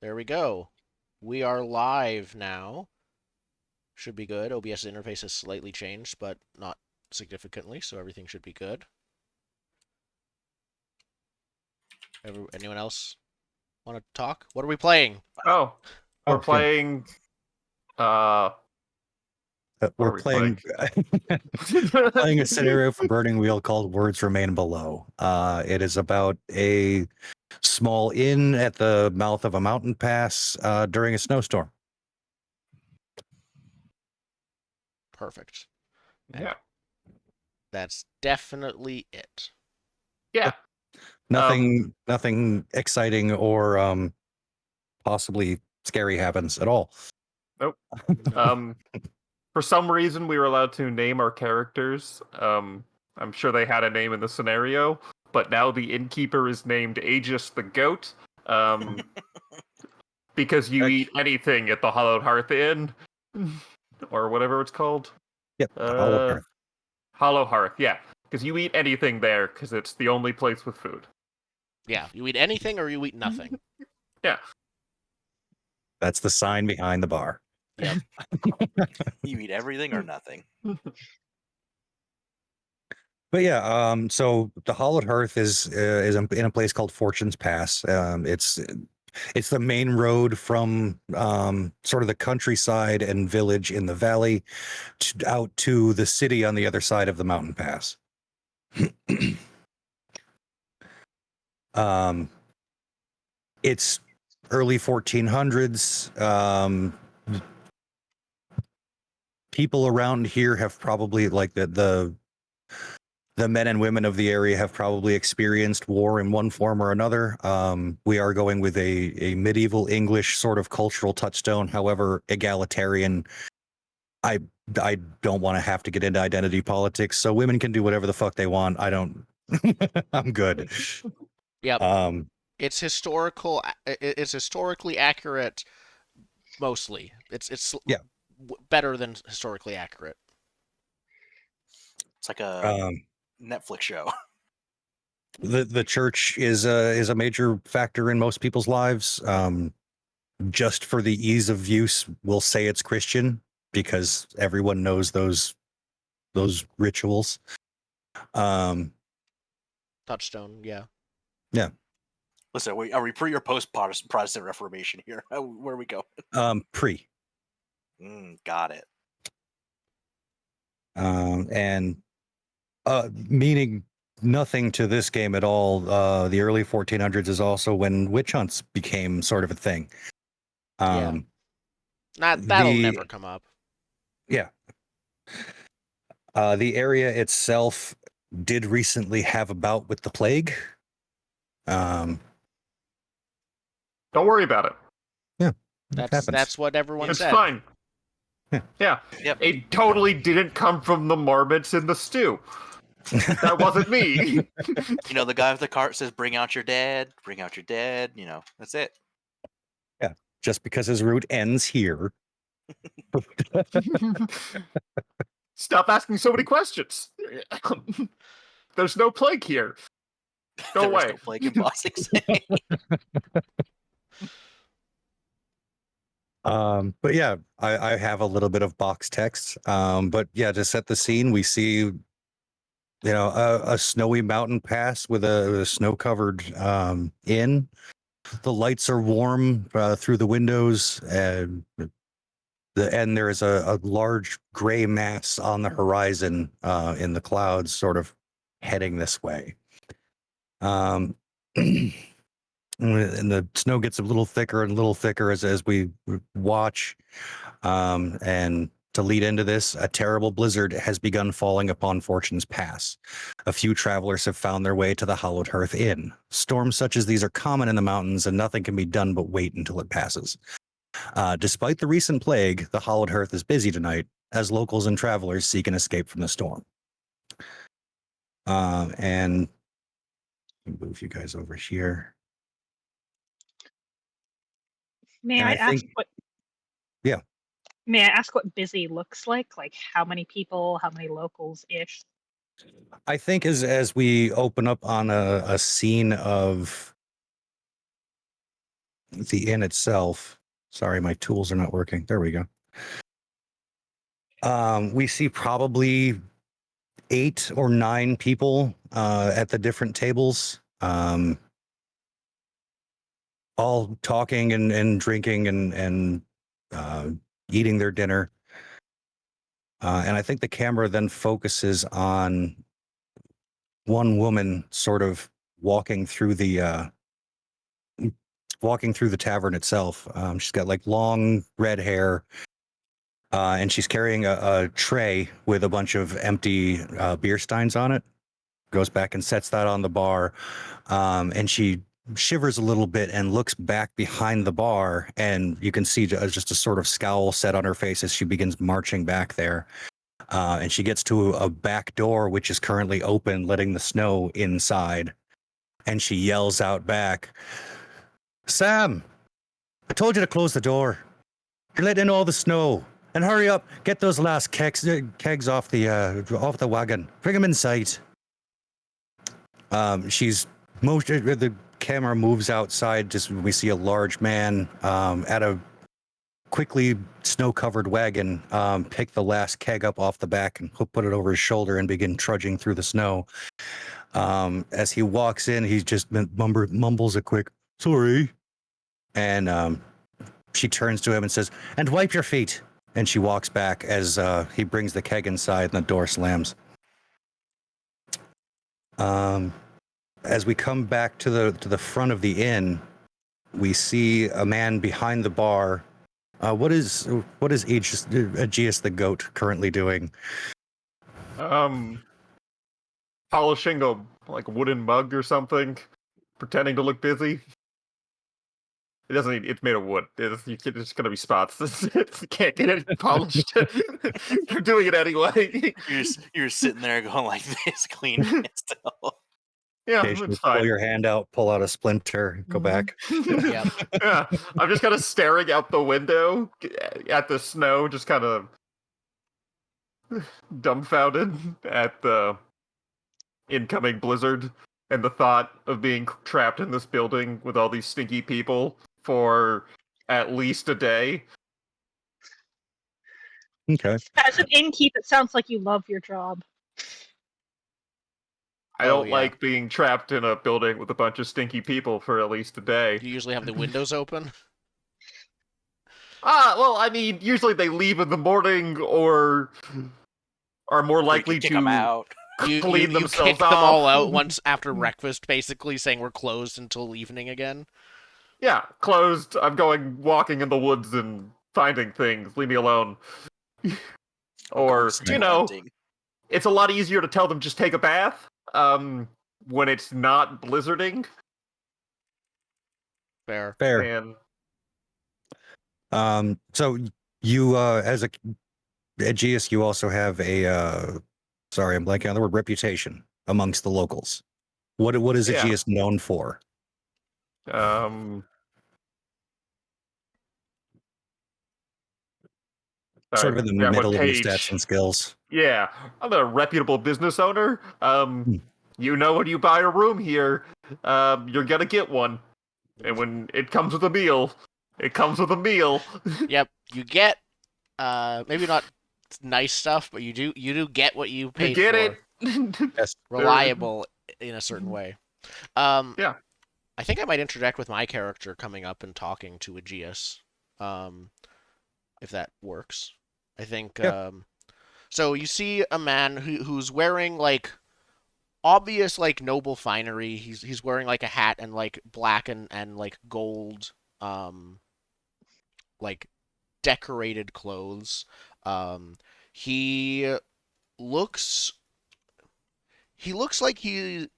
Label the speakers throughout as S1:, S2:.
S1: There we go. We are live now. Should be good. OBS interface has slightly changed, but not significantly, so everything should be good. Anyone else want to talk? What are we playing?
S2: Oh, we're
S3: yeah.
S2: playing.
S3: We're playing playing a scenario for Burning Wheel called Words Remain Below. It is about a small inn at the mouth of a mountain pass during a snowstorm.
S1: Perfect.
S2: Yeah.
S1: That's definitely it.
S2: Yeah.
S3: Nothing exciting or possibly scary happens at all.
S2: Nope. For some reason, we were allowed to name our characters. I'm sure they had a name in the scenario, but now the innkeeper is named Aegis the Goat. Because you eat anything at the Hallowed Hearth Inn, or whatever it's called.
S3: Yep. Hallowed Hearth.
S2: Hallowed Hearth, yeah. Because you eat anything there, because it's the only place with food.
S1: Yeah, you eat anything or you eat nothing.
S2: Yeah.
S3: That's the sign behind the bar.
S1: Yep.
S4: You eat everything or nothing.
S3: But yeah, so the Hallowed Hearth is in a place called Fortune's Pass. It's the main road from sort of the countryside and village in the valley out to the city on the other side of the mountain pass. It's early 1400s. People around here have probably like the men and women of the area have probably experienced war in one form or another. We are going with a medieval English sort of cultural touchstone, however egalitarian. I don't want to have to get into identity politics, so women can do whatever the fuck they want. I don't. I'm good.
S1: Yep. It's historical. It's historically accurate. Mostly, it's
S3: yeah.
S1: better than historically accurate.
S4: It's like a Netflix show.
S3: The church is a major factor in most people's lives. Just for the ease of use, we'll say it's Christian because everyone knows those rituals.
S1: Touchstone, yeah.
S3: Yeah.
S4: Listen, are we pre or post Protestant Reformation here? Where are we going?
S3: Pre.
S4: Got it.
S3: And meaning nothing to this game at all. The early 1400s is also when witch hunts became sort of a thing.
S1: Yeah. That'll never come up.
S3: Yeah. The area itself did recently have a bout with the plague.
S2: Don't worry about it.
S3: Yeah.
S1: That's what everyone said.
S2: It's fine.
S3: Yeah.
S2: Yep. It totally didn't come from the marmots in the stew. That wasn't me.
S4: The guy with the cart says, "Bring out your dead. Bring out your dead." That's it.
S3: Yeah. Just because his route ends here.
S2: Stop asking so many questions. There's no plague here. Go away.
S4: No plague in Bossing City.
S3: But yeah, I have a little bit of box text. But yeah, to set the scene, we see, a snowy mountain pass with a snow-covered inn. The lights are warm through the windows, and there is a large gray mass on the horizon in the clouds, sort of heading this way. And the snow gets a little thicker and a little thicker as we watch. And to lead into this, a terrible blizzard has begun falling upon Fortune's Pass. A few travelers have found their way to the Hallowed Hearth Inn. Storms such as these are common in the mountains, and nothing can be done but wait until it passes. Despite the recent plague, the Hallowed Hearth is busy tonight as locals and travelers seek an escape from the storm. And move you guys over here.
S5: May I ask what?
S3: Yeah.
S5: May I ask what busy looks like? Like how many people, how many locals ish?
S3: I think as we open up on a scene of the inn itself. Sorry, my tools are not working. There we go. We see probably 8 or 9 people at the different tables, all talking and drinking and eating their dinner. And I think the camera then focuses on one woman sort of walking through the tavern itself. She's got like long red hair, and she's carrying a tray with a bunch of empty beer steins on it. Goes back and sets that on the bar, and she shivers a little bit and looks back behind the bar, and you can see just a sort of scowl set on her face as she begins marching back there. And she gets to a back door, which is currently open, letting the snow inside. And she yells out back, "Sam, I told you to close the door. You're letting in all the snow. And hurry up, get those last kegs off the wagon. Bring them inside." The camera moves outside. Just we see a large man at a quickly snow-covered wagon pick the last keg up off the back and put it over his shoulder and begin trudging through the snow. As he walks in, he just mumbles a quick "sorry," and she turns to him and says, "And wipe your feet." And she walks back as he brings the keg inside and the door slams. As we come back to the front of the inn, we see a man behind the bar. What is Aegeus the goat currently doing?
S2: Polishing a wooden mug or something, pretending to look busy. It doesn't need, it's made of wood. It's just gonna be spots. It can't get it polished. You're doing it anyway.
S4: You're sitting there going like this, cleaning it still.
S2: Yeah,
S3: Occasionally
S2: it's fine.
S3: pull your hand out, pull out a splinter, go back.
S1: Yep.
S2: Yeah, I'm just kind of staring out the window at the snow, just kind of dumbfounded at the incoming blizzard and the thought of being trapped in this building with all these stinky people for at least a day.
S3: Okay.
S5: As an innkeeper, it sounds like you love your job.
S2: I
S1: Oh,
S2: don't
S1: yeah.
S2: like being trapped in a building with a bunch of stinky people for at least a day.
S1: Do you usually have the windows open?
S2: Well, I mean, usually they leave in the morning or are more
S4: Or you
S2: likely
S4: can kick them
S2: to
S4: out.
S1: You
S2: clean themselves
S1: kick them all
S2: off.
S1: out once after breakfast, basically saying we're closed until evening again.
S2: Yeah, closed. I'm going walking in the woods and finding things. Leave me alone. Or,
S4: Snow hunting.
S2: it's a lot easier to tell them just take a bath when it's not blizzarding.
S1: Fair.
S3: Fair.
S2: And
S3: So you, as a Aegeus, you also have a sorry, I'm blanking on the word, reputation amongst the locals. What is
S2: Yeah.
S3: Aegeus known for? Sort of in the
S2: what
S3: middle of your
S2: page?
S3: stats and skills.
S2: Yeah, I'm a reputable business owner. You know, when you buy a room here, you're gonna get one, and when it comes with a meal, it comes with a meal.
S1: Yep. You get maybe not nice stuff, but you do get what you
S2: You
S1: paid
S2: get
S1: for.
S2: it?
S3: Yes.
S1: Reliable in a certain way.
S2: Yeah.
S1: I think I might interject with my character coming up and talking to Aegeus, if that works. I think.
S3: Yeah.
S1: So you see a man who's wearing like obvious like noble finery. He's wearing like a hat and like black and like gold, like decorated clothes. He looks like he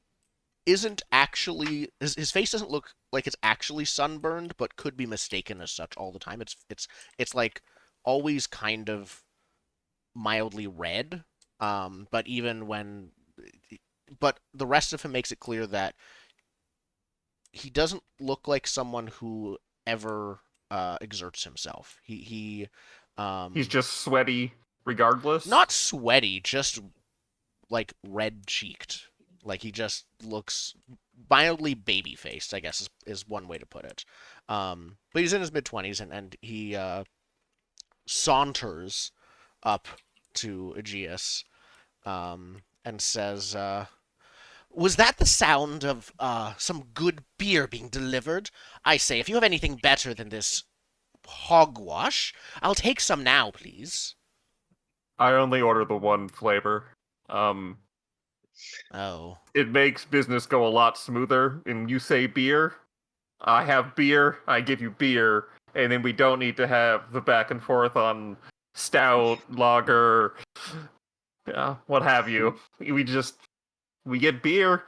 S1: isn't actually his face doesn't look like it's actually sunburned, but could be mistaken as such all the time. It's like always kind of mildly red. But even when but the rest of him makes it clear that he doesn't look like someone who ever exerts himself.
S2: He's just sweaty, regardless.
S1: Not sweaty, just like red cheeked. Like he just looks mildly baby faced, I guess is one way to put it. But he's in his mid-20s, and he saunters up to Aegeus and says, "Was that the sound of some good beer being delivered? I say, if you have anything better than this hogwash, I'll take some now, please."
S2: I only order the one flavor. Um,
S1: Oh.
S2: it makes business go a lot smoother. And you say beer, I have beer, I give you beer, and then we don't need to have the back and forth on stout, lager, what have you. We get beer.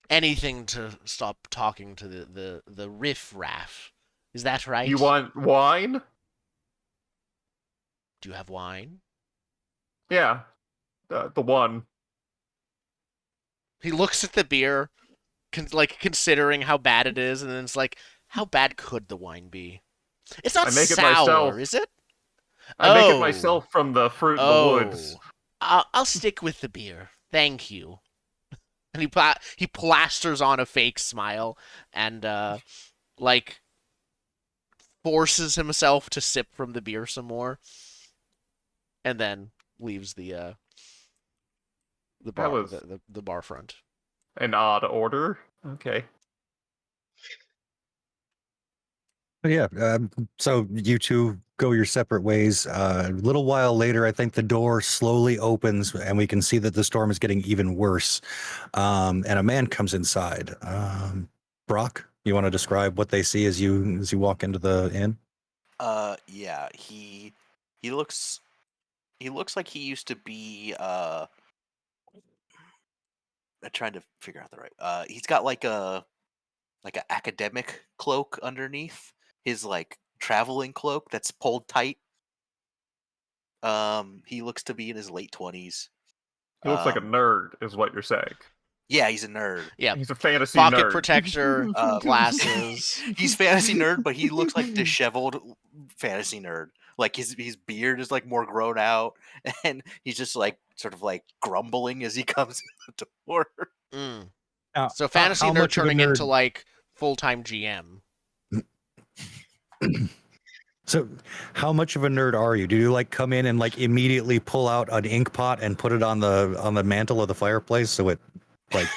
S1: Anything to stop talking to the riff-raff. Is that right?
S2: You want wine?
S1: Do you have wine?
S2: Yeah, the one.
S1: He looks at the beer, considering how bad it is, and then it's like, how bad could the wine be? It's not
S2: I make it
S1: sour,
S2: myself.
S1: is it?
S2: I make it
S1: Oh.
S2: myself from the fruit in the woods.
S1: Oh. I'll stick with the beer. Thank you. And he plasters on a fake smile and like forces himself to sip from the beer some more, and then leaves the
S2: That
S1: bar
S2: was
S1: the bar front.
S2: an odd order. Okay.
S3: But yeah, so you two go your separate ways. A little while later, I think the door slowly opens and we can see that the storm is getting even worse. And a man comes inside. Brock, you want to describe what they see as you walk into the inn?
S4: Yeah, he looks like he used to be I'm trying to figure out the right. He's got like an academic cloak underneath his like traveling cloak that's pulled tight. He looks to be in his late 20s.
S2: He looks like a
S4: Um,
S2: nerd, is what you're saying.
S4: yeah, he's a nerd.
S1: Yeah,
S2: He's a fantasy
S1: pocket
S2: nerd.
S1: protector,
S4: Um,
S1: glasses.
S4: He's fantasy nerd, but he looks like disheveled fantasy nerd. Like his beard is like more grown out, and he's just like sort of like grumbling as he comes in the door.
S1: Mm.
S3: Now,
S1: So fantasy
S3: how
S1: nerd
S3: much of a
S1: turning into
S3: nerd?
S1: like full-time GM.
S3: So, how much of a nerd are you? Do you like come in and like immediately pull out an ink pot and put it on the mantle of the fireplace so it like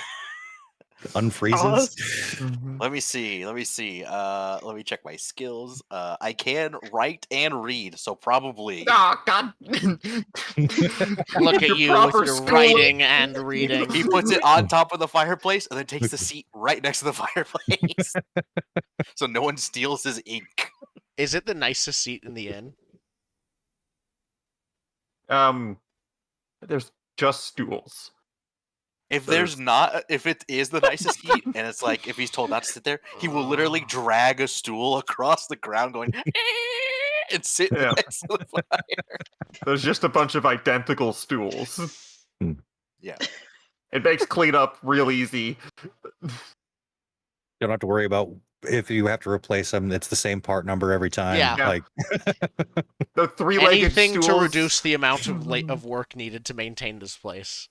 S3: unfreezes?
S4: Let me see. Let me check my skills. I can write and read, so probably.
S2: Ah, God.
S1: Look at
S2: Your
S1: you with
S2: proper
S1: your
S2: schooling.
S1: writing and reading.
S4: He puts it on top of the fireplace and then takes the seat right next to the fireplace, so no one steals his ink.
S1: Is it the nicest seat in the inn?
S2: There's just stools.
S4: If
S2: There's-
S4: there's not, if it is the nicest seat, and it's like if he's told not to sit there, he will literally drag a stool across the ground, going and sit
S2: Yeah.
S4: next to the fire.
S2: There's just a bunch of identical stools.
S4: Yeah.
S2: It makes cleanup real easy.
S3: You don't have to worry about if you have to replace them. It's the same part number every time.
S1: Yeah.
S3: Like
S2: The three-legged
S1: Anything
S2: stools.
S1: to reduce the amount of work needed to maintain this place.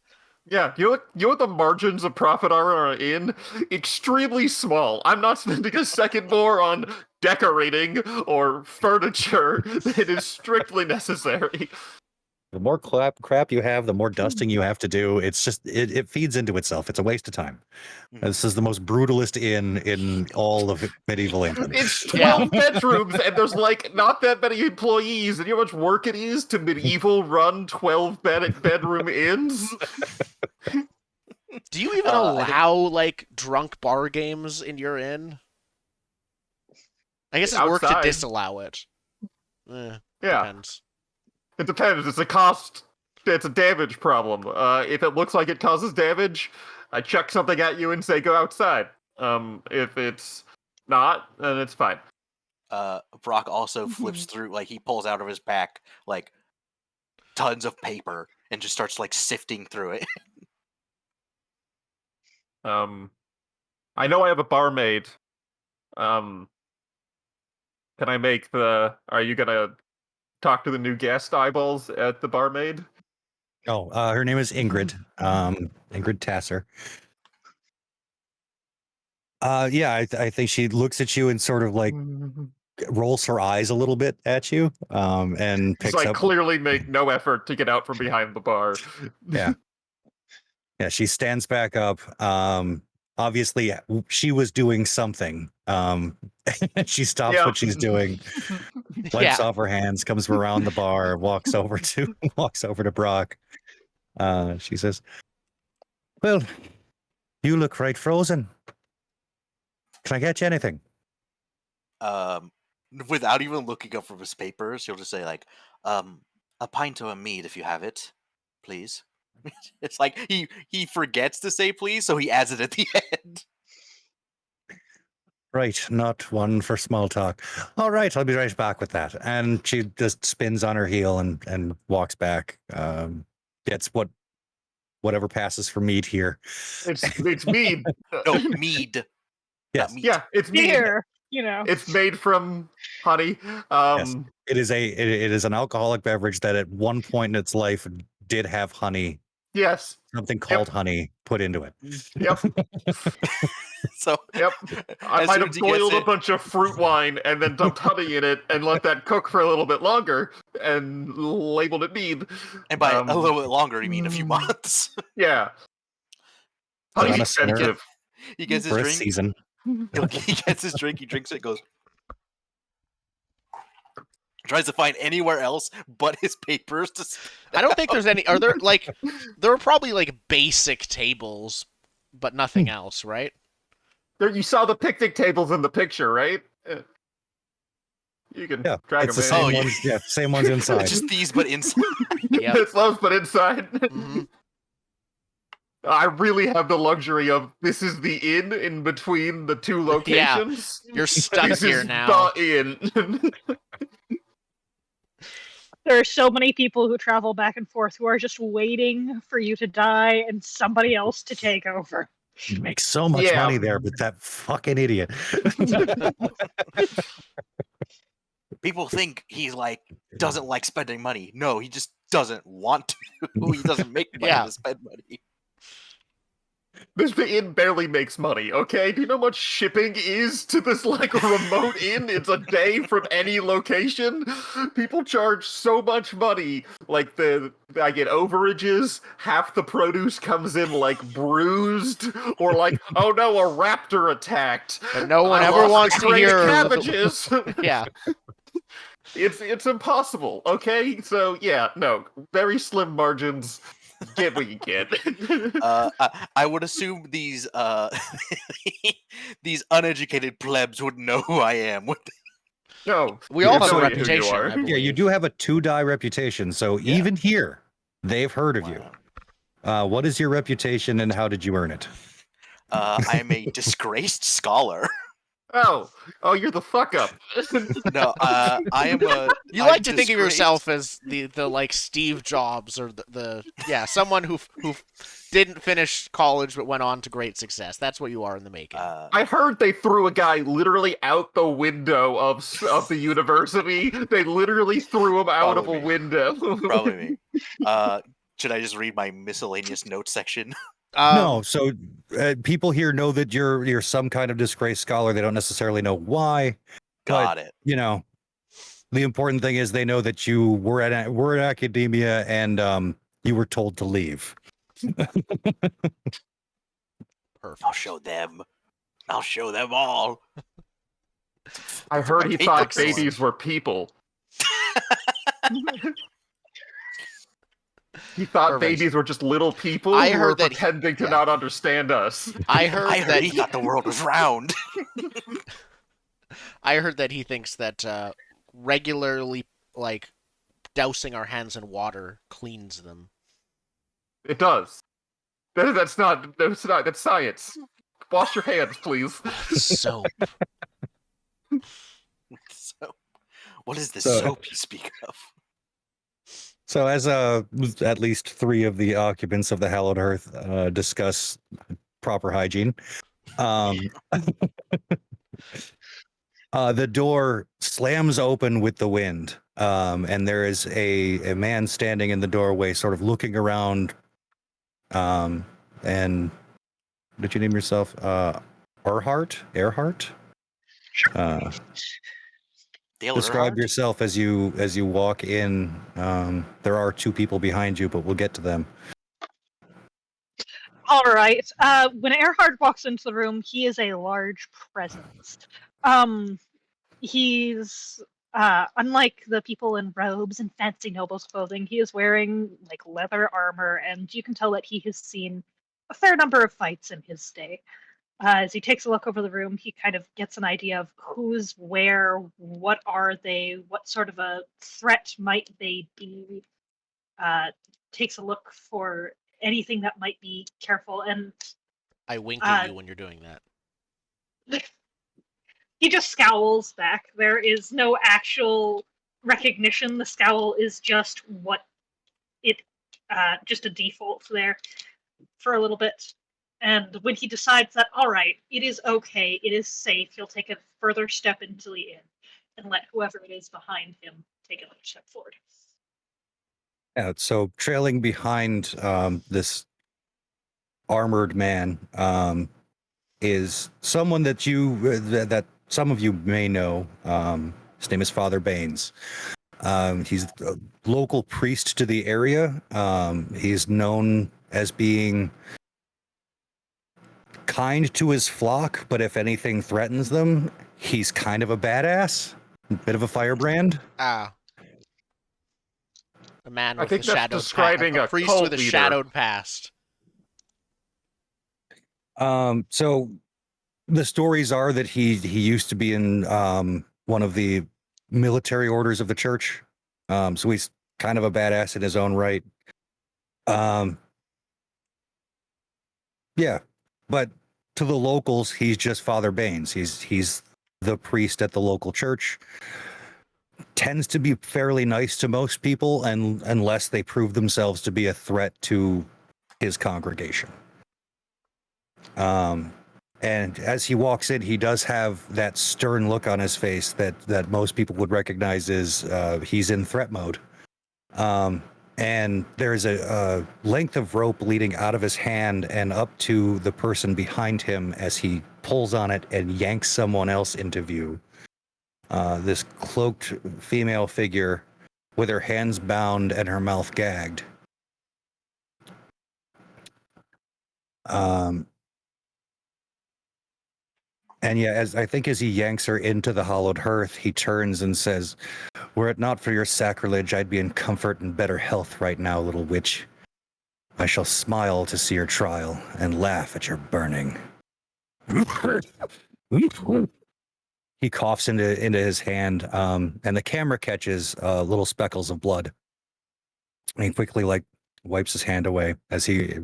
S2: Yeah, you know what the margins of profit are in? Extremely small. I'm not spending a second more on decorating or furniture than is strictly necessary.
S3: the more crap you have, the more dusting you have to do. It's just it feeds into itself. It's a waste of time. This is the most brutalist inn in all of medieval England.
S2: It's 12 bedrooms and there's like not that many employees. And you know how much work it is to medieval run 12 bedroom inns?
S1: Do you even allow like drunk bar games in your inn? I guess it's work to
S2: Outside.
S1: disallow it.
S2: Yeah.
S1: Depends.
S2: It depends. It's a cost. It's a damage problem. If it looks like it causes damage, I chuck something at you and say go outside. If it's not, then it's fine.
S4: Brock also flips through, like he pulls out of his pack like tons of paper and just starts like sifting through it.
S2: I know I have a barmaid. Can I make the? Are you gonna talk to the new guest eyeballs at the barmaid?
S3: Oh, her name is Ingrid. Ingrid Tasser. Yeah, I think she looks at you and sort of like rolls her eyes a little bit at you, and
S2: Just
S3: picks
S2: like
S3: up.
S2: clearly make no effort to get out from behind the bar.
S3: Yeah. Yeah, she stands back up. Obviously, she was doing something. She stops
S2: Yeah.
S3: what she's doing,
S1: Yeah.
S3: wipes off her hands, comes around the bar, walks over to Brock. She says, "Well, you look right frozen. Can I get you anything?"
S4: Um, without even looking up from his papers, he'll just say like, "A pint of mead if you have it, please." It's like he forgets to say please, so he adds it at the end.
S3: Right, not one for small talk. All right, I'll be right back with that. And she just spins on her heel and walks back. Gets whatever passes for meat here.
S2: It's mead.
S4: No, mead, not
S3: Yes.
S4: meat.
S2: Yeah, it's mead.
S5: Beer, you know.
S2: It's made from honey.
S3: Yes. It is an alcoholic beverage that at one point in its life did have honey,
S2: Yes.
S3: something called honey put into it.
S2: Yep.
S4: So
S2: Yep. I
S4: as
S2: might
S4: soon
S2: have
S4: as he gets
S2: boiled a
S4: it,
S2: bunch of fruit wine and then dumped honey in it and let that cook for a little bit longer and labeled it mead.
S4: and by a little bit longer, you mean a few months.
S2: Yeah.
S3: Put
S2: Honey's
S3: on a center
S2: expensive.
S4: He gets his
S3: for a
S4: drink.
S3: season.
S4: He gets his drink. He drinks it. Goes. Tries to find anywhere else but his papers to.
S1: I don't think there's any. Are there like? There are probably like basic tables, but nothing else, right?
S2: There, you saw the picnic tables in the picture, right? You can
S3: Yeah,
S2: drag
S3: it's the
S2: them in.
S3: same ones. Yeah, same ones inside.
S4: Just these, but inside.
S1: Yep.
S2: It's love, but inside.
S1: Mhm.
S2: I really have the luxury of this is the inn in between the two locations.
S1: You're stuck
S2: This
S1: here
S2: is
S1: now.
S2: the inn.
S5: There are so many people who travel back and forth who are just waiting for you to die and somebody else to take over.
S3: You make so much
S2: Yeah.
S3: money there, but that fucking idiot.
S4: People think he like doesn't like spending money. No, he just doesn't want to. He doesn't make money
S1: Yeah.
S4: to spend money.
S2: The inn barely makes money, okay? Do you know how much shipping is to this, like, remote inn? It's a day from any location. People charge so much money. Like, I get overages, half the produce comes in, like, bruised, or like, oh no, a raptor attacked.
S1: But no one
S2: I
S1: ever
S2: lost
S1: wants
S2: a
S1: to
S2: crate of
S1: hear.
S2: cabbages.
S1: Yeah.
S2: It's impossible, okay? So, yeah, no, very slim margins. Get what you get.
S4: I would assume these these uneducated plebs would know who I am.
S2: No,
S1: We all
S2: it's
S1: have a
S2: only who you
S1: reputation,
S2: are.
S1: I believe.
S3: Yeah, you do have a 2-die reputation, so even here, they've heard of you. What is your reputation and how did you earn it?
S4: I am a disgraced scholar.
S2: Oh, you're the fuck up.
S4: No, I am a.
S1: You
S4: I'm
S1: like to think of
S4: disgraced.
S1: yourself as the like Steve Jobs or the someone who didn't finish college but went on to great success. That's what you are in the making.
S2: I heard they threw a guy literally out the window of the university. They literally threw him out of
S4: Probably
S2: a
S4: me.
S2: window.
S4: Probably me. Should I just read my miscellaneous notes section?
S3: No, so people here know that you're some kind of disgraced scholar. They don't necessarily know why.
S4: Got
S3: but,
S4: it.
S3: You know, the important thing is they know that you were at academia and you were told to leave.
S1: Perfect.
S4: I'll show them. I'll show them all.
S2: I heard he
S4: Excellent.
S2: thought babies were people. He thought
S1: Perfect.
S2: babies were just little people
S1: I
S2: who
S1: heard
S2: were
S1: that
S2: pretending to not understand us.
S1: I heard that
S4: he thought the world was round.
S1: I heard that he thinks that regularly like dousing our hands in water cleans them.
S2: It does. That's science. Wash your hands, please.
S1: Soap.
S4: So, what is the
S3: So-
S4: soap you speak of?
S3: So as at least 3 of the occupants of the Hallowed Hearth discuss proper hygiene, the door slams open with the wind, And there is a man standing in the doorway, sort of looking around. And did you name yourself Earhart?
S4: Dale
S3: Describe
S4: Earhart?
S3: yourself as you walk in. There are two people behind you, but we'll get to them.
S5: All right. When Erhard walks into the room, he is a large presence. He's unlike the people in robes and fancy nobles clothing. He is wearing like leather armor, and you can tell that he has seen a fair number of fights in his day. As he takes a look over the room, he kind of gets an idea of who's where, what are they, what sort of a threat might they be. Takes a look for anything that might be careful, and
S1: I wink at you when you're doing that.
S5: he just scowls back. There is no actual recognition. The scowl is just just a default there for a little bit. And when he decides that, all right, it is okay, it is safe, he'll take a further step into the inn and let whoever it is behind him take another step forward.
S3: Yeah, so trailing behind this armored man is someone that that some of you may know. His name is Father Baines. He's a local priest to the area. He's known as being kind to his flock, but if anything threatens them, he's kind of a badass, bit of a firebrand.
S1: Ah. A man
S2: I
S1: with
S2: think
S1: a
S2: that's
S1: shadowed
S2: describing
S1: past.
S2: a
S1: A priest
S2: cult
S1: with a
S2: leader.
S1: shadowed past.
S3: So the stories are that he used to be in one of the military orders of the church. So he's kind of a badass in his own right. Yeah, but to the locals, he's just Father Baines. He's the priest at the local church. Tends to be fairly nice to most people, and unless they prove themselves to be a threat to his congregation. And as he walks in, he does have that stern look on his face that most people would recognize as he's in threat mode. And there's a length of rope leading out of his hand and up to the person behind him as he pulls on it and yanks someone else into view. This cloaked female figure with her hands bound and her mouth gagged. And yeah, as he yanks her into the hallowed hearth, he turns and says, "Were it not for your sacrilege, I'd be in comfort and better health right now, little witch. I shall smile to see your trial and laugh at your burning." He coughs into his hand, and the camera catches little speckles of blood. And he quickly wipes his hand away as he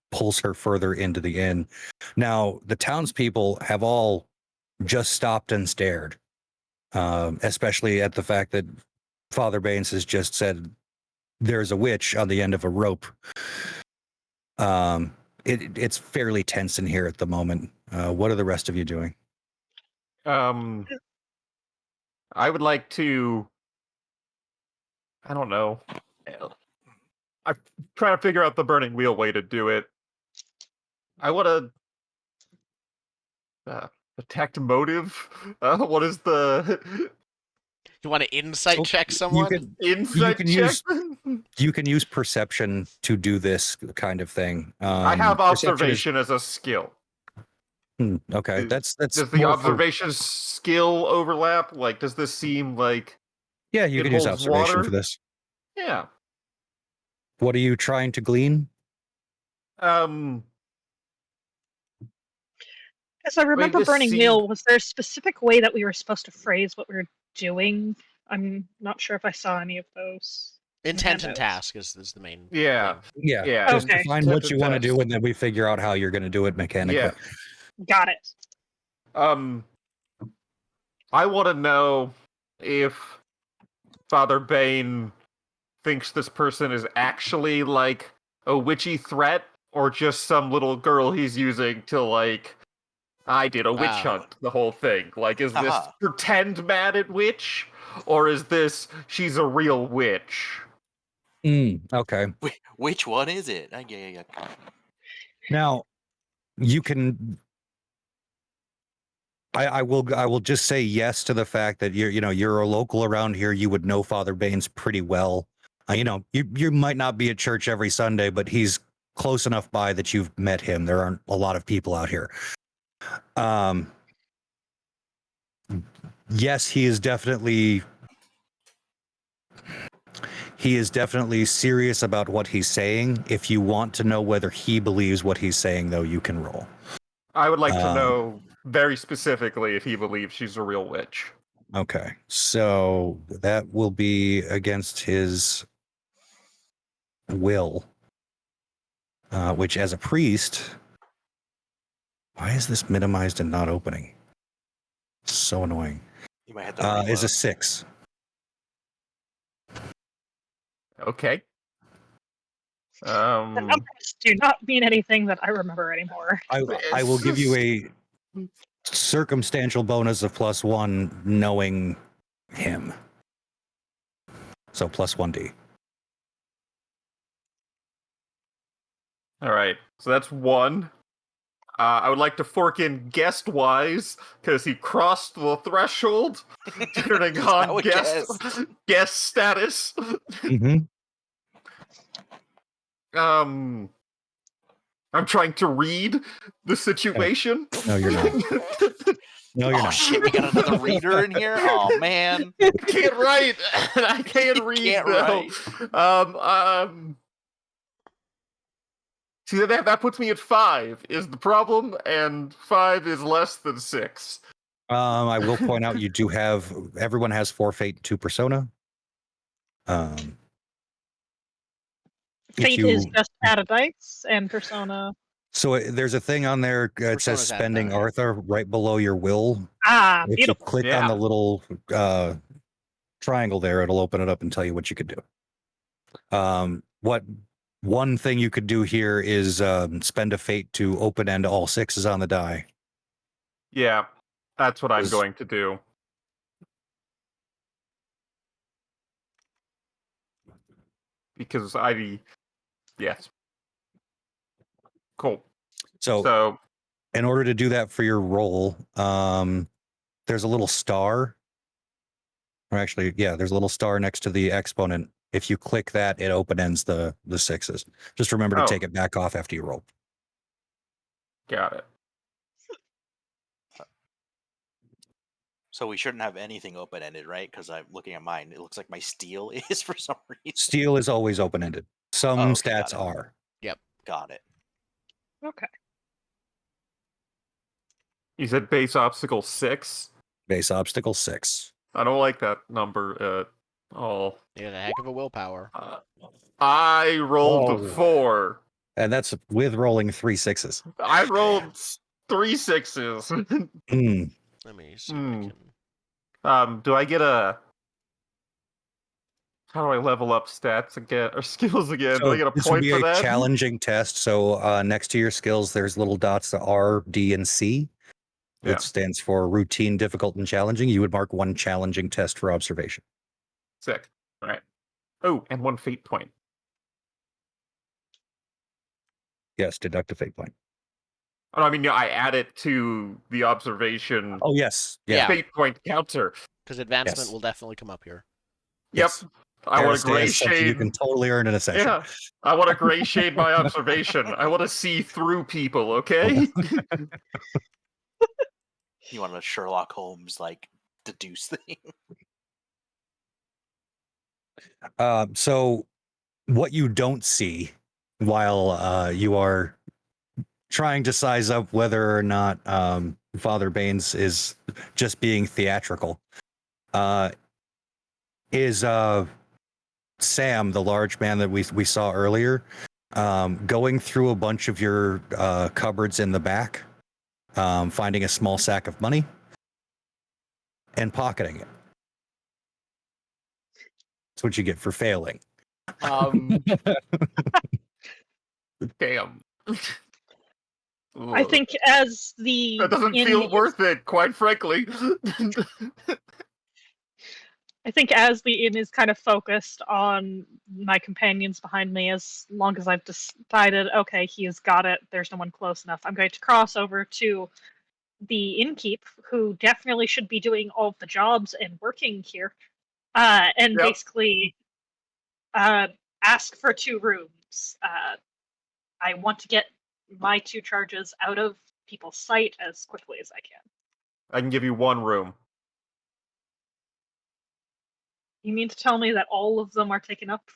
S3: pulls her further into the inn. Now, the townspeople have all just stopped and stared, especially at the fact that Father Baines has just said there's a witch on the end of a rope. It's fairly tense in here at the moment. What are the rest of you doing?
S2: I would like to. I don't know. I'm trying to figure out the burning wheel way to do it. I want to detect motive. What is the
S1: You want to insight check
S3: You
S1: someone?
S2: insight
S3: can
S2: check?
S3: you can use perception to do this kind of thing.
S2: I have
S3: Perception
S2: observation as a skill.
S3: Okay, that's
S2: Does the
S3: more
S2: observation skill overlap? Like, does this seem like
S3: yeah, you
S2: it
S3: can use
S2: holds
S3: observation
S2: water?
S3: for this.
S2: Yeah.
S3: What are you trying to glean?
S5: As I remember
S2: this
S5: Burning
S2: seemed-
S5: Wheel, was there a specific way that we were supposed to phrase what we were doing? I'm not sure if I saw any of those. in the
S1: Intent and
S5: handouts.
S1: task is the main
S2: Yeah.
S1: thing.
S3: Yeah,
S2: Yeah.
S3: just
S5: Okay.
S3: define what
S2: Intent
S3: you
S2: and
S3: want to do,
S2: task.
S3: and then we figure out how you're going to do it mechanically.
S2: Yeah.
S5: Got it.
S2: I want to know if Father Bane thinks this person is actually like a witchy threat or just some little girl he's using to like I did a witch
S1: Wow.
S2: hunt, the whole thing. Like, is this
S4: Haha.
S2: pretend mad at witch? Or is this she's a real witch?
S3: Okay.
S4: Which one is it? Yeah.
S3: Now you can. I will just say yes to the fact that you're a local around here. You would know Father Baines pretty well. You might not be at church every Sunday, but he's close enough by that you've met him. There aren't a lot of people out here. Yes, he is definitely serious about what he's saying. If you want to know whether he believes what he's saying, though, you can roll.
S2: I would like to know very specifically if he believes she's a real witch.
S3: Okay, so that will be against his will, which as a priest, why is this minimized and not opening? So annoying.
S4: You might have to
S3: Is a
S4: reload.
S3: 6.
S2: Okay.
S5: The numbers do not mean anything that I remember anymore.
S3: I will give you a circumstantial bonus of +1 knowing him. So +1d.
S2: All right, so that's 1. I would like to fork in guest wise because he crossed the threshold, turning
S4: He's now
S2: on
S4: a guest.
S2: guest status.
S3: Mm-hmm.
S2: I'm trying to read the situation.
S3: No, you're not. No, you're
S4: Oh
S3: not.
S4: shit, we got another reader in here? Oh man.
S2: I can't write. I can't read
S4: Can't
S2: though.
S4: write.
S2: See that puts me at 5 is the problem, and 5 is less than 6.
S3: I will point out you do have everyone has 4 fate, 2 persona.
S5: Fate is just add a dice, and persona.
S3: So there's a thing on there. It says
S1: Persona's added
S3: spending
S1: on, yeah.
S3: Arthur right below your will. If
S5: Beautiful.
S3: you click on the little triangle there, it'll open it up and tell you what you could do. What one thing you could do here is spend a fate to open end all 6s on the die.
S2: Yeah, that's what I'm going to do. Because yes. Cool.
S3: So in order to do that for your roll, there's a little star. Or actually, yeah, there's a little star next to the exponent. If you click that, it open ends the 6s. Just remember to take it back off after you roll.
S2: Got it.
S4: So we shouldn't have anything open-ended, right? Because I'm looking at mine. It looks like my steel is for some reason.
S3: Steel is always open-ended. Some stats are.
S1: Yep.
S4: Got it.
S5: Okay.
S2: You said base obstacle 6?
S3: Base obstacle 6.
S2: I don't like that number at all.
S1: Yeah, a heck of a willpower.
S2: I rolled 4.
S3: And that's with rolling 3 6s.
S2: I rolled 3 6s.
S1: Let me see if I can...
S2: do I get a... How do I level up stats again, or skills again? Do I get a point for that?
S3: Challenging test. So next to your skills, there's little dots, the R, D, and C, which stands for routine, difficult, and challenging. You would mark 1 challenging test for observation.
S2: Sick. All right. Oh, and 1 fate point.
S3: Yes, deduct a fate point.
S2: Oh, I mean, I add it to the observation.
S3: Oh, yes. Yeah.
S2: Fate point counter.
S1: Because advancement will definitely come up here.
S3: Yes.
S2: Yep. I want a gray shade.
S3: You can totally earn in a session.
S2: Yeah. I want to gray shade my observation. I want to see through people, okay?
S4: You want a Sherlock Holmes, like, deduce thing?
S3: So what you don't see while you are trying to size up whether or not Father Baines is just being theatrical is Sam, the large man that we saw earlier, going through a bunch of your cupboards in the back, finding a small sack of money and pocketing it. That's what you get for failing.
S2: Damn.
S5: I think as the
S2: that doesn't
S5: inn
S2: feel
S5: is-
S2: worth it, quite frankly.
S5: I think as the inn is kind of focused on my companions behind me, as long as I've decided, okay, he has got it, there's no one close enough, I'm going to cross over to the innkeep, who definitely should be doing all of the jobs and working here, and
S2: Yep.
S5: basically ask for 2 rooms. I want to get my 2 charges out of people's sight as quickly as I can.
S2: I can give you 1 room.
S5: You mean to tell me that all of them are taken up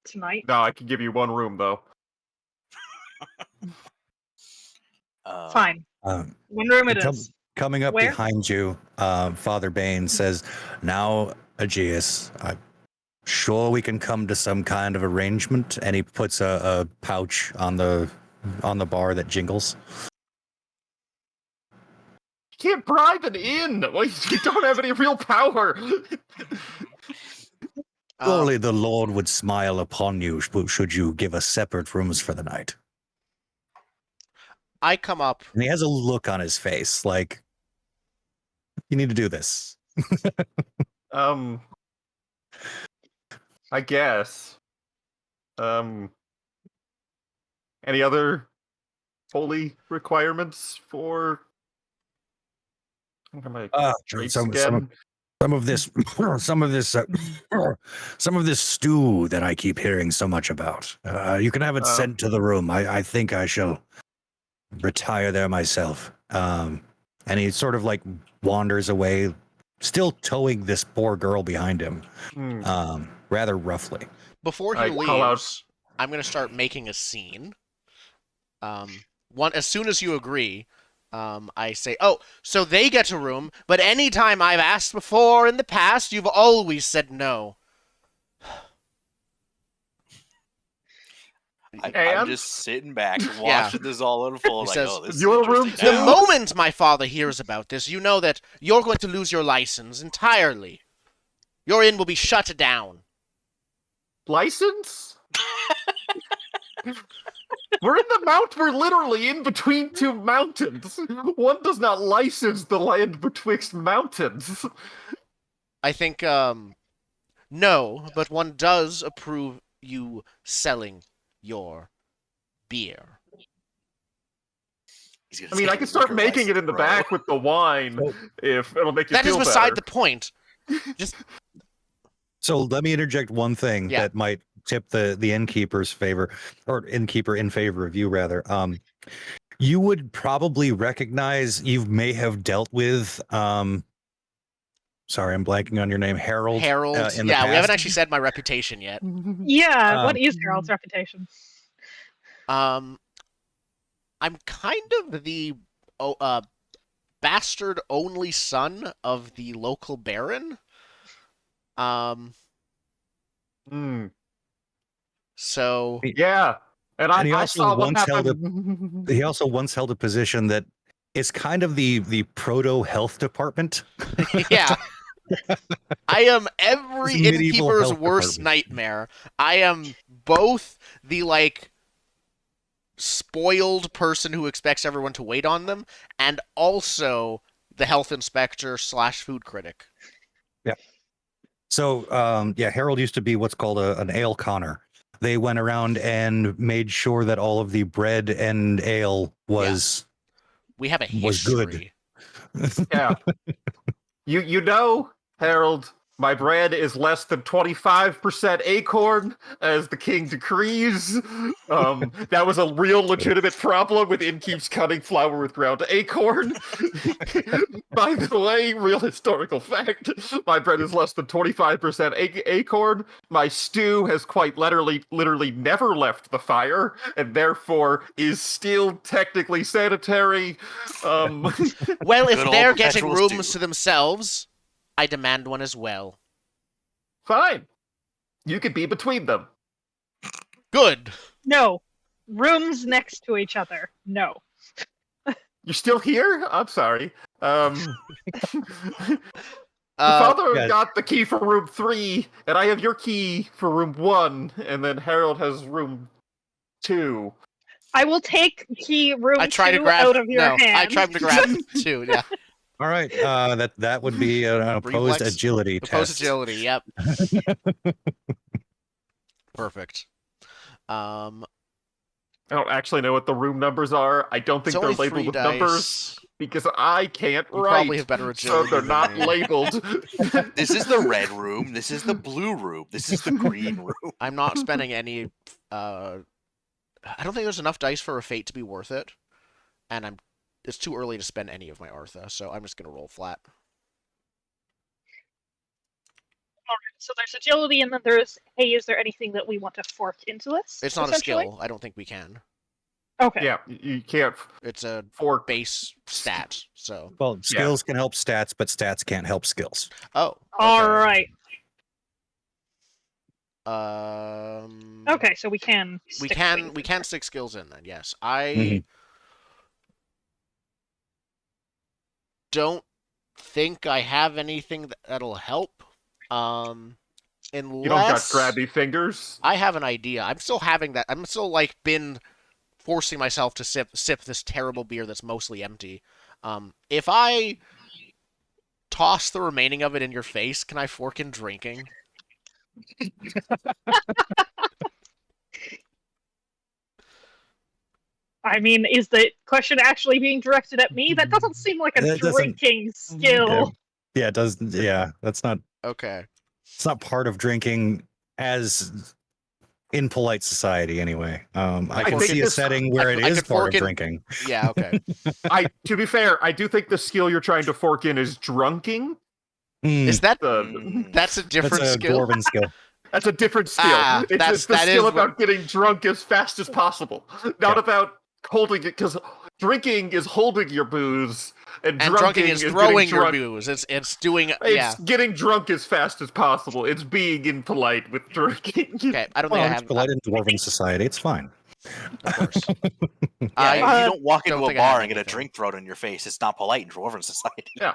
S5: tonight?
S2: No, I can give you 1 room though.
S5: Fine. 1 room it
S3: Com-
S5: is.
S3: Coming up
S5: Where?
S3: behind you, Father Bane says, "Now, Aegeus, I'm sure we can come to some kind of arrangement." And he puts a pouch on the bar that jingles.
S2: You can't bribe an inn. Well, you don't have any real power.
S3: Surely the Lord would smile upon you should you give us separate rooms for the night.
S1: I come up.
S3: And he has a look on his face like, you need to do this.
S2: I guess. Any other holy requirements for? Traits again?
S3: Some of this stew that I keep hearing so much about. You can have it sent to the room. I think I shall retire there myself. And he sort of like wanders away, still towing this poor girl behind him, rather roughly.
S1: Before he leaves, I'm going to start making a scene. As soon as you agree, I say, "Oh, so they get a room, but anytime I've asked before in the past, you've always said no."
S4: I'm just sitting back watching this all unfold.
S1: He
S4: like,
S1: says,
S4: oh, this is
S2: "Your room
S4: interesting
S1: The
S4: now."
S1: moment my father hears about this, you know that you're going to lose your license entirely. Your inn will be shut down.
S2: License? We're in the mount. We're literally in between 2 mountains. One does not license the land betwixt mountains.
S1: I think, no, but one does approve you selling your beer.
S2: I mean, I can start making it in the back with the wine if it'll make you
S1: That
S2: feel
S1: is beside
S2: better.
S1: the point. Just
S3: So let me interject one thing that might tip the innkeeper's favor, or innkeeper in favor of you rather. You would probably recognize, you may have dealt with sorry, I'm blanking on your name, Harold.
S1: Harold.
S3: In the past.
S1: We haven't actually said my reputation yet.
S5: Yeah, what is Harold's reputation?
S1: I'm kind of the bastard only son of the local baron. So
S2: yeah, and
S3: he
S2: I
S3: also
S2: saw what
S3: once
S2: happened.
S3: he also once held a position that is kind of the proto health department.
S1: yeah. I am every innkeeper's worst
S3: department.
S1: nightmare. I am both the like spoiled person who expects everyone to wait on them, and also the health inspector / food critic.
S3: Yeah. So Harold used to be what's called an ale conner. They went around and made sure that all of the bread and ale was
S1: we have a history.
S3: Was good.
S2: Yeah. You know, Harold, my bread is less than 25% acorn, as the king decrees. That was a real legitimate problem with innkeeps cutting flour with ground acorn. By the way, real historical fact, my bread is less than 25% acorn. My stew has quite literally never left the fire, and therefore is still technically sanitary.
S1: Well, if they're getting rooms to themselves, I demand one as well.
S2: Fine. You could be between them.
S1: Good.
S5: No. Rooms next to each other. No.
S2: You're still here? I'm sorry. Father got the key for room 3, and I have your key for room 1, and then Harold has room 2.
S5: I will take key room
S1: I try to
S5: 2
S1: grab.
S5: out of your
S1: No,
S5: hand.
S1: I tried to grab 2. Yeah,
S3: All right. That would be an opposed
S1: Reflex-
S3: agility
S1: opposed
S3: test.
S1: agility. Yep. Perfect.
S2: I don't actually know what the room numbers are. I don't
S1: It's
S2: think they're
S1: only 3
S2: labeled with
S1: dice.
S2: numbers because I can't
S1: You
S2: write.
S1: probably have better
S2: so
S1: agility
S2: they're
S1: than
S2: not
S1: me.
S2: labeled.
S4: This is the red room. This is the blue room. This is the green room.
S1: I'm not spending any. I don't think there's enough dice for a fate to be worth it, and It's too early to spend any of my Artha, so I'm just gonna roll flat.
S5: So there's agility, and then there's, hey, is there anything that we want to fork into this?
S1: It's not a
S5: essentially?
S1: skill. I don't think we can.
S5: Okay.
S2: Yeah, you can't
S1: It's a
S2: fork.
S1: base stat. So.
S3: Well, skills can help stats, but stats can't help skills.
S1: Oh.
S5: All
S1: okay.
S5: right.
S1: Okay,
S5: so we can.
S1: We
S5: stick
S1: can
S5: things
S1: we
S5: in
S1: can
S5: there.
S1: stick skills in then. Yes, I
S3: Mhm.
S1: don't think I have anything that'll help. Unless
S2: You don't got grabby fingers.
S1: I have an idea. I'm still having that. I'm still been forcing myself to sip this terrible beer that's mostly empty. If I toss the remaining of it in your face, can I fork in drinking?
S5: I mean, is the question actually being directed at me? That doesn't seem like a
S3: That doesn't-
S5: drinking skill.
S3: Yeah, it does. Yeah, that's not.
S1: Okay.
S3: It's not part of drinking as in polite society, anyway. I can
S2: think
S3: see a
S2: this-
S3: setting where it
S1: I
S3: is
S1: could
S3: part
S1: fork
S3: of
S1: in-
S3: drinking.
S1: Yeah. Okay.
S2: To be fair, I do think the skill you're trying to fork in is drunking.
S1: Is that?
S4: Mm.
S1: That's a different
S3: That's a
S1: skill.
S3: dwarven skill.
S2: That's a different skill.
S1: Ah,
S2: it's the
S1: that
S2: skill
S1: is what-
S2: about getting drunk as fast as possible, not
S3: Yeah.
S2: about holding it. Because drinking is holding your booze, and
S1: And
S2: drunking
S1: drunking is
S2: getting
S1: throwing your
S2: drunk.
S1: booze. It's doing.
S2: It's
S1: Yeah.
S2: getting drunk as fast as possible. It's being impolite with drinking.
S1: Okay. I don't think
S3: Well,
S1: I
S3: it's
S1: have.
S3: polite in dwarven society. It's fine.
S1: Of course.
S4: Yeah,
S1: I
S4: you don't walk
S1: don't
S4: into a
S1: think I have
S4: bar and get a
S1: anything.
S4: drink thrown in your face. It's not polite in Dwarven society.
S2: Yeah.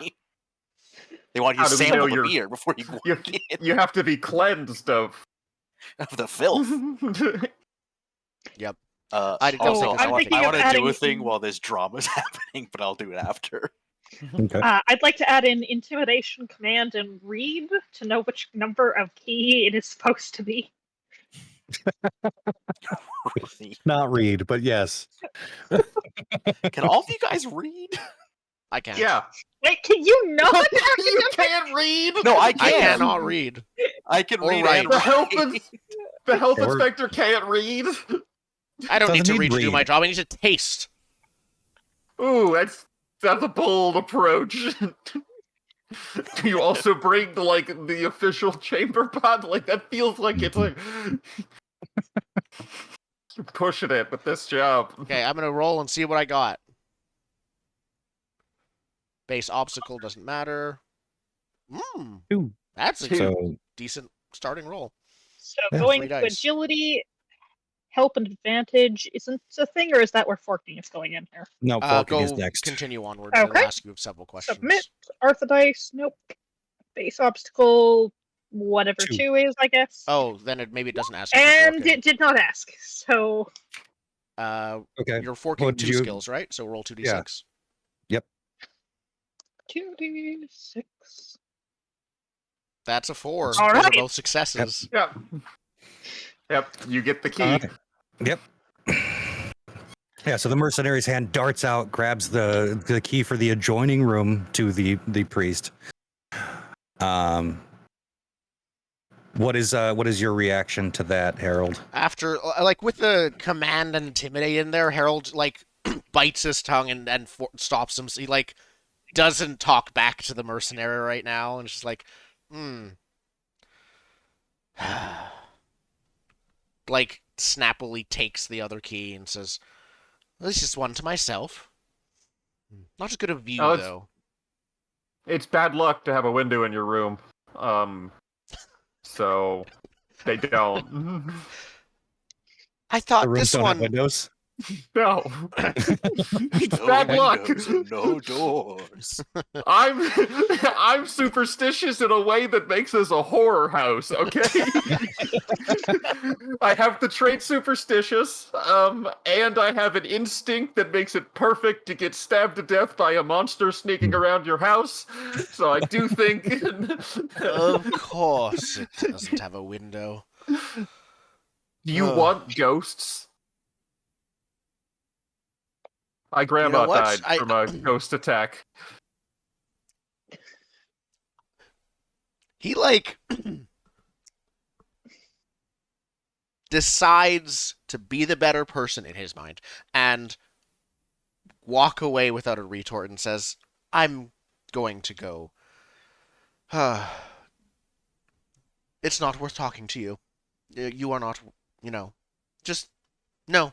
S4: They want you
S2: How
S4: to
S2: do we
S4: sample
S2: know
S4: the
S2: you're-
S4: beer before you
S2: you,
S4: walk in
S2: you have to be cleansed of.
S4: of the filth.
S1: Yep.
S4: Uh,
S1: I don't
S4: also,
S1: think there's
S4: I
S1: anything
S4: want
S5: thinking of
S4: to do
S5: adding
S4: a thing
S5: in-
S4: while this drama is happening, but I'll do it after.
S3: Okay.
S5: I'd like to add in intimidation command and read to know which number of key it is supposed to be.
S3: Not read, but yes.
S4: Can all of you guys read?
S1: I can't.
S2: Yeah.
S5: Wait, can you not?
S2: You can't read.
S4: No, I
S1: I
S4: can.
S1: cannot read.
S4: I can
S1: Or
S4: read
S1: write.
S4: and
S2: The health,
S4: write.
S2: the health
S3: Yeah, we're-
S2: inspector can't read.
S1: I don't need
S3: Doesn't
S1: to
S3: need
S1: read to do
S3: read.
S1: my job. I need to taste.
S2: Ooh, that's a bold approach. Do you also bring the official chamber pot? Like that feels like it's like you're pushing it with this job.
S1: Okay, I'm gonna roll and see what I got. Base obstacle doesn't matter.
S3: Ooh.
S1: That's a
S3: So
S1: decent starting roll.
S5: So
S3: Yeah.
S5: going
S1: 3
S5: to
S1: dice.
S5: agility, help, and advantage isn't a thing, or is that where forking is going in here?
S3: no, forking
S1: Go
S3: is next.
S1: continue onwards. It'll
S5: Okay.
S1: ask you several questions.
S5: Submit, Artha dice, nope. Base obstacle, whatever 2 is, I guess.
S1: Oh, then maybe it doesn't ask you for
S5: And
S1: forking.
S5: it did not ask, so
S3: Okay.
S1: You're forking
S3: Well,
S1: 2
S3: did you-
S1: skills, right? So roll 2d6.
S5: 2d6.
S1: That's a 4.
S5: All
S1: Those are
S5: right.
S1: both successes.
S2: Yep. Yep. You get the key.
S3: Alright. Yep. Yeah, so the mercenary's hand darts out, grabs the key for the adjoining room to the priest. What is your reaction to that, Harold?
S1: After, with the command and intimidate in there, Harold, bites his tongue and stops him. So he, doesn't talk back to the mercenary right now. And it's just snappily takes the other key and says, well, this is one to myself. Not as good a view,
S2: Oh, it's-
S1: though.
S2: It's bad luck to have a window in your room. So they don't.
S1: I
S3: The
S1: thought
S3: rooms
S1: this
S3: don't have
S1: one...
S3: windows.
S2: No.
S4: No
S2: Bad luck.
S4: windows and no doors.
S2: I'm superstitious in a way that makes this a horror house, okay? I have the trait superstitious, and I have an instinct that makes it perfect to get stabbed to death by a monster sneaking around your house. So I do think
S1: Of course it doesn't have a window.
S2: Do you
S1: Ugh.
S2: want ghosts? My grandma
S1: what?
S2: died from a ghost attack.
S1: He, like, decides to be the better person in his mind and walk away without a retort and says, I'm going to go. It's not worth talking to you. You are not, just no.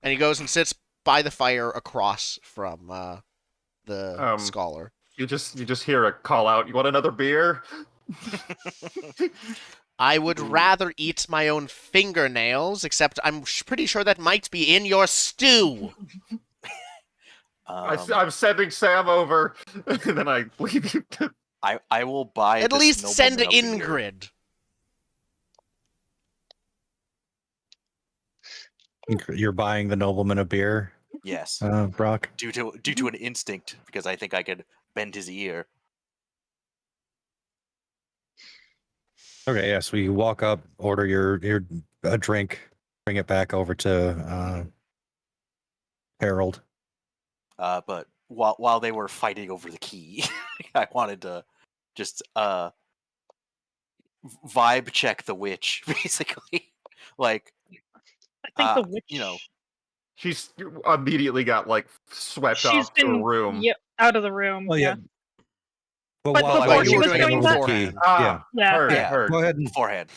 S1: And he goes and sits by the fire across from the scholar.
S2: You just hear a call out. You want another beer?
S1: I would rather eat my own fingernails, except I'm pretty sure that might be in your stew.
S2: I'm sending Sam over, and then I leave you.
S4: I will buy.
S1: At
S4: this
S1: least send
S4: nobleman a beer.
S1: Ingrid.
S3: You're buying the nobleman a beer,
S4: Yes,
S3: Brock?
S4: due to an instinct, because I think I could bend his ear.
S3: Okay, yeah, so you walk up, order your a drink, bring it back over to Harold.
S4: But while they were fighting over the key, I wanted to just vibe check the witch, basically. Like,
S5: I think the witch.
S2: She's immediately got like swept
S5: She's
S2: off to
S5: been
S2: a room.
S5: out of the room.
S3: Well, yeah.
S5: But
S3: while
S5: before
S3: you
S5: she
S3: were
S5: was
S3: checking
S5: doing
S3: over the
S5: that-
S3: key,
S5: Yeah.
S2: Heard,
S4: Yeah.
S2: heard.
S3: go ahead and
S4: beforehand.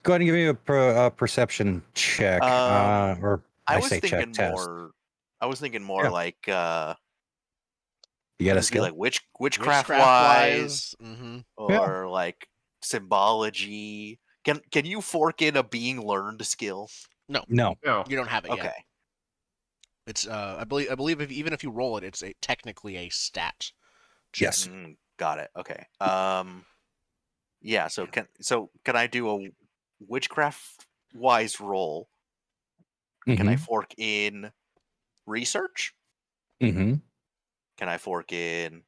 S3: give me a perception check, or
S4: I
S3: I
S4: was
S3: say
S4: thinking
S3: check
S4: more.
S3: test.
S4: I was thinking more
S3: Yeah.
S4: like
S3: You got
S4: it
S3: a
S4: would be
S3: skill?
S4: like witchcraft wise,
S1: Mm-hmm.
S4: or like symbology. Can you fork in a being learned skill?
S1: No,
S3: No.
S1: you don't have it
S4: Okay.
S1: yet. It's I believe even if you roll it, it's technically a stat.
S3: Yes.
S4: Got it. Okay. Yeah. So can I do a witchcraft wise roll? Can I fork in research?
S3: Mm-hmm.
S4: Can I fork in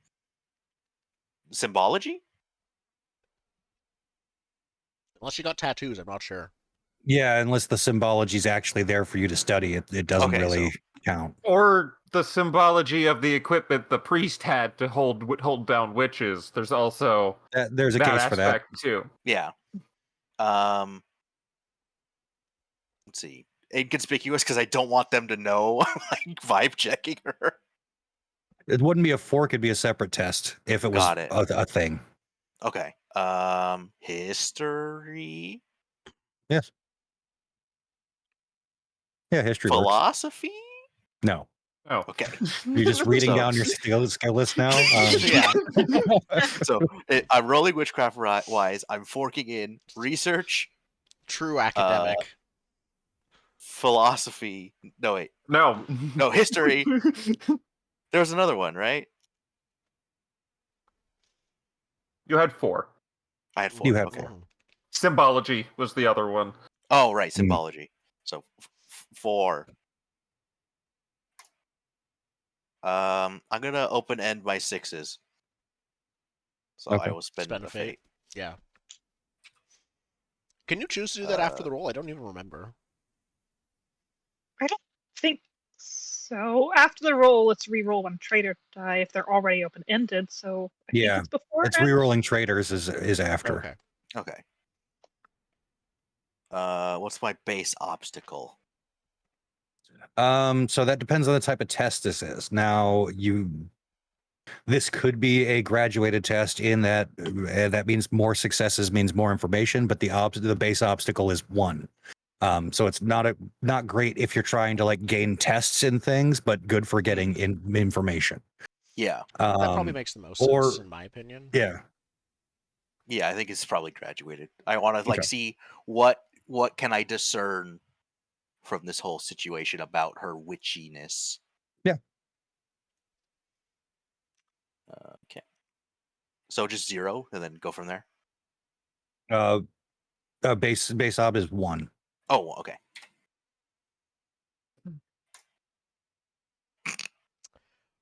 S4: symbology?
S1: Unless you got tattoos, I'm not sure.
S3: Yeah, unless the symbology is actually there for you to study, it doesn't
S4: Okay,
S3: really count.
S2: Or the symbology of the equipment the priest had to hold down witches. There's also
S3: There's a
S2: that
S3: case for that.
S2: aspect too.
S4: Yeah. Let's see. Inconspicuous because I don't want them to know like vibe checking her.
S3: It wouldn't be a fork; it'd be a separate test if it was
S4: Got it.
S3: a thing.
S4: Okay. History,
S3: Yes. Yeah, history works.
S4: philosophy.
S3: No,
S2: Oh,
S4: Okay.
S3: you're just reading
S4: So-
S3: down your skill list now.
S4: Yeah. So I'm rolling witchcraft wise. I'm forking in research,
S1: True academic.
S4: philosophy. No wait.
S2: No.
S4: No, history. There was another one, right?
S2: You had 4.
S4: I had 4.
S3: You had
S4: okay.
S3: 4.
S2: Symbology was the other one.
S4: Oh, right, symbology. So 4. I'm gonna open end my 6s. So
S3: Okay.
S4: I will spend
S1: Spend
S4: a
S1: a
S4: fate.
S1: fate. Yeah. Can you choose to do that after the roll? I don't even remember.
S5: I don't think so. After the roll, let's re-roll one traitor die if they're already open-ended. So I think
S3: Yeah,
S5: it's before.
S3: it's rerolling traders is after.
S1: Okay.
S4: Okay. What's my base obstacle?
S3: So that depends on the type of test this is. Now, this could be a graduated test in that that means more successes means more information, but the base obstacle is 1. So it's not great if you're trying to like gain tests and things, but good for getting information.
S4: Yeah.
S1: That probably makes the most
S3: or-
S1: sense in my opinion.
S3: Yeah.
S4: Yeah, I think it's probably graduated. I want to like
S3: Okay.
S4: see what can I discern from this whole situation about her witchiness.
S3: Yeah.
S4: Okay. So just 0, and then go from there.
S3: Base ob is 1.
S4: Oh, okay.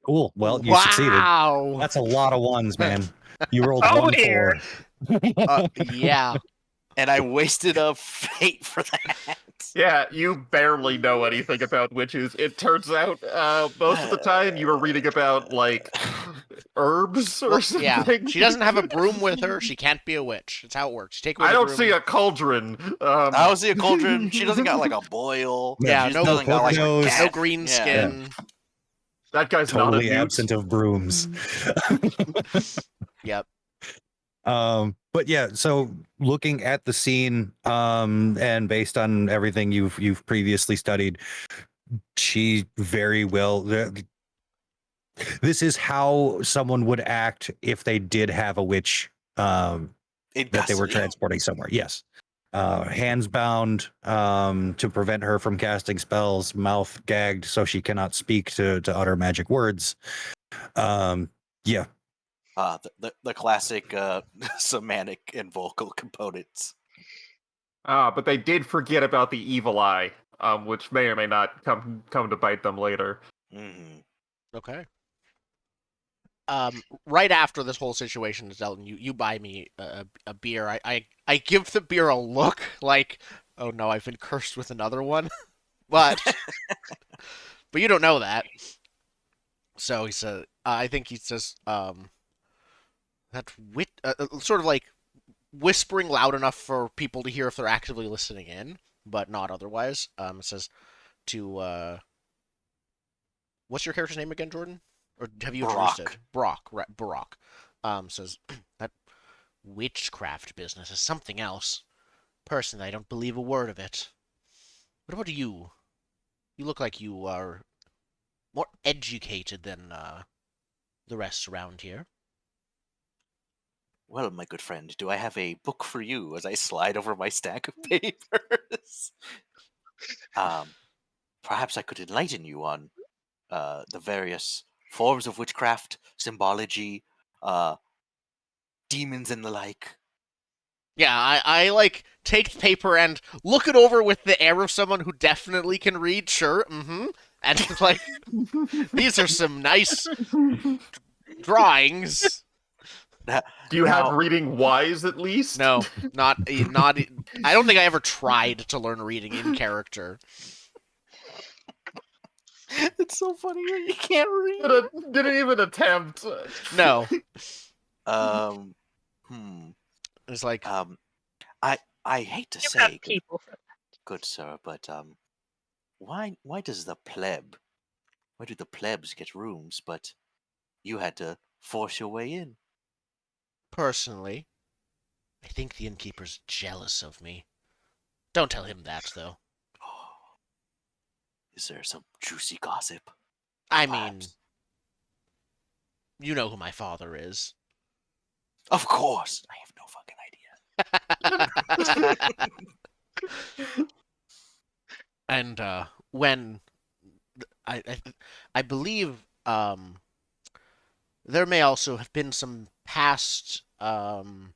S3: Cool. Well, you succeeded.
S1: Wow.
S3: That's a lot of ones, man. You rolled
S2: Oh,
S3: 1
S2: dear.
S3: 4.
S1: Yeah.
S4: And I wasted a fate for that.
S2: Yeah, you barely know anything about witches. It turns out, most of the time you were reading about, like, herbs or
S1: Well,
S2: something.
S1: yeah. She doesn't have a broom with her. She can't be a witch. That's how it works. You take away
S2: I
S1: the
S2: don't
S1: broom.
S2: see a cauldron.
S4: I don't see a cauldron. She doesn't got like a boil.
S1: Yeah,
S4: she
S1: no
S4: doesn't got like a
S3: nose.
S4: cat.
S1: No green
S4: Yeah.
S1: skin.
S2: That guy's
S3: Totally
S2: not a newt.
S3: absent of brooms.
S1: Yep.
S3: But yeah, so looking at the scene, and based on everything you've previously studied, she very well. This is how someone would act if they did have a witch
S4: In
S3: that they were
S4: custody?
S3: transporting somewhere. Yes. Hands bound to prevent her from casting spells, mouth gagged so she cannot speak to utter magic words. Yeah.
S4: The classic semantic and vocal components.
S2: But they did forget about the evil eye, which may or may not come to bite them later.
S4: Mm-hmm.
S1: Okay. Right after this whole situation is dealt, you buy me a beer. I give the beer a look like, oh no, I've been cursed with another one. but you don't know that. So he said, I think he says, that sort of like whispering loud enough for people to hear if they're actively listening in, but not otherwise. It says to what's your character's name again, Jordan? Or have you introduced it? Brock, right? Brock. Says that witchcraft business is something else. Personally, I don't believe a word of it. What about you? You look like you are more educated than the rest around here.
S4: Well, my good friend, do I have a book for you as I slide over my stack of papers? Perhaps I could enlighten you on the various forms of witchcraft, symbology, demons, and the like.
S1: Yeah, I like take the paper and look it over with the air of someone who definitely can read. Sure, and like these are some nice drawings.
S2: Do you
S4: Now-
S2: have reading wise at least?
S1: No, not. I don't think I ever tried to learn reading in character.
S4: It's so funny that you can't read.
S2: Didn't even attempt.
S1: No, it's like
S4: I hate to
S5: You
S4: say,
S5: have people for that.
S4: good sir, but why does the pleb? Why do the plebs get rooms, but you had to force your way in?
S1: personally, I think the innkeeper's jealous of me. Don't tell him that, though.
S4: Oh, is there some juicy gossip?
S1: I mean,
S4: Perhaps.
S1: you know who my father is.
S4: Of course, I have no fucking idea.
S1: And when I believe there may also have been some past shutdowns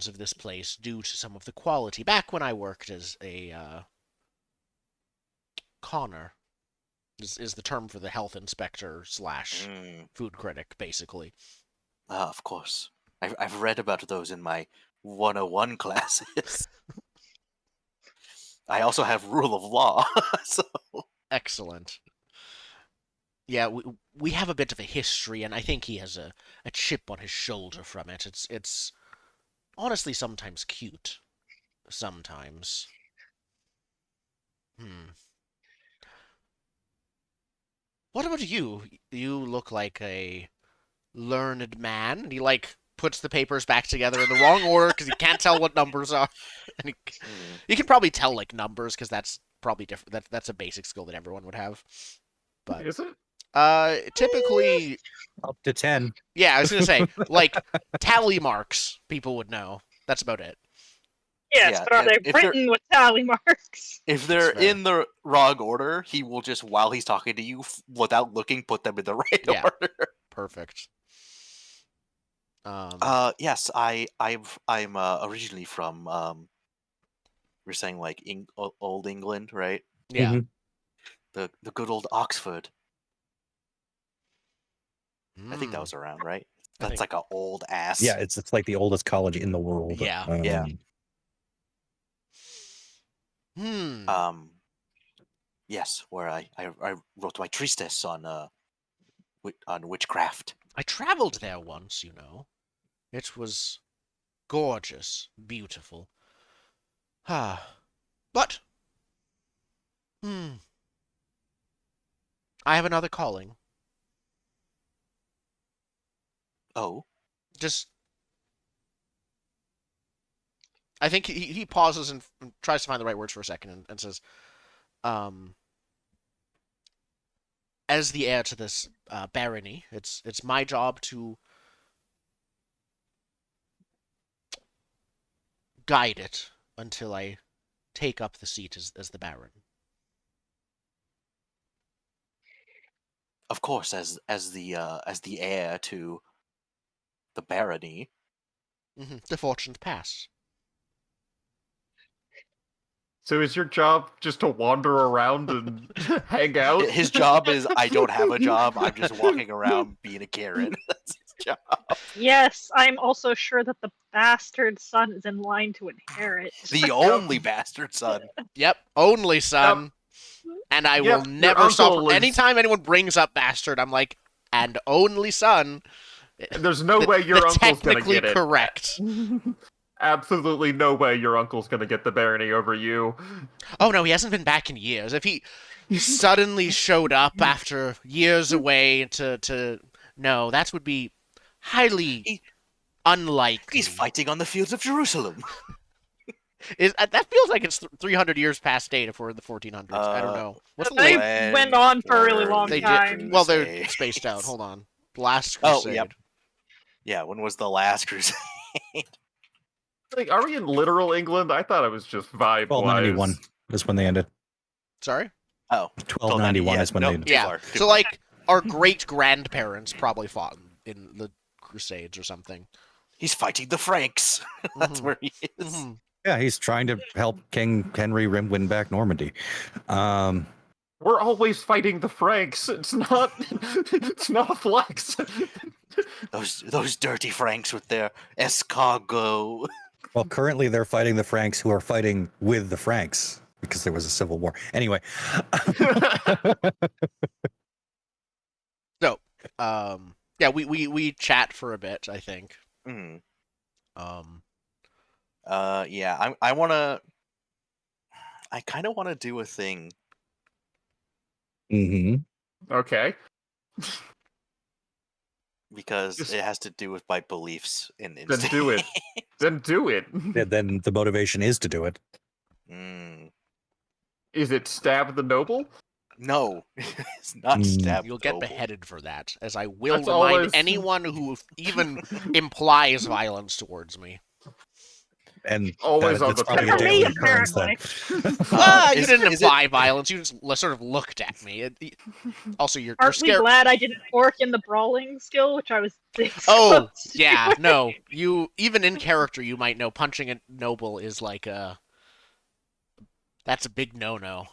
S1: of this place due to some of the quality. Back when I worked as a conner, is the term for the health inspector slash food critic, basically.
S4: Of course, I've read about those in my 101 classes. I also have rule of law, so
S1: Excellent. Yeah, we have a bit of a history, and I think he has a chip on his shoulder from it. It's honestly sometimes cute. Sometimes. What about you? You look like a learned man. And he like puts the papers back together in the wrong order because he can't tell what numbers are. And you can probably tell like numbers because that's probably different. That's a basic skill that everyone would have. But
S2: Is it?
S1: typically,
S3: Up to 10.
S1: yeah, I was gonna say like tally marks. People would know. That's about it.
S5: Yes,
S4: Yeah,
S5: but are they
S4: if they're
S5: written with tally marks?
S4: if they're
S1: fair.
S4: in the wrong order, he will just, while he's talking to you, without looking, put them in the right
S1: Yeah.
S4: order.
S1: Perfect.
S4: Yes, I'm originally from we're saying like old England, right?
S1: Yeah.
S3: Mhm.
S4: The good old Oxford. I think that
S1: Mm,
S4: was around, right?
S1: I
S4: That's
S1: think-
S4: like an old ass.
S3: Yeah, it's like the oldest college in the world.
S1: Yeah.
S4: Yeah.
S1: Hmm.
S4: Yes, where I wrote my treatise on witchcraft.
S1: I traveled there once, you know. It was gorgeous, beautiful. Ah. But I have another calling.
S4: Oh,
S1: Just I think he pauses and tries to find the right words for a second and says, as the heir to this barony, it's my job to guide it until I take up the seat as the baron.
S4: of course, as the heir to the barony.
S1: The fortunes pass.
S2: So is your job just to wander around and hang out?
S4: His job is, I don't have a job. I'm just walking around being a Karen. That's his job.
S5: Yes, I'm also sure that the bastard son is in line to inherit.
S4: The only bastard son.
S1: Yep, only son. And I will
S2: Yep, your
S1: never stop.
S2: uncle is-
S1: Anytime anyone brings up bastard, I'm like, and only son.
S2: There's no way your
S1: the
S2: uncle's gonna
S1: technically
S2: get it.
S1: correct.
S2: Absolutely no way your uncle's gonna get the barony over you.
S1: Oh no, he hasn't been back in years. If he suddenly showed up after years away to no, that would be highly unlikely.
S4: He's fighting on the fields of Jerusalem.
S1: That feels like it's 300 years past date if we're in the 1400s. I don't know. What's the
S5: They
S1: late?
S5: went on for a really
S4: Were
S5: long
S1: They
S4: the
S5: time.
S1: did. Well, they're
S4: Crusades?
S1: spaced out. Hold on. Last
S4: Oh,
S1: Crusade.
S4: yep. Yeah, when was the last crusade?
S2: Like, are we in literal England? I thought it was just vibe
S3: 1291
S2: wise.
S3: is when they ended.
S1: Sorry?
S4: Oh,
S3: 1291 is when
S4: no,
S3: they
S4: too
S3: ended.
S1: Yeah.
S4: far, too
S1: So,
S4: far.
S1: like, our great grandparents probably fought in the Crusades or something.
S4: He's fighting the Franks. That's
S1: Mhm.
S4: where he is.
S1: Mhm.
S3: Yeah, he's trying to help King Henry win back Normandy.
S2: We're always fighting the Franks. It's not a flex.
S4: Those dirty Franks with their escargot.
S3: Well, currently they're fighting the Franks who are fighting with the Franks because there was a civil war. Anyway.
S1: So, yeah, we chat for a bit, I think.
S4: Mm.
S1: Um,
S4: Yeah, I kind of want to do a thing.
S3: Mm-hmm.
S2: Okay.
S4: Because
S2: Just-
S4: it has to do with my beliefs in
S2: Then do it. Then do it.
S3: Then the motivation is to do it.
S4: Mm.
S2: Is it stab the noble?
S4: No, it's not
S3: Mm.
S4: stab.
S1: you'll get
S4: noble.
S1: beheaded for that, as I will
S2: That's
S1: remind
S2: always-
S1: anyone who even implies violence towards me.
S3: And
S2: Always on
S3: that's
S2: the
S3: probably a
S2: table.
S3: daily
S5: Me,
S3: occurrence then.
S1: You
S4: is-
S1: didn't
S4: is it-
S1: imply violence. You just sort of looked at me. Also, you're
S5: Aren't we
S1: scared.
S5: glad I didn't work in the brawling skill, which I was
S1: Oh,
S5: supposed to
S1: yeah,
S5: do?
S1: no. You even in character, you might know punching a noble is like that's a big no-no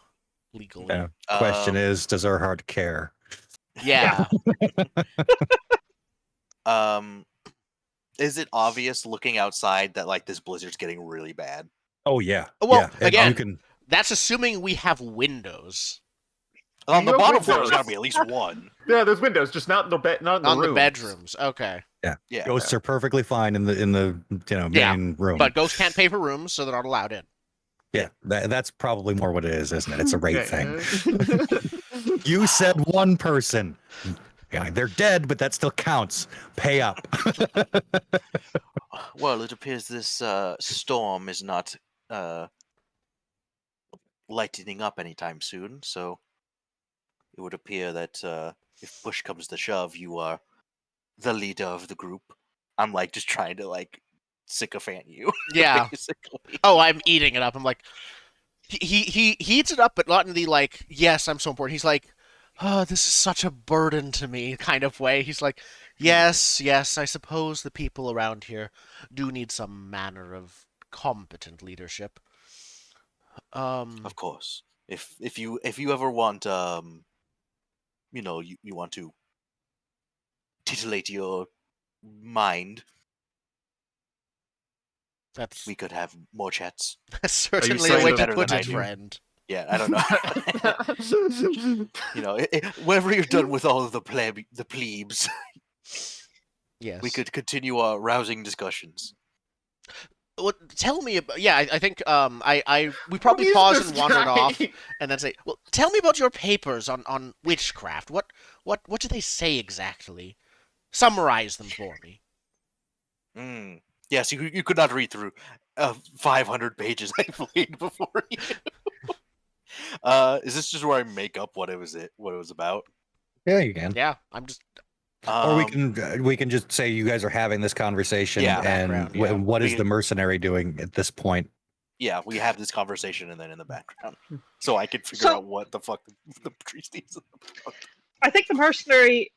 S1: legally.
S3: Yeah. Question
S4: Um,
S3: is, does Earhart care?
S1: Yeah.
S4: Is it obvious looking outside that like this blizzard's getting really bad?
S3: Oh yeah.
S1: Well,
S3: yeah. And
S1: again,
S3: you can.
S1: That's assuming we have windows
S4: On the
S2: No
S4: bottom floor,
S2: windows.
S4: there's gotta be at least one.
S2: Yeah, there's windows, just not in the not in the
S1: on the
S2: rooms.
S1: bedrooms. Okay.
S4: Yeah.
S3: Ghosts are perfectly fine in the
S1: Yeah,
S3: main room.
S1: But ghosts can't pay for rooms, so they're not allowed in.
S3: yeah, that's probably more what it is, isn't it? It's a rate thing.
S2: Yeah.
S3: You said one person. Yeah, they're dead, but that still counts. Pay up.
S4: Well, it appears this storm is not lightening up anytime soon, so it would appear that if push comes to shove, you are the leader of the group. I'm like just trying to like sycophant you.
S1: Yeah.
S4: Basically.
S1: Oh, I'm eating it up. I'm like, he eats it up, but not in the like, yes, I'm so important. He's like, oh, this is such a burden to me kind of way. He's like, yes, I suppose the people around here do need some manner of competent leadership.
S4: Of course. If you ever want you want to titillate your mind,
S1: That's
S4: we could have more chats.
S1: certainly a
S2: saying
S1: way
S2: that
S1: to
S4: better than
S1: put
S4: I
S1: it,
S4: do?
S1: friend.
S4: Yeah, I don't know. Whenever you're done with all of the plebes,
S1: Yes.
S4: we could continue our rousing discussions.
S1: Well, tell me about. Yeah, I think we
S2: Who
S1: probably
S2: is
S1: paused
S2: this
S1: and wandered
S2: guy?
S1: off, and then say, well, tell me about your papers on witchcraft. What do they say exactly? Summarize them for me.
S4: Yes, you could not read through 500 pages I played before you. Is this just where I make up what it was about?
S3: Yeah, you can.
S1: Yeah, I'm just
S3: Or we can just say you guys are having this conversation,
S4: Yeah.
S3: and
S1: Background, yeah.
S3: what is
S4: We-
S3: the mercenary doing at this point?
S4: Yeah, we have this conversation and then in the background, so I can figure
S5: So-
S4: out what the fuck the priest is about.
S5: I think the mercenary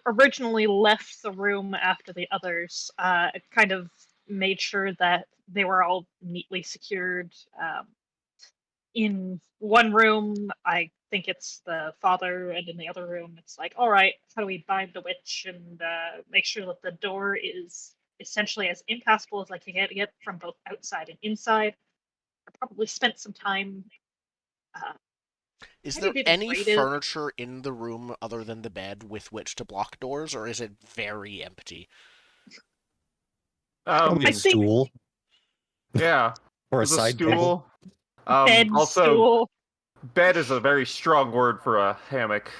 S5: originally left the room after the others. It kind of made sure that they were all neatly secured. In one room, I think it's the father, and in the other room, it's like, all right, how do we bind the witch and make sure that the door is essentially as impassable as I can get from both outside and inside. I probably spent some time.
S1: Is
S5: How
S1: there
S5: do you
S1: any
S5: degrade it?
S1: furniture in the room other than the bed with which to block doors, or is it very empty?
S3: Probably a
S5: I think-
S3: stool
S2: Yeah,
S3: or a
S2: there's a
S3: side table.
S2: stool.
S5: Bed,
S2: Also,
S5: stool.
S2: bed is a very strong word for a hammock.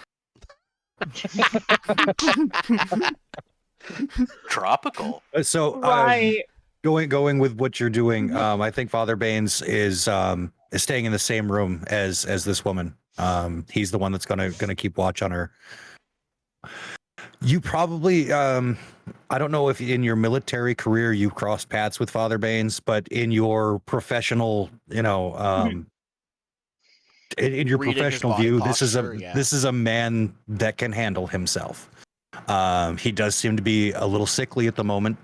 S4: Tropical.
S3: So
S5: Right.
S3: going with what you're doing, I think Father Baines is staying in the same room as this woman. He's the one that's gonna keep watch on her. You probably I don't know if in your military career you crossed paths with Father Baines, but in your professional, in your
S1: Reading his
S3: professional
S1: body
S3: view,
S1: posture, yeah.
S3: this is a man that can handle himself. He does seem to be a little sickly at the moment,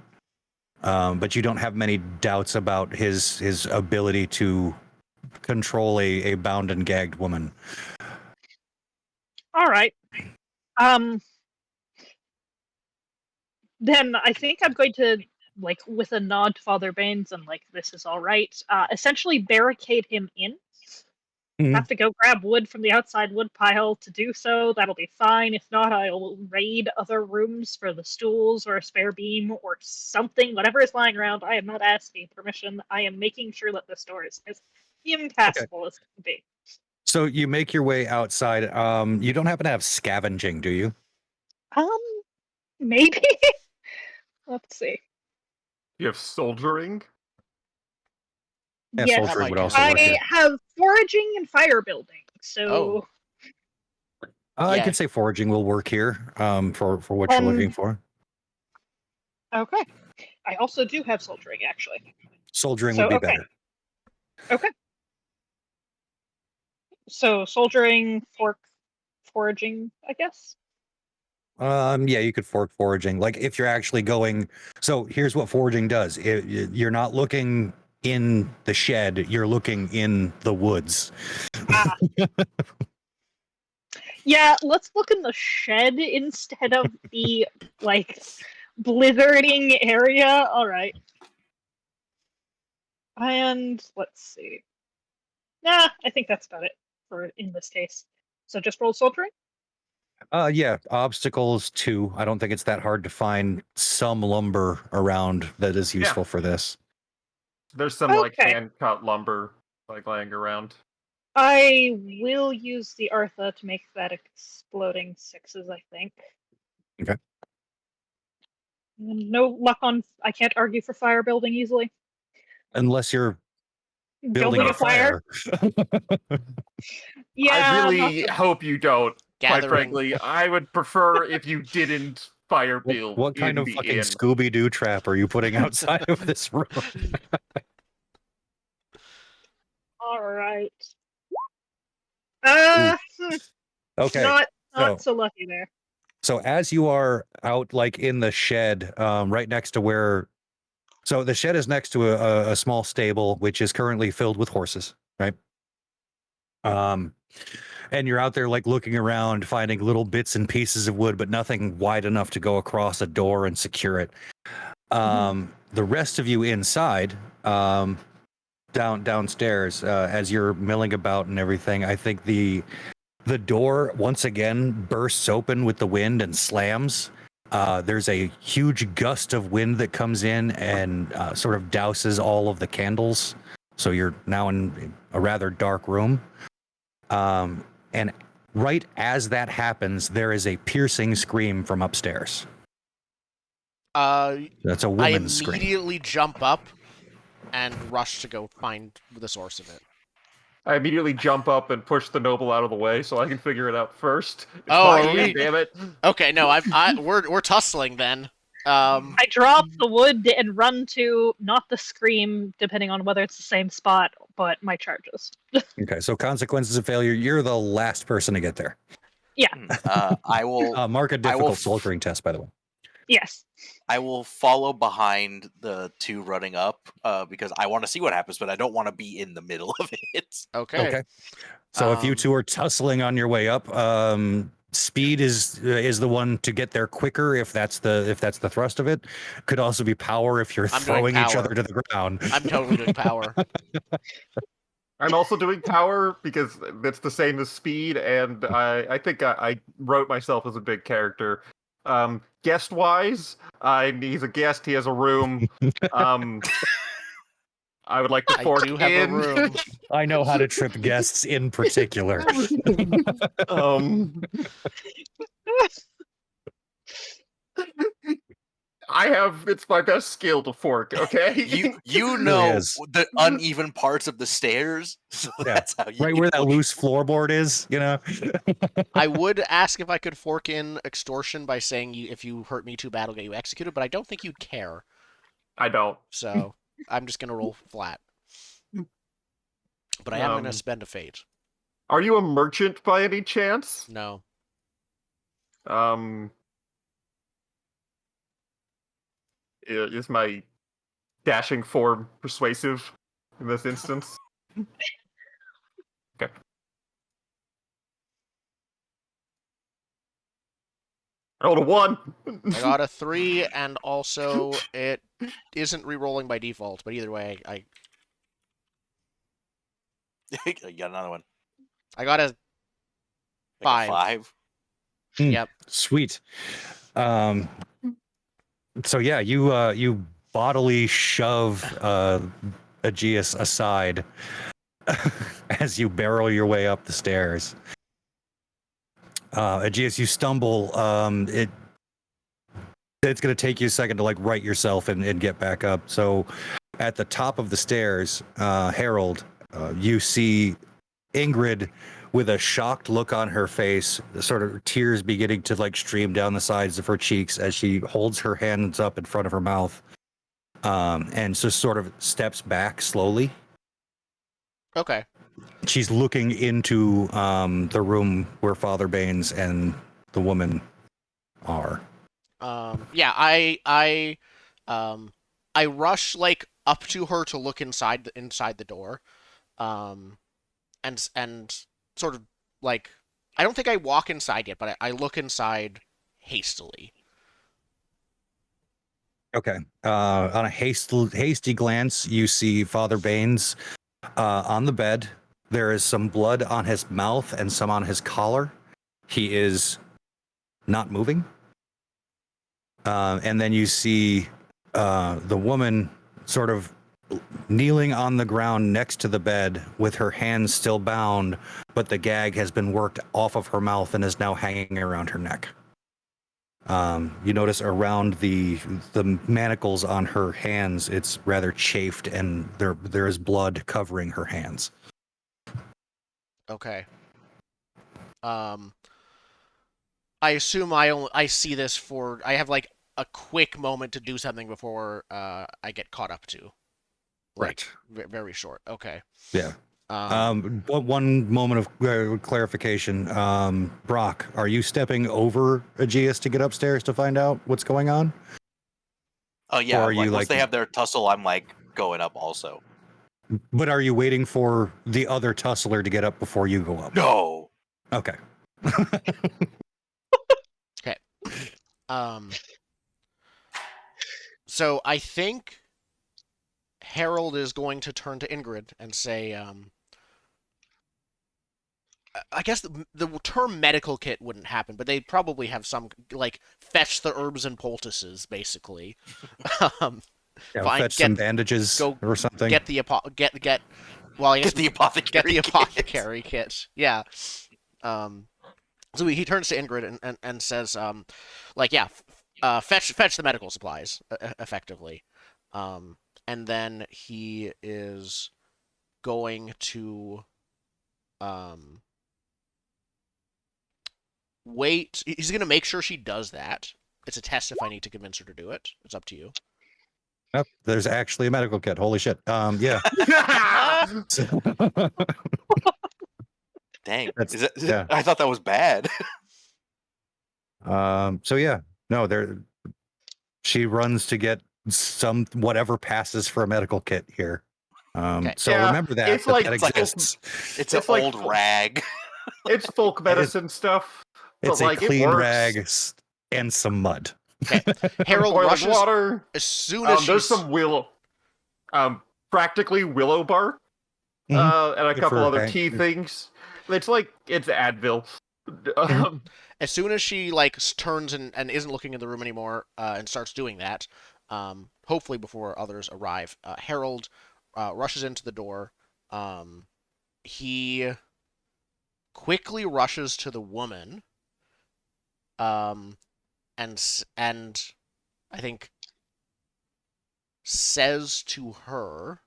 S3: but you don't have many doubts about his ability to control a bound and gagged woman.
S5: All right. Then I think I'm going to, like, with a nod to Father Baines and like, this is all right. Essentially barricade him in.
S3: Mhm.
S5: Have to go grab wood from the outside wood pile to do so. That'll be fine. If not, I'll raid other rooms for the stools or a spare beam or something. Whatever is lying around, I am not asking permission. I am making sure that this door is as impassable as it can be.
S3: So you make your way outside. You don't happen to have scavenging, do you?
S5: Maybe. Let's see.
S2: You have soldiering.
S3: Yeah,
S5: Yes,
S3: soldiering would
S1: might
S3: also
S1: count.
S3: work here.
S5: I have foraging and fire building. So
S1: Oh.
S3: I
S1: Yeah.
S3: could say foraging will work here for what you're looking for.
S5: okay. I also do have soldiering, actually.
S3: Soldiering
S5: So,
S3: would be
S5: okay.
S3: better.
S5: Okay. So soldiering, foraging, I guess.
S3: Yeah, you could foraging. Like if you're actually going. So here's what foraging does. You're not looking in the shed. You're looking in the woods.
S5: Yeah, let's look in the shed instead of the like blizzarding area. All right. And let's see. Nah, I think that's about it for in this case. So just roll soldiering.
S3: Yeah, obstacles too. I don't think it's that hard to find some lumber around that is useful for this.
S2: There's some like
S5: Okay.
S2: hand cut lumber like laying around.
S5: I will use the Artha to make that exploding sixes, I think.
S3: Okay.
S5: No luck on. I can't argue for fire building easily.
S3: Unless you're building a fire.
S5: Yeah.
S2: I really hope you don't. Quite
S1: Gathering.
S2: frankly, I would prefer if you didn't fire bill
S3: What kind
S2: in
S3: of
S2: the
S3: fucking
S2: inn.
S3: Scooby-Doo trap are you putting outside of this room?
S5: All right.
S3: Ooh. Okay.
S5: Not
S3: So,
S5: so lucky there.
S3: so as you are out like in the shed, right next to where, so the shed is next to a small stable, which is currently filled with horses, right? And you're out there like looking around, finding little bits and pieces of wood, but nothing wide enough to go across a door and secure it. The rest of you inside, downstairs, as you're milling about and everything, I think the door once again bursts open with the wind and slams. There's a huge gust of wind that comes in and sort of douses all of the candles. So you're now in a rather dark room. And right as that happens, there is a piercing scream from upstairs. That's a
S1: I
S3: woman's scream.
S1: immediately jump up and rush to go find the source of it.
S2: I immediately jump up and push the noble out of the way so I can figure it out first. It's
S1: Oh,
S2: my
S1: are
S2: inn,
S1: we-
S2: damn it.
S1: Okay, no, we're tussling then.
S5: I drop the wood and run to not the scream, depending on whether it's the same spot, but my charges.
S3: Okay, so consequences of failure. You're the last person to get there.
S4: I will.
S3: Mark a
S4: I will
S3: difficult
S4: f-
S3: soldiering test, by the way.
S5: Yes.
S4: I will follow behind the two running up because I want to see what happens, but I don't want to be in the middle of it.
S1: Okay.
S3: So if you two are tussling on your way up, speed is the one to get there quicker if that's the thrust of it. Could also be power if you're
S1: I'm doing
S3: throwing each
S1: power.
S3: other to the ground.
S1: I'm totally doing power.
S2: I'm also doing power because it's the same as speed, and I think I wrote myself as a big character. Guest wise, he's a guest. He has a room. I would like to
S1: I
S2: fork
S1: do have
S2: in.
S1: a room.
S3: I know how to trip guests in particular.
S2: It's my best skill to fork. Okay,
S4: You
S3: Really
S4: know
S3: is.
S4: the uneven parts of the stairs, so
S3: Yeah,
S4: that's how you
S3: right where that loose floorboard is, you know.
S1: I would ask if I could fork in extortion by saying if you hurt me too bad, I'll get you executed, but I don't think you'd care.
S2: I don't.
S1: So I'm just gonna roll flat. But I am gonna spend a fate.
S2: Are you a merchant by any chance?
S1: No.
S2: Is my dashing form persuasive in this instance? Okay. I rolled a 1.
S1: I got a 3, and also it isn't re-rolling by default, but either way, I
S4: You got another one.
S1: I got a
S4: Like
S1: 5.
S4: a 5.
S1: Yep.
S3: Sweet. So yeah, you bodily shove Aegeus aside as you barrel your way up the stairs. Aegeus, you stumble. It's going to take you a second to like right yourself and get back up. So at the top of the stairs, Harold, you see Ingrid with a shocked look on her face, sort of tears beginning to like stream down the sides of her cheeks as she holds her hands up in front of her mouth, and just sort of steps back slowly.
S1: Okay.
S3: She's looking into the room where Father Baines and the woman are.
S1: Yeah, I rush like up to her to look inside the door. And sort of like I don't think I walk inside yet, but I look inside hastily.
S3: Okay. On a hasty glance, you see Father Baines on the bed. There is some blood on his mouth and some on his collar. He is not moving. And then you see the woman sort of kneeling on the ground next to the bed with her hands still bound, but the gag has been worked off of her mouth and is now hanging around her neck. You notice around the manacles on her hands, it's rather chafed, and there is blood covering her hands.
S1: Okay. I assume I see this for I have like a quick moment to do something before I get caught up to. Like
S3: Right.
S1: very short. Okay.
S3: Yeah.
S1: Um,
S3: One moment of clarification. Brock, are you stepping over Aegeus to get upstairs to find out what's going on?
S4: Oh yeah,
S3: Or are
S4: like
S3: you
S4: once
S3: like,
S4: they have their tussle, I'm like going up also.
S3: but are you waiting for the other tussler to get up before you go up?
S4: No.
S3: Okay.
S1: okay. Um, so I think Harold is going to turn to Ingrid and say, I guess the term medical kit wouldn't happen, but they'd probably have some like fetch the herbs and poultices, basically. um,
S3: Yeah, fetch some bandages
S1: go
S3: or something.
S1: get the get well, I guess
S4: Get the apothecary.
S1: get the apothecary kit. Yeah. So he turns to Ingrid and says, like, yeah, fetch the medical supplies, effectively. And then he is going to um, wait. He's going to make sure she does that. It's a test if I need to convince her to do it. It's up to you.
S3: Yep, there's actually a medical kit. Holy shit. Yeah.
S4: Dang.
S3: That's- yeah.
S4: I thought that was bad.
S3: So yeah, no, there. She runs to get some whatever passes for a medical kit here.
S1: Okay.
S3: So
S2: Yeah,
S3: remember that
S2: it's like-
S3: that
S4: it's like-
S3: exists.
S4: It's
S2: It's
S4: an
S2: like
S4: old rag.
S2: It's folk medicine stuff.
S3: It's
S2: but, like,
S3: a
S2: it
S3: clean
S2: works.
S3: rag and some mud.
S1: Okay. Harold
S2: Boiling
S1: rushes
S2: water.
S1: as soon as
S2: There's
S1: she's
S2: some willow, practically willow bark, and a
S3: Good
S2: couple
S3: for
S2: other
S3: hang-
S2: tea things. It's Advil. Um,
S1: as soon as she like turns and isn't looking in the room anymore and starts doing that, hopefully before others arrive, Harold rushes into the door. He quickly rushes to the woman, and I think says to her,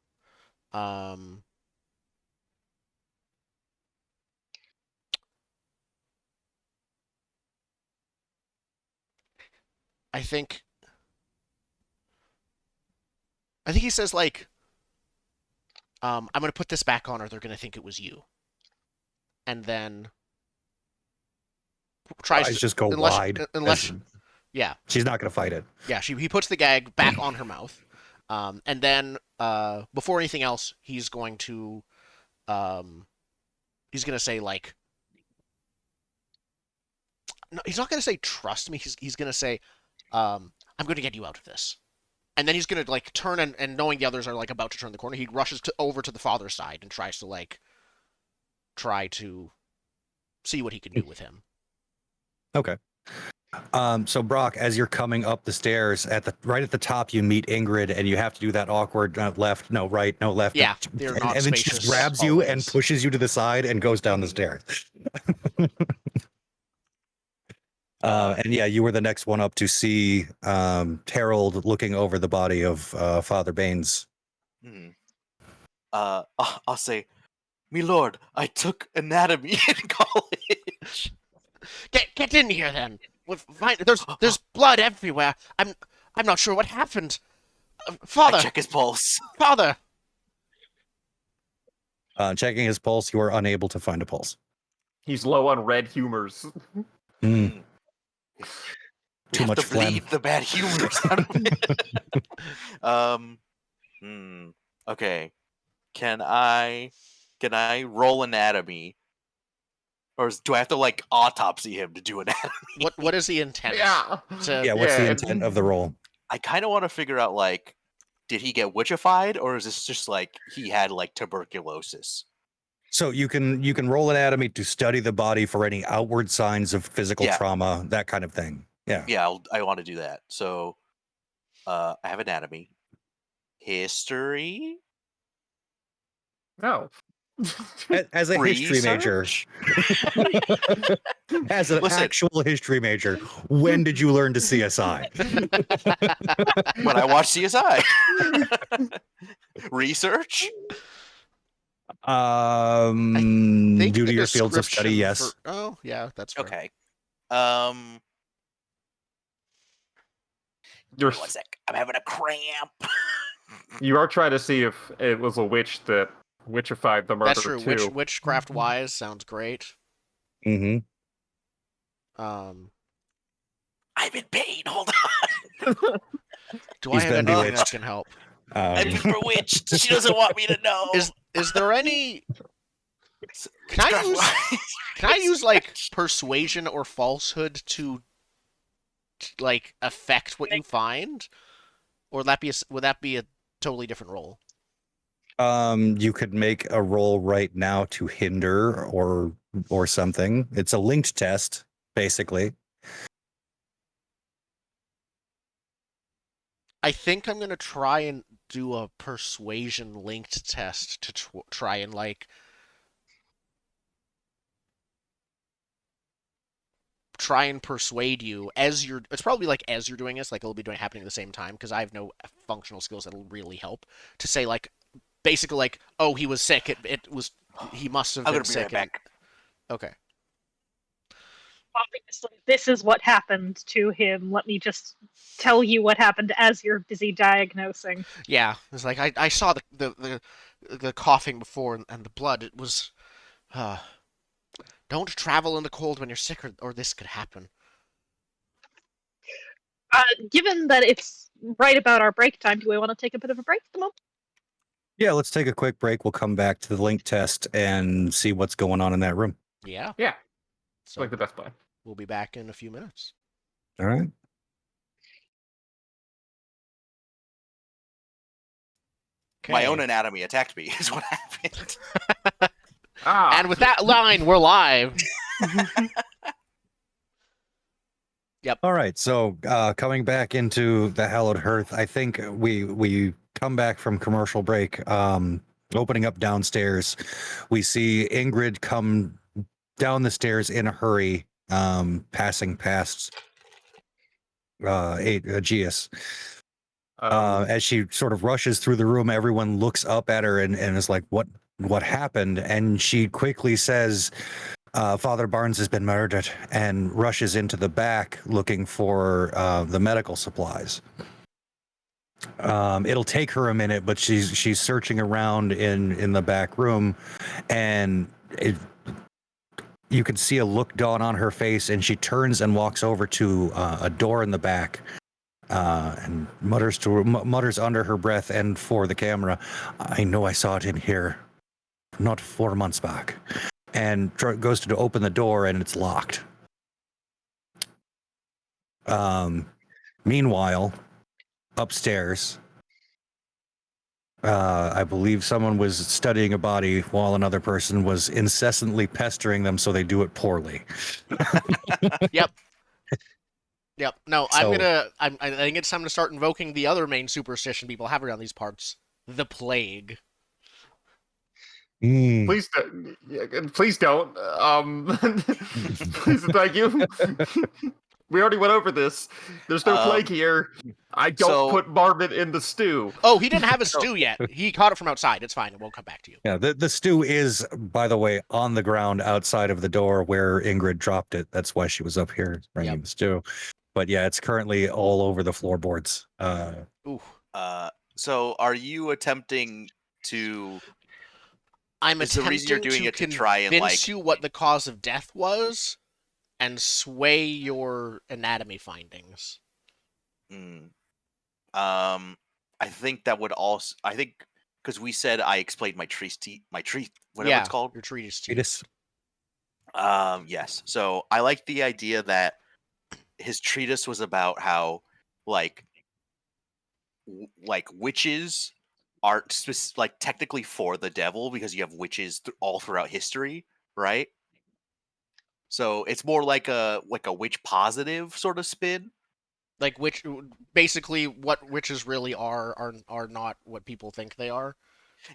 S1: I think he says like, I'm gonna put this back on, or they're gonna think it was you. And then tries
S3: Eyes
S1: to
S3: just go wide.
S1: Yeah,
S3: She's not going to fight it.
S1: yeah. He puts the gag back on her mouth, and then before anything else, he's going to say like, no, he's not going to say trust me. He's going to say, I'm going to get you out of this. And then he's going to like turn and knowing the others are like about to turn the corner, he rushes over to the father's side and tries to see what he can do with him.
S3: Okay. So Brock, as you're coming up the stairs, right at the top, you meet Ingrid, and you have to do that awkward left, no right, no left.
S1: Yeah, they're not
S3: and then she just
S1: spacious
S3: grabs you and
S1: hallways.
S3: pushes you to the side and goes down the stairs. And yeah, you were the next one up to see Harold looking over the body of Father Baines.
S4: I'll say, "Me lord, I took anatomy in college."
S1: Get in here then. There's blood everywhere. I'm not sure what happened. Father,
S4: I check his pulse.
S1: Father.
S3: Checking his pulse, you are unable to find a pulse.
S2: he's low on red humors.
S3: Mm. Too
S4: have
S3: much
S4: to
S3: phlegm.
S4: bleed the bad humors out of it. Okay. Can I roll anatomy, or do I have to like autopsy him to do anatomy?
S1: What is the intent?
S2: Yeah.
S3: Yeah, what's the intent of the roll?
S4: I kind of want to figure out like, did he get witchified, or is this just like he had like tuberculosis?
S3: So you can roll anatomy to study the body for any outward signs of physical
S4: Yeah.
S3: trauma, that kind of thing. Yeah.
S4: Yeah, I want to do that. So, I have anatomy, history.
S2: No.
S3: As a history major,
S4: Research?
S3: as an
S4: Listen.
S3: actual history major, when did you learn to CSI?
S4: When I watch CSI. Research.
S1: Think
S3: Due to
S1: the
S3: your fields of study,
S1: description
S3: yes.
S1: Oh, yeah, that's fair.
S4: Okay. Um,
S2: You're
S4: wait 1 sec. I'm having a cramp.
S2: you are trying to see if it was a witch that witchified the
S1: That's
S2: murderer
S1: true.
S2: too.
S1: Witchcraft wise sounds great.
S3: Mm-hmm.
S4: I'm in pain. Hold on.
S1: Do I
S3: He's
S1: have
S3: been
S1: anything that
S3: bewitched.
S1: can help?
S4: I've been bewitched. She doesn't want me to know.
S1: Is there any? Can I
S4: Witchcraft
S1: use?
S4: wise.
S1: Can I use like persuasion or falsehood to like affect what you find, or would that be a totally different role?
S3: You could make a roll right now to hinder or something. It's a linked test, basically.
S1: I think I'm gonna try and do a persuasion linked test to try and like persuade you as you're. It's probably like as you're doing this, like it'll be happening at the same time because I have no functional skills that'll really help to say like basically like, oh, he was sick. It was he must have
S4: I'm
S1: been
S4: gonna be
S1: sick.
S4: right back.
S1: Okay.
S5: Obviously, this is what happened to him. Let me just tell you what happened as you're busy diagnosing.
S1: Yeah, it's like I saw the coughing before and the blood. It was. Don't travel in the cold when you're sick, or this could happen.
S5: Given that it's right about our break time, do we want to take a bit of a break at the moment?
S3: Yeah, let's take a quick break. We'll come back to the link test and see what's going on in that room.
S1: Yeah.
S2: Yeah, it's
S1: So
S2: like the best plan.
S1: we'll be back in a few minutes.
S3: All right.
S1: Okay.
S4: My own anatomy attacked me. Is what happened.
S1: And with that line, we're live. Yep.
S3: All right. So coming back into the Hallowed Hearth, I think we come back from commercial break. Opening up downstairs, we see Ingrid come down the stairs in a hurry, passing past Aegeus. As she sort of rushes through the room, everyone looks up at her and is like, what happened? And she quickly says, Father Barnes has been murdered, and rushes into the back looking for the medical supplies. It'll take her a minute, but she's searching around in the back room, and you can see a look dawn on her face, and she turns and walks over to a door in the back, and mutters under her breath and for the camera, "I know I saw it in here, not 4 months back," and goes to open the door, and it's locked. Meanwhile, upstairs, I believe someone was studying a body while another person was incessantly pestering them, so they do it poorly.
S1: Yep. Yep. No,
S3: So-
S1: I think it's time to start invoking the other main superstition people have around these parts: the plague.
S2: Please, please don't. Please, thank you. We already went over this. There's no plague here. I don't
S4: so-
S2: put Marvin in the stew.
S1: Oh, he didn't have a stew yet. He caught it from outside. It's fine. It won't come back to you.
S3: Yeah, the stew is, by the way, on the ground outside of the door where Ingrid dropped it. That's why she was up here bringing
S1: Yep.
S3: the stew. But yeah, it's currently all over the floorboards.
S1: Ooh.
S4: So are you attempting to?
S1: I'm
S4: Is the reason you're
S1: attempting
S4: doing
S1: to
S4: it to try and,
S1: convince
S4: like-
S1: you what the cause of death was and sway your anatomy findings.
S4: I think that would also. I think because we said I explained my tree, whatever
S1: Yeah,
S4: it's called.
S1: your treatise.
S3: Treatise.
S4: Yes. So I like the idea that his treatise was about how, like witches aren't like technically for the devil because you have witches all throughout history, right? So it's more like a witch positive sort of spin.
S1: Like basically what witches really are not what people think they are.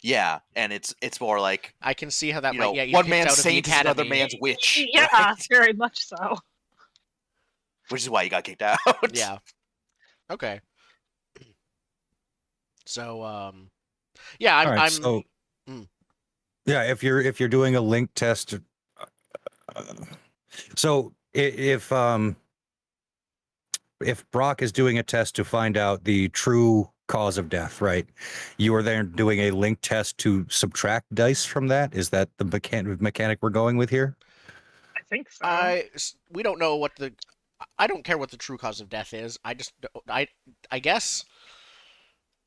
S4: Yeah, and it's more like,
S1: I can see how that
S4: you
S1: might.
S4: know,
S1: Yeah, you
S4: one
S1: kicked
S4: man's
S1: out of the
S4: saint is another
S1: academy.
S4: man's witch.
S5: Yeah,
S4: right?
S5: very much so.
S4: Which is why you got kicked out.
S1: Yeah. Okay. So yeah,
S3: All right,
S1: I'm
S3: so
S1: Mm.
S3: yeah, if you're doing a link test, so If Brock is doing a test to find out the true cause of death, right? You are then doing a link test to subtract dice from that. Is that the mechanic we're going with here?
S5: I think so.
S1: We don't know what the. I don't care what the true cause of death is. I guess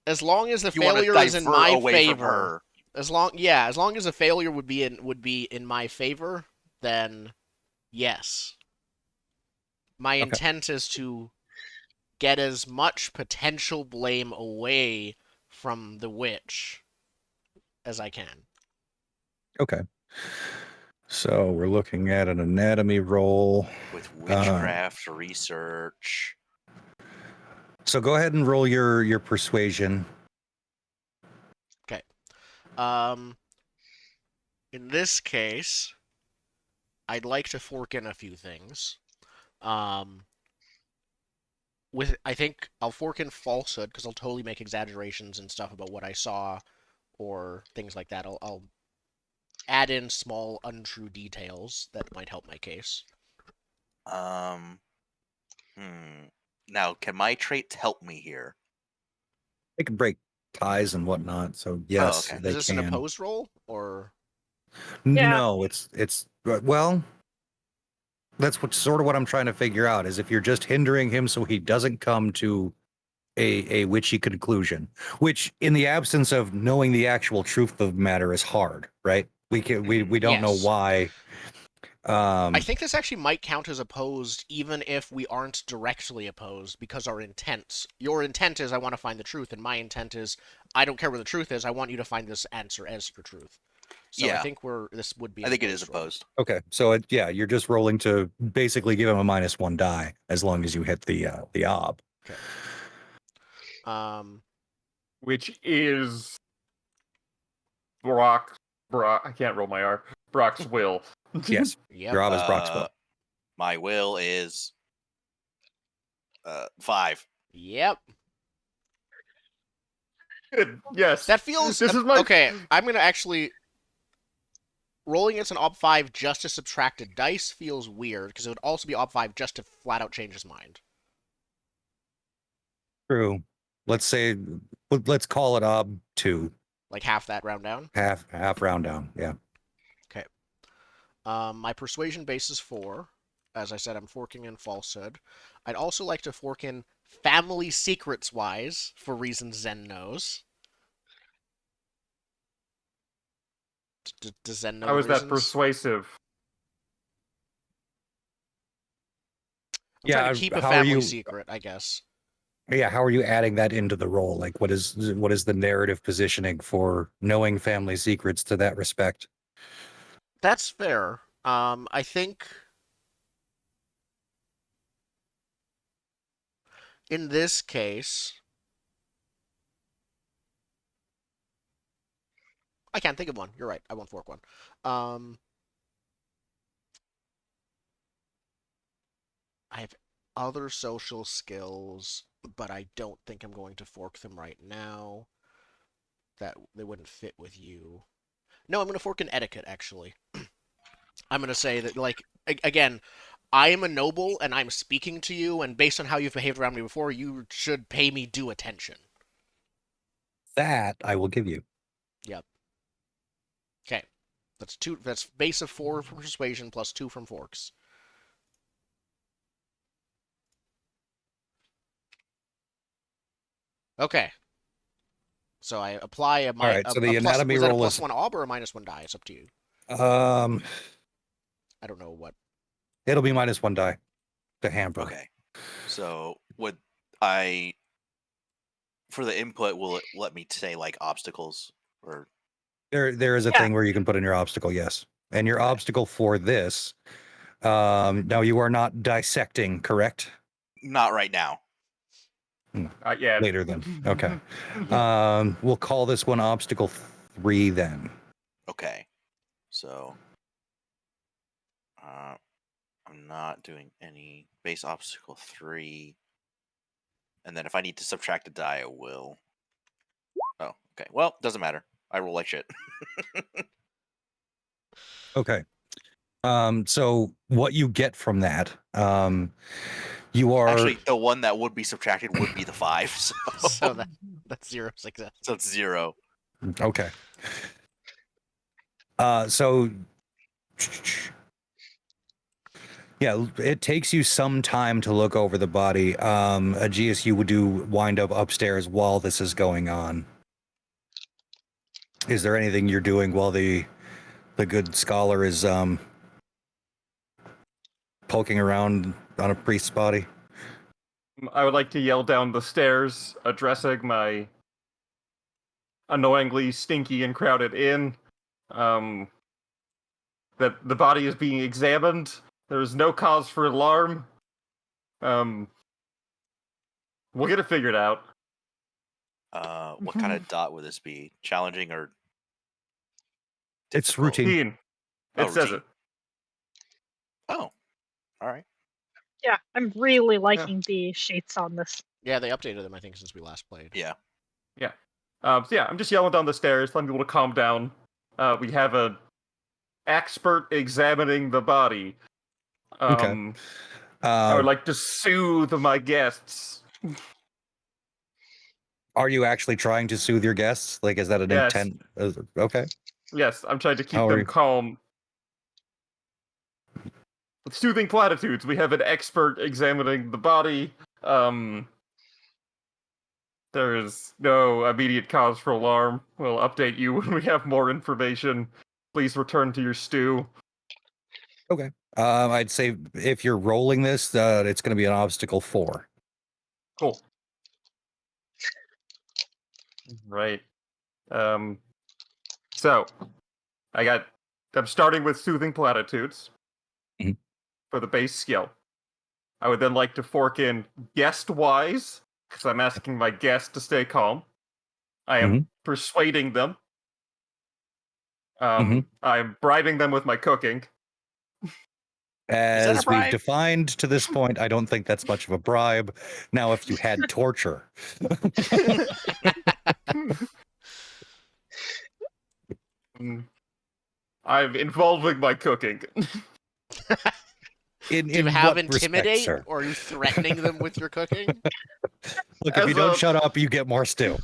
S1: as long as the
S4: You want to
S1: failure is in
S4: divert
S1: my
S4: away from
S1: favor,
S4: her.
S1: as long as a failure would be in my favor, then yes. My
S3: Okay.
S1: intent is to get as much potential blame away from the witch as I can.
S3: Okay. So we're looking at an anatomy roll.
S4: With witchcraft research.
S3: So go ahead and roll your persuasion.
S1: Okay. In this case, I'd like to fork in a few things. I think I'll fork in falsehood because I'll totally make exaggerations and stuff about what I saw or things like that. I'll add in small untrue details that might help my case.
S4: Now, can my traits help me here?
S3: They can break ties and whatnot. So yes,
S4: okay.
S3: they
S1: Is this
S3: can.
S1: an opposed roll or?
S5: Yeah.
S3: No, it's well. That's what I'm trying to figure out is if you're just hindering him so he doesn't come to a witchy conclusion, which in the absence of knowing the actual truth of the matter is hard, right? We don't know
S1: Yes.
S3: why.
S1: I think this actually might count as opposed even if we aren't directly opposed because your intent is I want to find the truth and my intent is I don't care where the truth is, I want you to find this answer as your truth. So
S4: Yeah.
S1: I think this would be
S4: I think it is
S1: roll.
S4: opposed.
S3: Okay, so you're just rolling to basically give him a -1 die as long as you hit the ob.
S1: Okay.
S2: Which is Brock. I can't roll my R. Brock's will.
S3: Yes,
S1: Yep.
S3: your ob is Brock's will.
S4: My will is 5.
S1: Yep.
S2: Good. Yes.
S1: That feels
S2: This is my
S1: okay. I'm gonna actually rolling it's an op 5 just to subtract a dice feels weird because it would also be op 5 just to flat out change his mind.
S3: True. Let's call it ob 2.
S1: Like half that round down.
S3: Half round down. Yeah.
S1: Okay. My persuasion base is 4. As I said, I'm forking in falsehood. I'd also like to fork in family secrets wise for reasons Zen knows. Does Zen know?
S2: How is that
S1: reasons?
S2: persuasive?
S1: I'm trying to keep a family secret, I guess.
S3: Yeah, how are you adding that into the role? Like, what is the narrative positioning for knowing family secrets to that respect?
S1: That's fair. I think in this case, I can't think of one. You're right. I won't fork one. I have other social skills, but I don't think I'm going to fork them right now. That they wouldn't fit with you. No, I'm going to fork an etiquette, actually. I'm going to say that, like, again, I am a noble and I'm speaking to you, and based on how you've behaved around me before, you should pay me due attention.
S3: That I will give you.
S1: Yep. Okay. That's 2. That's base of 4 from persuasion plus 2 from forks. Okay. So I apply a
S3: All right. So the anatomy
S1: was that a
S3: roll is
S1: +1 ob or a -1 die? It's up to you.
S3: I
S1: don't know what.
S3: It'll be -1 die to hamper.
S4: Okay. So would I, for the input, will it let me say like obstacles or?
S3: There is a thing where you can put in your obstacle, yes, and your obstacle for this. Now you are not dissecting, correct?
S4: Not right now.
S2: Yeah.
S3: Later then. Okay. We'll call this one obstacle 3 then.
S4: Okay. So I'm not doing any base obstacle 3. And then if I need to subtract a die, I will. Oh, okay. Well, doesn't matter. I roll like shit.
S3: Okay. So what you get from that, you are
S4: Actually, the one that would be subtracted would be the 5.
S1: So that's 0 success.
S4: So it's 0.
S3: okay. So yeah, it takes you some time to look over the body. Aegeus, you would wind up upstairs while this is going on. Is there anything you're doing while the good scholar is poking around on a priest's body?
S2: I would like to yell down the stairs, addressing my annoyingly stinky and crowded inn. That the body is being examined. There is no cause for alarm. We'll get it figured out.
S4: What kind of dot would this be? Challenging or
S3: It's
S4: difficult?
S3: routine.
S2: Routine. It
S4: Oh,
S2: says
S4: routine.
S2: it.
S4: Oh, all right.
S5: Yeah, I'm really liking the shades on this.
S1: Yeah, they updated them, I think, since we last played.
S4: Yeah.
S2: So yeah, I'm just yelling down the stairs, telling people to calm down. We have a expert examining the body.
S3: Okay.
S2: I would like to soothe my guests.
S3: Are you actually trying to soothe your guests? Like, is that an
S2: Yes.
S3: intent? Okay.
S2: Yes, I'm trying to keep
S3: How are
S2: them
S3: you-
S2: calm. With soothing platitudes, we have an expert examining the body. There is no immediate cause for alarm. We'll update you when we have more information. Please return to your stew.
S3: I'd say if you're rolling this, it's going to be an obstacle 4.
S2: Cool. Right. So, I'm starting with soothing platitudes
S3: Mhm.
S2: for the base skill. I would then like to fork in guest-wise, because I'm asking my guest to stay calm. I am persuading them. I'm bribing them with my cooking.
S4: that a
S3: As we've
S4: bribe?
S3: defined to this point, I don't think that's much of a bribe. Now, if you had torture,
S2: I'm involving my cooking.
S3: in
S1: Do you
S3: in
S1: have
S3: what respect,
S1: intimidate,
S3: sir?
S1: or are you threatening them with your cooking?
S3: Look, if you don't shut up, you get more stew.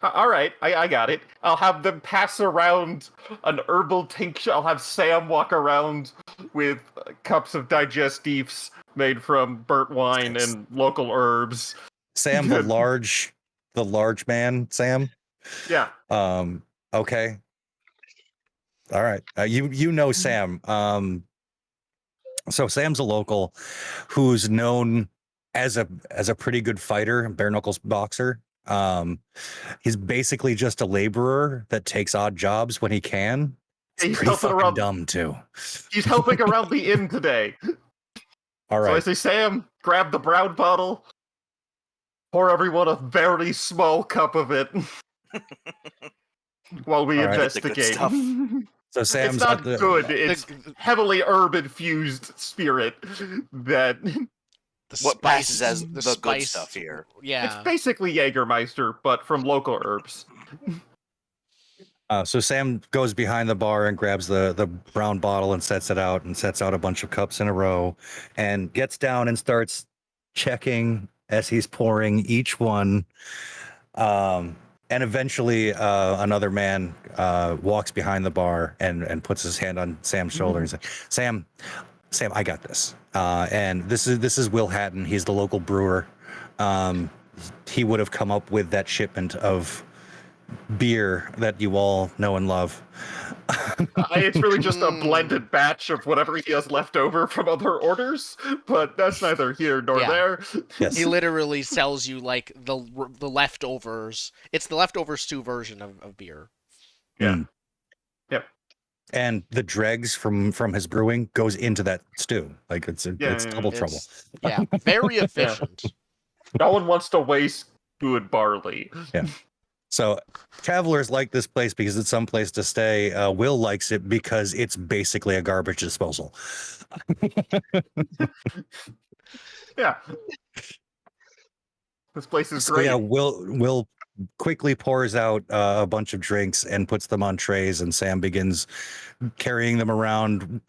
S2: All right, I got it. I'll have them pass around an herbal tincture. I'll have Sam walk around with cups of digestifs made from burnt wine and local herbs.
S3: Sam, the large man, Sam.
S2: Yeah.
S3: Okay. All right. You know Sam. So Sam's a local who's known as a pretty good fighter, bare knuckles boxer. He's basically just a laborer that takes odd jobs when he can. It's
S2: He's
S3: pretty
S2: helping
S3: fucking
S2: around.
S3: dumb too.
S2: He's helping around the inn today.
S3: All
S2: So I
S3: right.
S2: say, Sam, grab the brown bottle, pour everyone a very small cup of it while we
S3: All right.
S4: Get the good
S2: investigate.
S4: stuff.
S3: So
S2: It's
S3: Sam's
S2: not
S3: at the
S2: good. It's heavily herb-infused spirit that...
S4: What passes as
S1: the
S4: the good
S1: spice
S4: stuff here?
S1: Yeah.
S2: It's basically Jägermeister, but from local herbs.
S3: So Sam goes behind the bar and grabs the brown bottle and sets it out and sets out a bunch of cups in a row and gets down and starts checking as he's pouring each one. And eventually another man walks behind the bar and puts his hand on Sam's shoulder and says, Sam, I got this. And this is Will Hatton. He's the local brewer. He would have come up with that shipment of beer that you all know and love.
S2: It's really just a blended batch of whatever he has left over from other orders, but that's neither here nor
S1: Yeah.
S2: there.
S3: Yes.
S1: He literally sells you like the leftovers. It's the leftover stew version of beer.
S2: Yeah. Yep.
S3: And the dregs from his brewing goes into that stew. Like it's double trouble.
S1: Yeah, very efficient.
S2: No one wants to waste good barley.
S3: Yeah. So travelers like this place because it's some place to stay. Will likes it because it's basically a garbage disposal.
S2: Yeah. This place is
S3: So
S2: great.
S3: yeah, Will quickly pours out a bunch of drinks and puts them on trays, and Sam begins carrying them around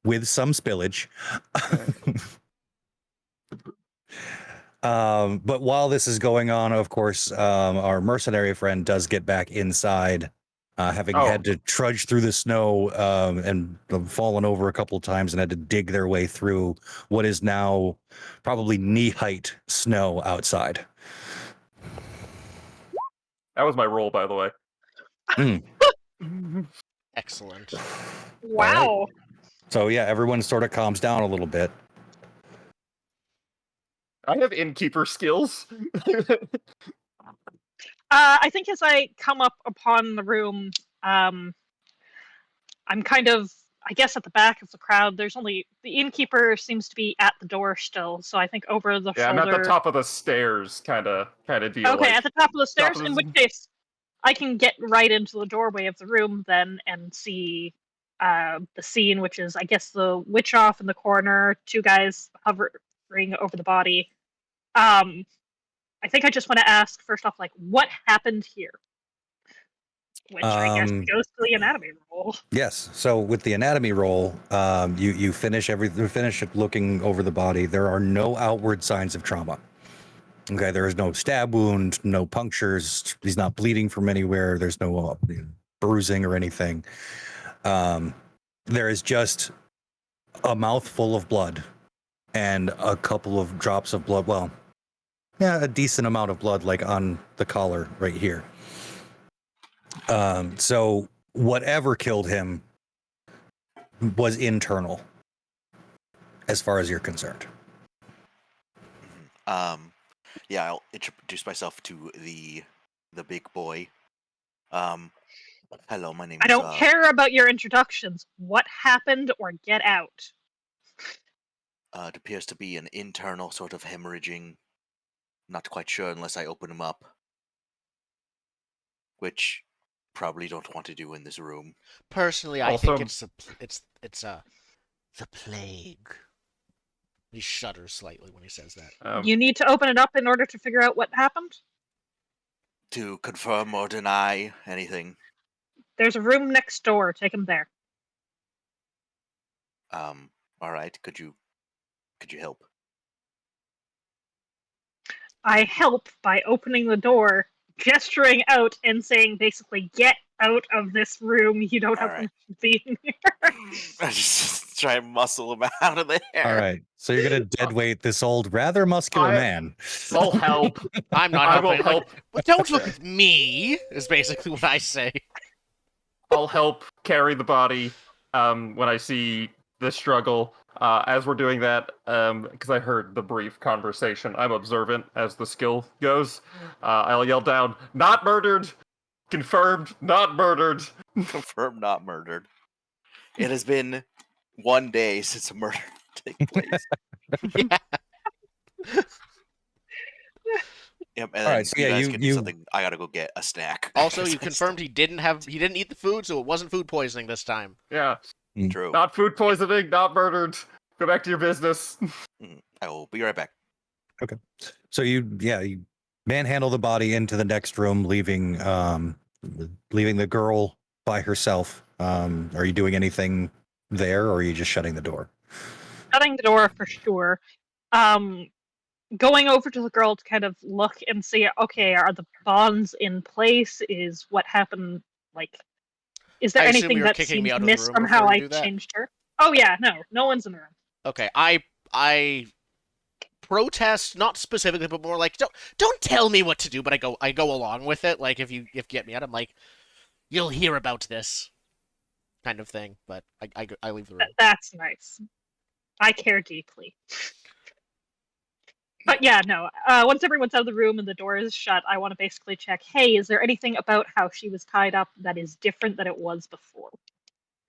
S3: with some spillage. But while this is going on, of course, our mercenary friend does get back inside, having had to trudge through the snow and fallen over a couple of times and had to dig their way through what is now probably knee-height snow outside.
S2: That was my roll, by the way.
S1: Excellent.
S5: Wow.
S3: Right. So yeah, everyone sort of calms down a little bit.
S2: I have innkeeper skills.
S5: I think as I come up upon the room, I'm kind of, I guess, at the back of the crowd. There's only the innkeeper seems to be at the door still, so I think over the
S2: Yeah,
S5: shoulder.
S2: I'm at the top of the stairs, kind of deal.
S5: Okay,
S2: like,
S5: at the top of the stairs.
S2: of the-
S5: In which case, I can get right into the doorway of the room then and see the scene, which is, I guess, the witch off in the corner, two guys hovering over the body. I think I just want to ask first off, like, what happened here? Which I guess goes to the anatomy roll.
S3: Yes. So with the anatomy roll, you finish looking over the body. There are no outward signs of trauma. Okay, there is no stab wound, no punctures. He's not bleeding from anywhere. There's no bruising or anything. There is just a mouthful of blood and a couple of drops of blood. Well, yeah, a decent amount of blood, like on the collar right here. So whatever killed him was internal, as far as you're concerned.
S4: Yeah, I'll introduce myself to the big boy. Hello, my name is.
S5: I don't care about your introductions. What happened, or get out.
S4: It appears to be an internal sort of hemorrhaging. Not quite sure unless I open him up, which probably don't want to do in this room.
S1: Personally, I
S2: Also-
S1: think it's the plague. He shudders slightly when he says that.
S5: You need to open it up in order to figure out what happened?
S4: To confirm or deny anything.
S5: There's a room next door. Take him there.
S4: All right. Could you help?
S5: I help by opening the door, gesturing out, and saying basically, get out of this room. You don't have
S4: Alright.
S5: to be in here.
S4: I just try and muscle him out of there.
S3: All right. So you're going to deadweight this old, rather muscular man.
S2: I'll help.
S1: I'm not
S2: I will
S1: helping.
S2: help.
S1: But don't look at me, is basically what I say.
S2: I'll help carry the body when I see the struggle. As we're doing that, because I heard the brief conversation, I'm observant as the skill goes. I'll yell down, "Not murdered! Confirmed, not murdered!"
S4: Confirmed not murdered. It has been 1 day since a murder took place.
S1: Yeah.
S4: Yep, and
S3: All
S4: then
S3: right, so
S4: you
S3: yeah,
S4: guys
S3: you-
S4: can do
S3: you-
S4: something. I gotta go get a snack.
S1: Also, you confirmed he didn't eat the food, so it wasn't food poisoning this time.
S2: Yeah,
S4: True.
S2: not food poisoning, not murdered. Go back to your business.
S4: I will be right back.
S3: So you manhandle the body into the next room, leaving the girl by herself. Are you doing anything there, or are you just shutting the door?
S5: Shutting the door for sure. Going over to the girl to kind of look and see, okay, are the bonds in place? Is what happened, like, is there
S1: I assume
S5: anything
S1: you're
S5: that
S1: kicking me
S5: seems
S1: out of the
S5: amiss
S1: room
S5: from how
S1: before
S5: I
S1: you do that?
S5: changed her? Oh yeah, no one's in the room.
S1: Okay, I protest, not specifically, but more like don't tell me what to do, but I go along with it. Like if you get me out, I'm like, you'll hear about this kind of thing. But I leave the room.
S5: That's nice. I care deeply. But yeah, no. Once everyone's out of the room and the door is shut, I want to basically check, hey, is there anything about how she was tied up that is different than it was before?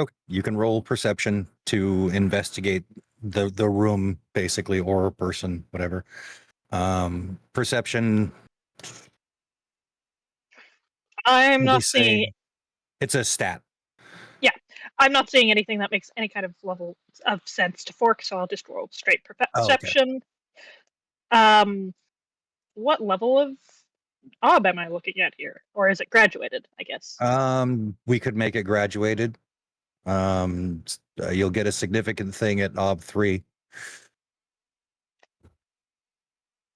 S3: Okay, you can roll perception to investigate the room, basically, or a person, whatever. Perception.
S5: I'm
S3: we
S5: not
S3: say
S5: seeing.
S3: It's a stat.
S5: I'm not seeing anything that makes any kind of level of sense to Fork, so I'll just roll straight
S3: Oh, okay.
S5: perception. What level of ob am I looking at here? Or is it graduated, I guess?
S3: We could make it graduated. You'll get a significant thing at ob 3.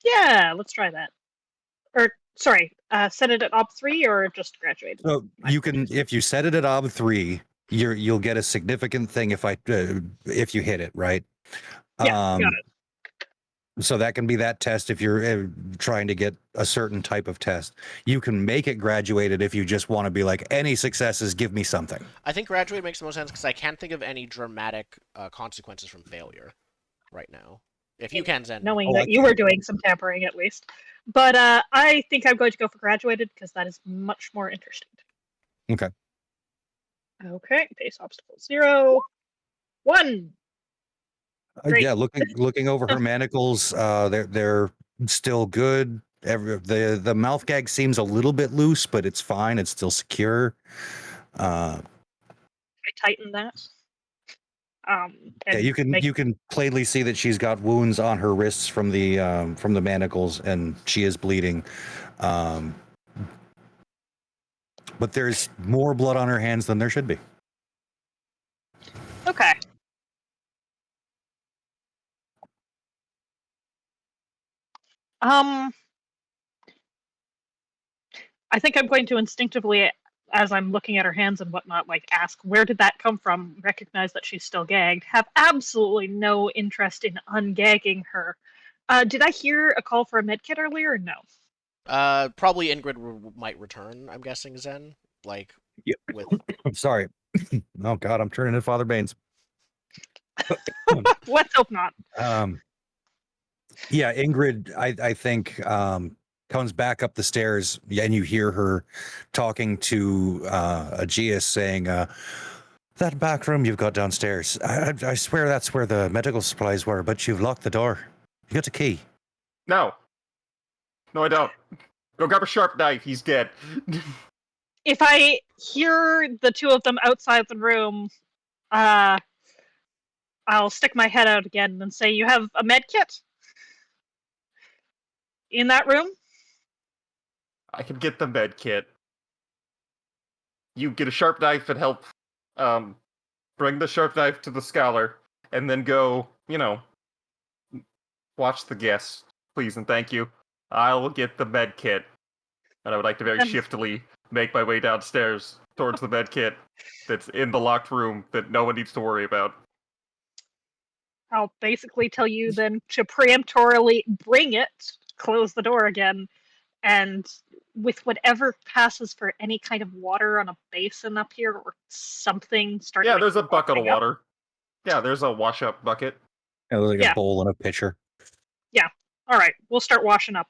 S5: Yeah, let's try that. Or, sorry, set it at ob 3 or just graduated?
S3: So you can, if you set it at ob 3, you'll get a significant thing if you hit it, right?
S5: Yeah, got it.
S3: So that can be that test if you're trying to get a certain type of test. You can make it graduated if you just want to be like, any successes, give me something.
S1: I think graduate makes the most sense because I can't think of any dramatic consequences from failure right now. If you can, Zen.
S5: Knowing
S3: Oh,
S5: that you were doing some tampering at least. But I think I'm going to go for graduated because that is much more interesting.
S3: Okay.
S5: Okay, base obstacle 0. 1. Great.
S3: Yeah, looking over her manacles, they're still good. The mouth gag seems a little bit loose, but it's fine. It's still secure.
S5: I tighten that.
S3: Yeah,
S5: And
S3: you can plainly see that she's got wounds on her wrists from the manacles, and she is bleeding. But there's more blood on her hands than there should be.
S5: Okay. I think I'm going to instinctively, as I'm looking at her hands and whatnot, like ask, where did that come from? Recognize that she's still gagged. Have absolutely no interest in ungagging her. Did I hear a call for a medkit earlier or no?
S1: Probably Ingrid might return, I'm guessing, Zen. Like,
S3: Yep.
S1: with...
S3: I'm sorry. Oh, God, I'm turning into Father Baines.
S5: Let's hope not.
S3: Yeah, Ingrid, I think, comes back up the stairs, and you hear her talking to Aegeus saying, that back room you've got downstairs, I swear that's where the medical supplies were, but you've locked the door. You got a key.
S2: No, I don't. Go grab a sharp knife. He's dead.
S5: If I hear the two of them outside the room, I'll stick my head out again and say, you have a medkit? In that room?
S2: I can get the med kit. You get a sharp knife and help bring the sharp knife to the scholar, and then go, watch the guests, please and thank you. I will get the med kit. And I would like to very shiftily make my way downstairs towards the med kit that's in the locked room that no one needs to worry about.
S5: I'll basically tell you then to preemptorily bring it, close the door again, and with whatever passes for any kind of water on a basin up here or something, start.
S2: Yeah, there's a bucket of water. Yeah, there's a wash-up bucket.
S3: Yeah, there's like a bowl and a pitcher.
S5: Yeah. All right, we'll start washing up.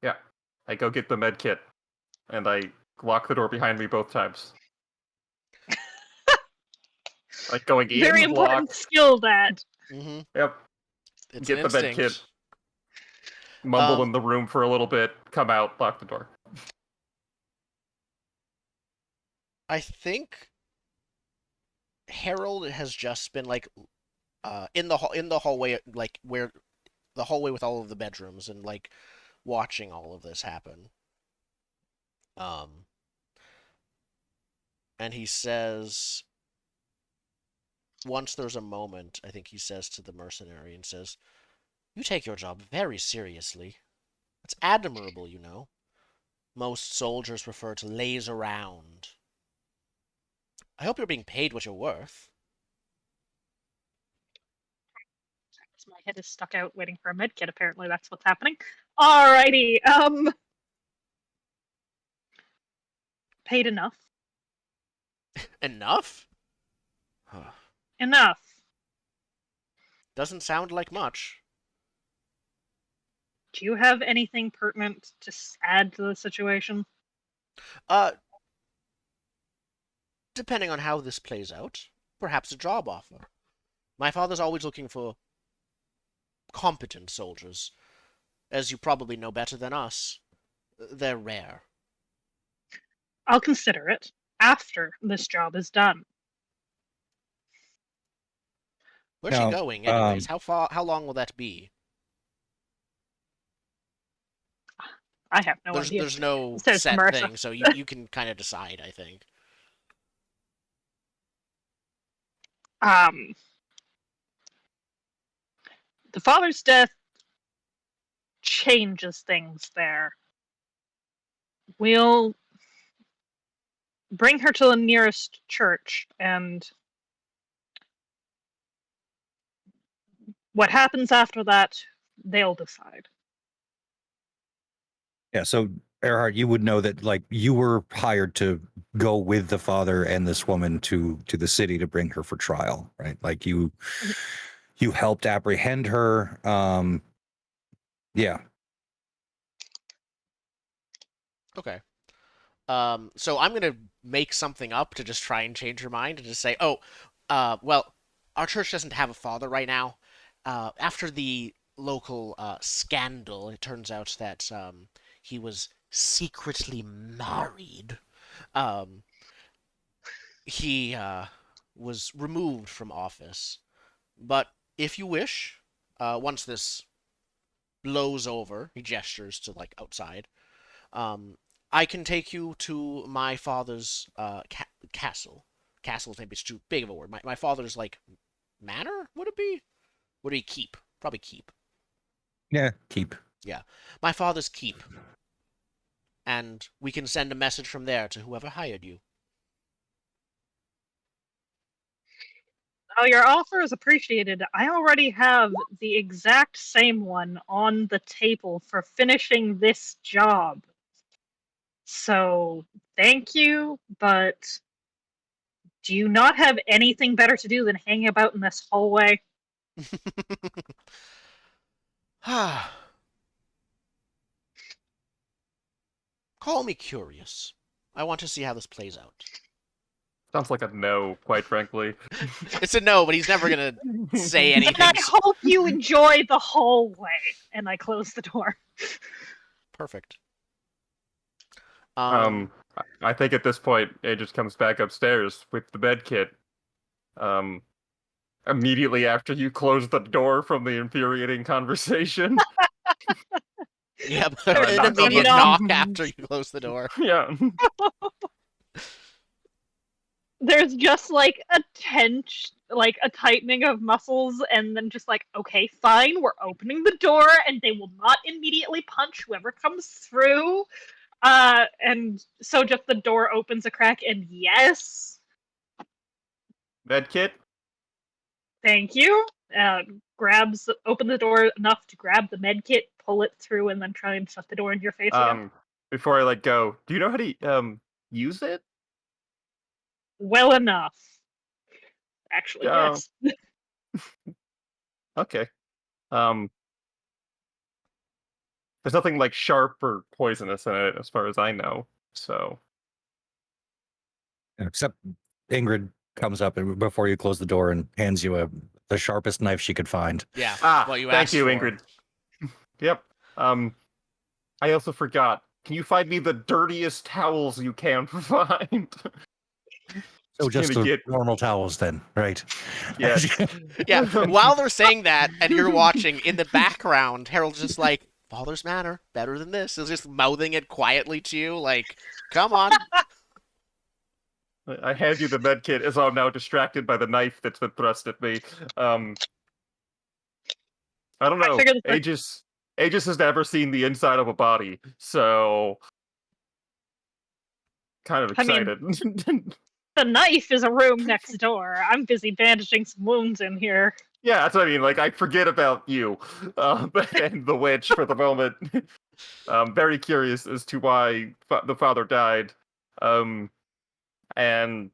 S2: Yeah, I go get the med kit, and I lock the door behind me both times. Like going in,
S5: very important skill, that.
S1: Mm-hmm.
S2: Yep.
S1: It's
S2: get
S1: an
S2: the med
S1: instinct.
S2: kit. Mumble in the room for a little bit. Come out. Lock the door.
S1: I think Harold has just been like in the hallway, like where the hallway with all of the bedrooms, and like watching all of this happen. And he says, once there's a moment, I think he says to the mercenary, and says, "You take your job very seriously. It's admirable, you know. Most soldiers prefer to laze around. I hope you're being paid what you're worth."
S5: My head is stuck out waiting for a medkit, apparently that's what's happening. Alrighty, paid enough.
S1: Enough?
S5: Enough.
S1: Doesn't sound like much.
S5: Do you have anything pertinent to add to the situation?
S1: Depending on how this plays out, perhaps a job offer. My father's always looking for competent soldiers. As you probably know better than us, they're rare.
S5: I'll consider it after this job is done.
S1: Where's she going, anyways? How long will that be?
S5: I have no
S1: There's
S5: idea.
S1: there's no
S5: Says
S1: set
S5: Marissa.
S1: thing, so you can kind of decide, I think.
S5: The father's death changes things there. We'll bring her to the nearest church, and what happens after that, they'll decide.
S3: Yeah, so Earhart, you would know that like you were hired to go with the father and this woman to the city to bring her for trial, right? Like you helped apprehend her. Yeah.
S1: Okay. So I'm gonna make something up to just try and change your mind and just say, oh, well, our church doesn't have a father right now. After the local scandal, it turns out that he was secretly married. Um, he was removed from office. But if you wish, once this blows over, he gestures to like outside. Um, I can take you to my father's castle. Castle's maybe it's too big of a word. My father's like manor, would it be? What do he keep? Probably keep.
S3: Yeah, keep.
S1: Yeah, my father's keep, and we can send a message from there to whoever hired you.
S5: Oh, your offer is appreciated. I already have the exact same one on the table for finishing this job. So, thank you, but do you not have anything better to do than hang about in this hallway?
S1: Call me curious. I want to see how this plays out.
S2: Sounds like a no, quite frankly.
S1: It's a no, but he's never gonna say
S5: And
S1: anything.
S5: I hope you enjoy the hallway. And I close the door.
S1: Perfect.
S2: I think at this point, it just comes back upstairs with the med kit. Immediately after you close the door from the infuriating conversation.
S1: Yeah,
S2: Knock
S1: an
S2: on
S1: immediate
S2: the-
S1: knock after you close the door.
S2: Yeah.
S5: There's just like a tense, like a tightening of muscles, and then just like, okay, fine, we're opening the door, and they will not immediately punch whoever comes through. And so just the door opens a crack, and yes,
S2: Med kit?
S5: thank you. Open the door enough to grab the med kit, pull it through, and then try and shut the door in your face again.
S2: Before I let go, do you know how to use it?
S5: Well enough. Actually, yes.
S2: Okay. There's nothing like sharp or poisonous in it, as far as I know. So
S3: Except Ingrid comes up before you close the door and hands you the sharpest knife she could find.
S1: Yeah. What you
S2: thank
S1: asked
S2: you,
S1: for.
S2: Ingrid. Yep. I also forgot. Can you find me the dirtiest towels you can find?
S3: So just the
S2: get
S3: normal towels then, right?
S2: yes.
S1: Yeah. While they're saying that, and you're watching in the background, Harold's just like, "Father's manor, better than this." He's just mouthing it quietly to you, like, "Come on."
S2: I hand you the med kit as I'm now distracted by the knife that's been thrust at me. I don't know.
S5: figured that-
S2: Aegis has never seen the inside of a body, so kind of
S5: I mean,
S2: excited.
S5: the knife is a room next door. I'm busy bandaging some wounds in here.
S2: Yeah, that's what I mean. Like, I forget about you and the witch for the moment. I'm very curious as to why the father died, and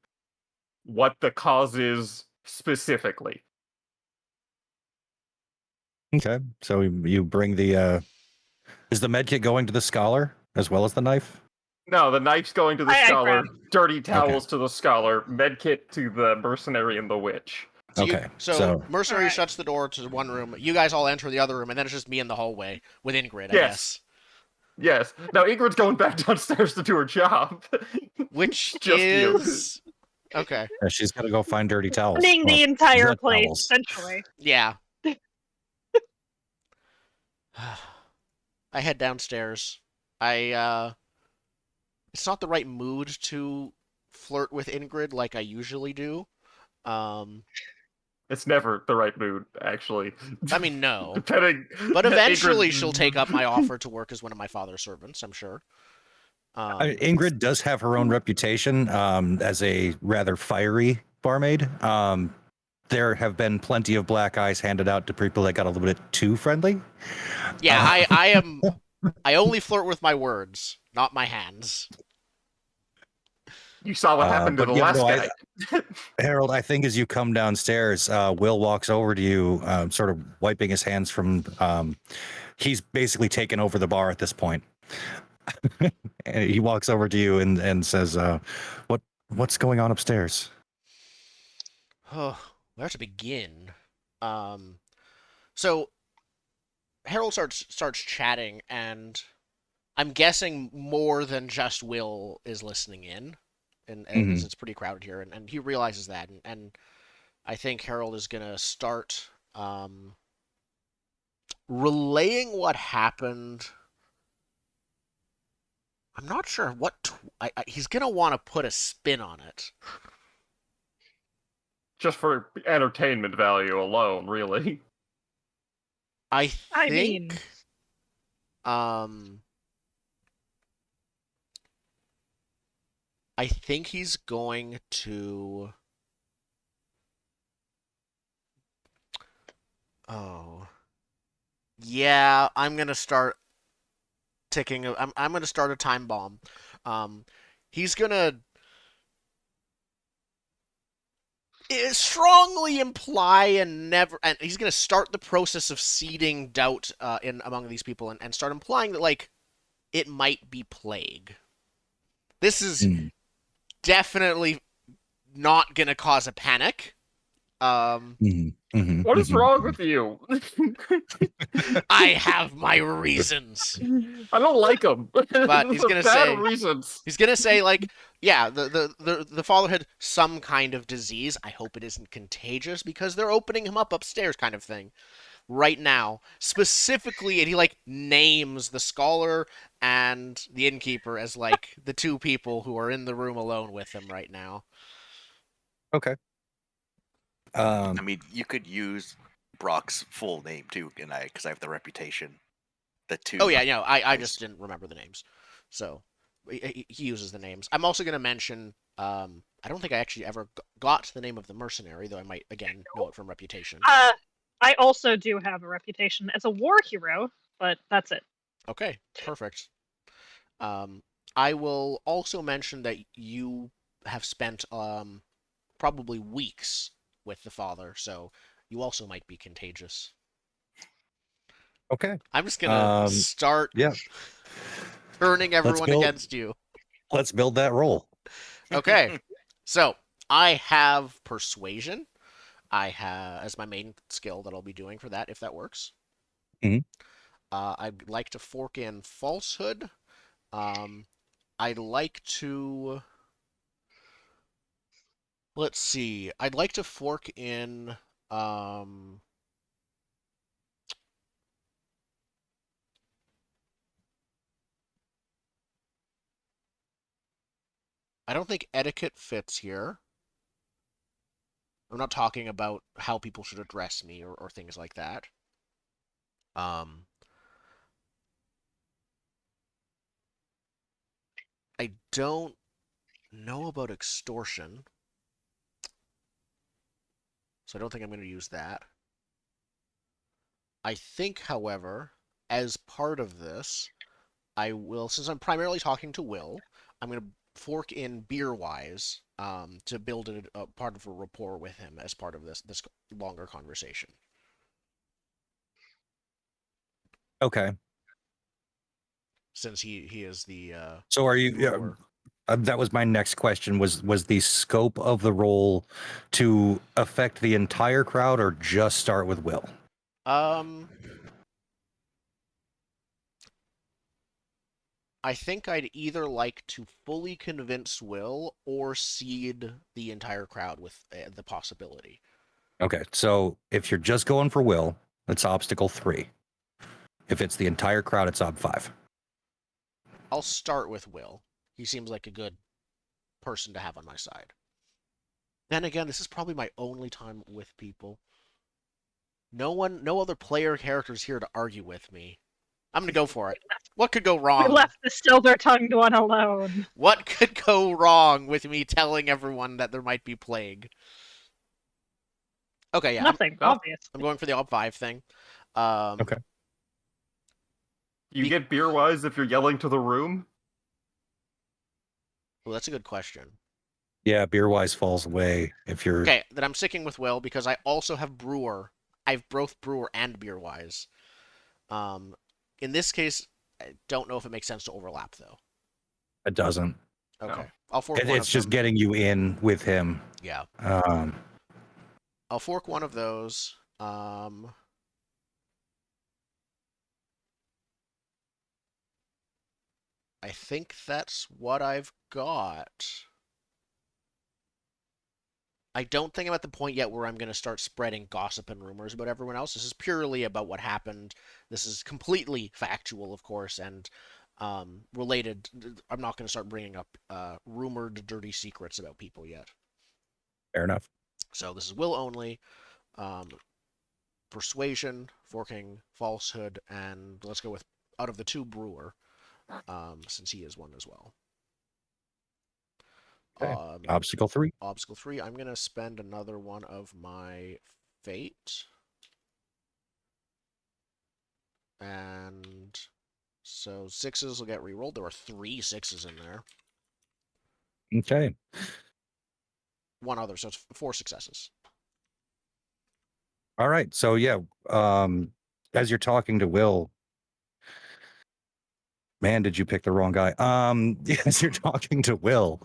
S2: what the cause is specifically.
S3: Okay, so you bring the is the med kit going to the scholar as well as the knife?
S2: No, the knife's going to the
S5: I
S2: scholar,
S5: grab.
S2: dirty towels to the scholar, medkit to the mercenary and the witch.
S1: So
S3: Okay,
S1: so
S3: so-
S1: Mercenary
S5: Alright.
S1: shuts the door to one room. You guys all enter the other room, and then it's just me in the hallway with Ingrid, I
S2: Yes.
S1: guess.
S2: Yes. Now Ingrid's going back downstairs to do her job.
S1: Which
S2: Just you.
S1: is okay.
S3: She's got to go find dirty towels.
S5: Running the
S3: Well,
S5: entire
S3: blood
S5: place,
S3: towels.
S5: essentially.
S1: Yeah. I head downstairs. It's not the right mood to flirt with Ingrid like I usually do. Um,
S2: It's never the right mood, actually.
S1: I mean, no.
S2: Depending,
S1: But eventually she'll take up my
S2: Ingrid.
S1: offer to work as one of my father's servants, I'm sure.
S3: Ingrid does have her own reputation as a rather fiery barmaid. There have been plenty of black eyes handed out to people that got a little bit too friendly.
S1: Yeah, I only flirt with my words, not my hands.
S2: You saw what happened to
S3: but
S2: the
S3: yeah,
S2: last
S3: no,
S2: guy.
S3: Harold, I think as you come downstairs, Will walks over to you, sort of wiping his hands from. He's basically taken over the bar at this point. And he walks over to you and says, "What's going on upstairs?"
S1: Oh, where to begin? So Harold starts chatting, and I'm guessing more than just Will is listening in, and as it's pretty crowded here, and he realizes that, and I think Harold is gonna start relaying what happened. I'm not sure what he's gonna want to put a spin on it.
S2: Just for entertainment value alone, really.
S1: I
S5: I mean,
S1: think, um, I think he's going to. Oh, yeah. I'm gonna start ticking. I'm gonna start a time bomb. He's gonna strongly imply and he's gonna start the process of seeding doubt in among these people and start implying that like it might be plague. This is definitely not gonna cause a panic.
S2: What is wrong with you?
S1: I have my reasons.
S2: I don't like him.
S1: But he's gonna
S2: bad
S1: say
S2: reasons.
S1: he's gonna say like, yeah, the father had some kind of disease. I hope it isn't contagious because they're opening him up upstairs, kind of thing. Right now, specifically, and he like names the scholar and the innkeeper as like the two people who are in the room alone with him right now.
S3: Okay.
S4: I mean, you could use Brock's full name too, and because I have the reputation. The two.
S1: Oh yeah, no, I just didn't remember the names, so he uses the names. I'm also gonna mention. I don't think I actually ever got the name of the mercenary, though I might again know it from reputation.
S5: I also do have a reputation as a war hero, but that's it.
S1: Okay, perfect. I will also mention that you have spent probably weeks with the father, so you also might be contagious.
S3: Okay.
S1: I'm just gonna start turning everyone against you.
S3: Let's build that roll.
S1: Okay, so I have persuasion. I have as my main skill that I'll be doing for that, if that works. I'd like to fork in falsehood. I'd like to. Let's see. I'd like to fork in. I don't think etiquette fits here. I'm not talking about how people should address me or things like that. I don't know about extortion, so I don't think I'm going to use that. I think, however, as part of this, I will, since I'm primarily talking to Will, I'm going to fork in beer-wise to build a part of a rapport with him as part of this longer conversation.
S3: Okay.
S1: Since he is the
S3: so are you? That was my next question. Was the scope of the role to affect the entire crowd or just start with Will?
S1: I think I'd either like to fully convince Will or seed the entire crowd with the possibility.
S3: Okay, so if you're just going for Will, it's obstacle 3. If it's the entire crowd, it's ob 5.
S1: I'll start with Will. He seems like a good person to have on my side. Then again, this is probably my only time with people. No other player characters here to argue with me. I'm gonna go for it. What could go
S5: We
S1: wrong?
S5: left the silver-tongued one alone.
S1: What could go wrong with me telling everyone that there might be plague? Okay, yeah,
S5: Nothing, obvious.
S1: I'm going for the op 5 thing.
S3: Okay.
S2: You get beer wise if you're yelling to the room.
S1: Well, that's a good question.
S3: Yeah, beer-wise falls away if you're...
S1: Okay, then I'm sticking with Will because I also have brewer. I have both brewer and beer wise. In this case, I don't know if it makes sense to overlap though.
S3: It doesn't.
S1: Okay,
S2: No.
S1: I'll fork one
S3: It's
S1: of
S3: just
S1: them.
S3: getting you in with him.
S1: Yeah,
S3: Um,
S1: I'll fork one of those. I think that's what I've got. I don't think I'm at the point yet where I'm going to start spreading gossip and rumors about everyone else. This is purely about what happened. This is completely factual, of course, and related. I'm not going to start bringing up rumored dirty secrets about people yet.
S3: fair enough.
S1: So this is will only. Persuasion, forking, falsehood, and let's go with out of the two brewer, since he is one as well.
S3: Okay. Obstacle 3.
S1: Obstacle 3. I'm going to spend another one of my fate. And so 6s will get rerolled. There are 3 6s in there.
S3: Okay.
S1: One other, so it's 4 successes.
S3: All right. So yeah, as you're talking to Will, man, did you pick the wrong guy? As you're talking to Will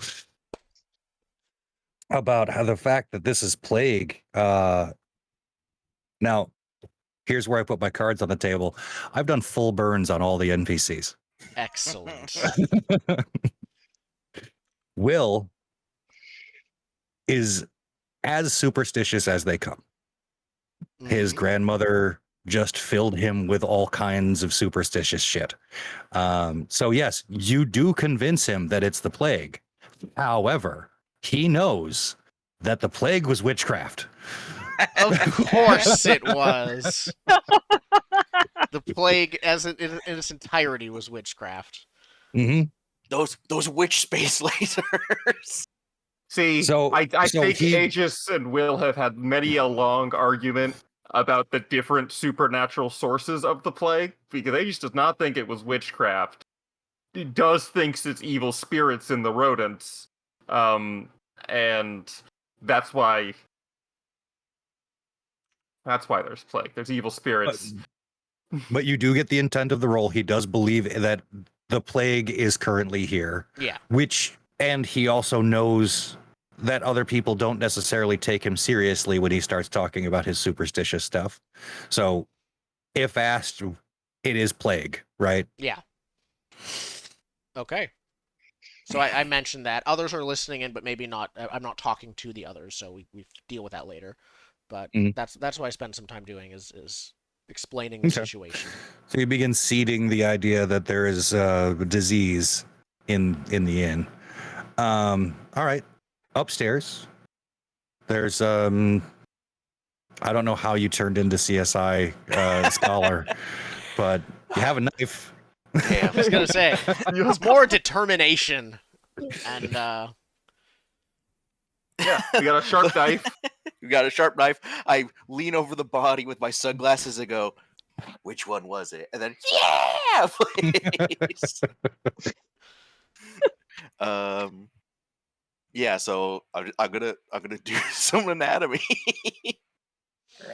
S3: about how the fact that this is plague. Now, here's where I put my cards on the table. I've done full burns on all the NPCs.
S1: Excellent.
S3: Will is as superstitious as they come. His grandmother just filled him with all kinds of superstitious shit. So yes, you do convince him that it's the plague. However, he knows that the plague was witchcraft.
S1: Of course it was. The plague, as in its entirety, was witchcraft.
S3: Mm-hmm.
S4: Those witch space lasers.
S2: See,
S3: So-
S2: I
S3: so
S2: think
S3: he-
S2: Aegis and Will have had many a long argument about the different supernatural sources of the plague, because Aegis does not think it was witchcraft. He does thinks it's evil spirits in the rodents. And that's why there's plague. There's evil spirits.
S3: But you do get the intent of the role. He does believe that the plague is currently here.
S1: Yeah.
S3: And he also knows that other people don't necessarily take him seriously when he starts talking about his superstitious stuff. So if asked, it is plague, right?
S1: Yeah. Okay. So I mentioned that. Others are listening in, but maybe not. I'm not talking to the others, so we deal with that later. But that's what I spend some time doing is explaining the situation.
S3: So you begin seeding the idea that there is disease in the inn. All right. Upstairs, there's I don't know how you turned into CSI scholar, but you have a knife.
S1: Yeah, I was gonna say it's more determination, and
S2: Yeah, we got a sharp knife.
S4: You got a sharp knife. I lean over the body with my sunglasses and go, "Which one was it?" And then, yeah, please. Yeah. So I'm gonna do some anatomy.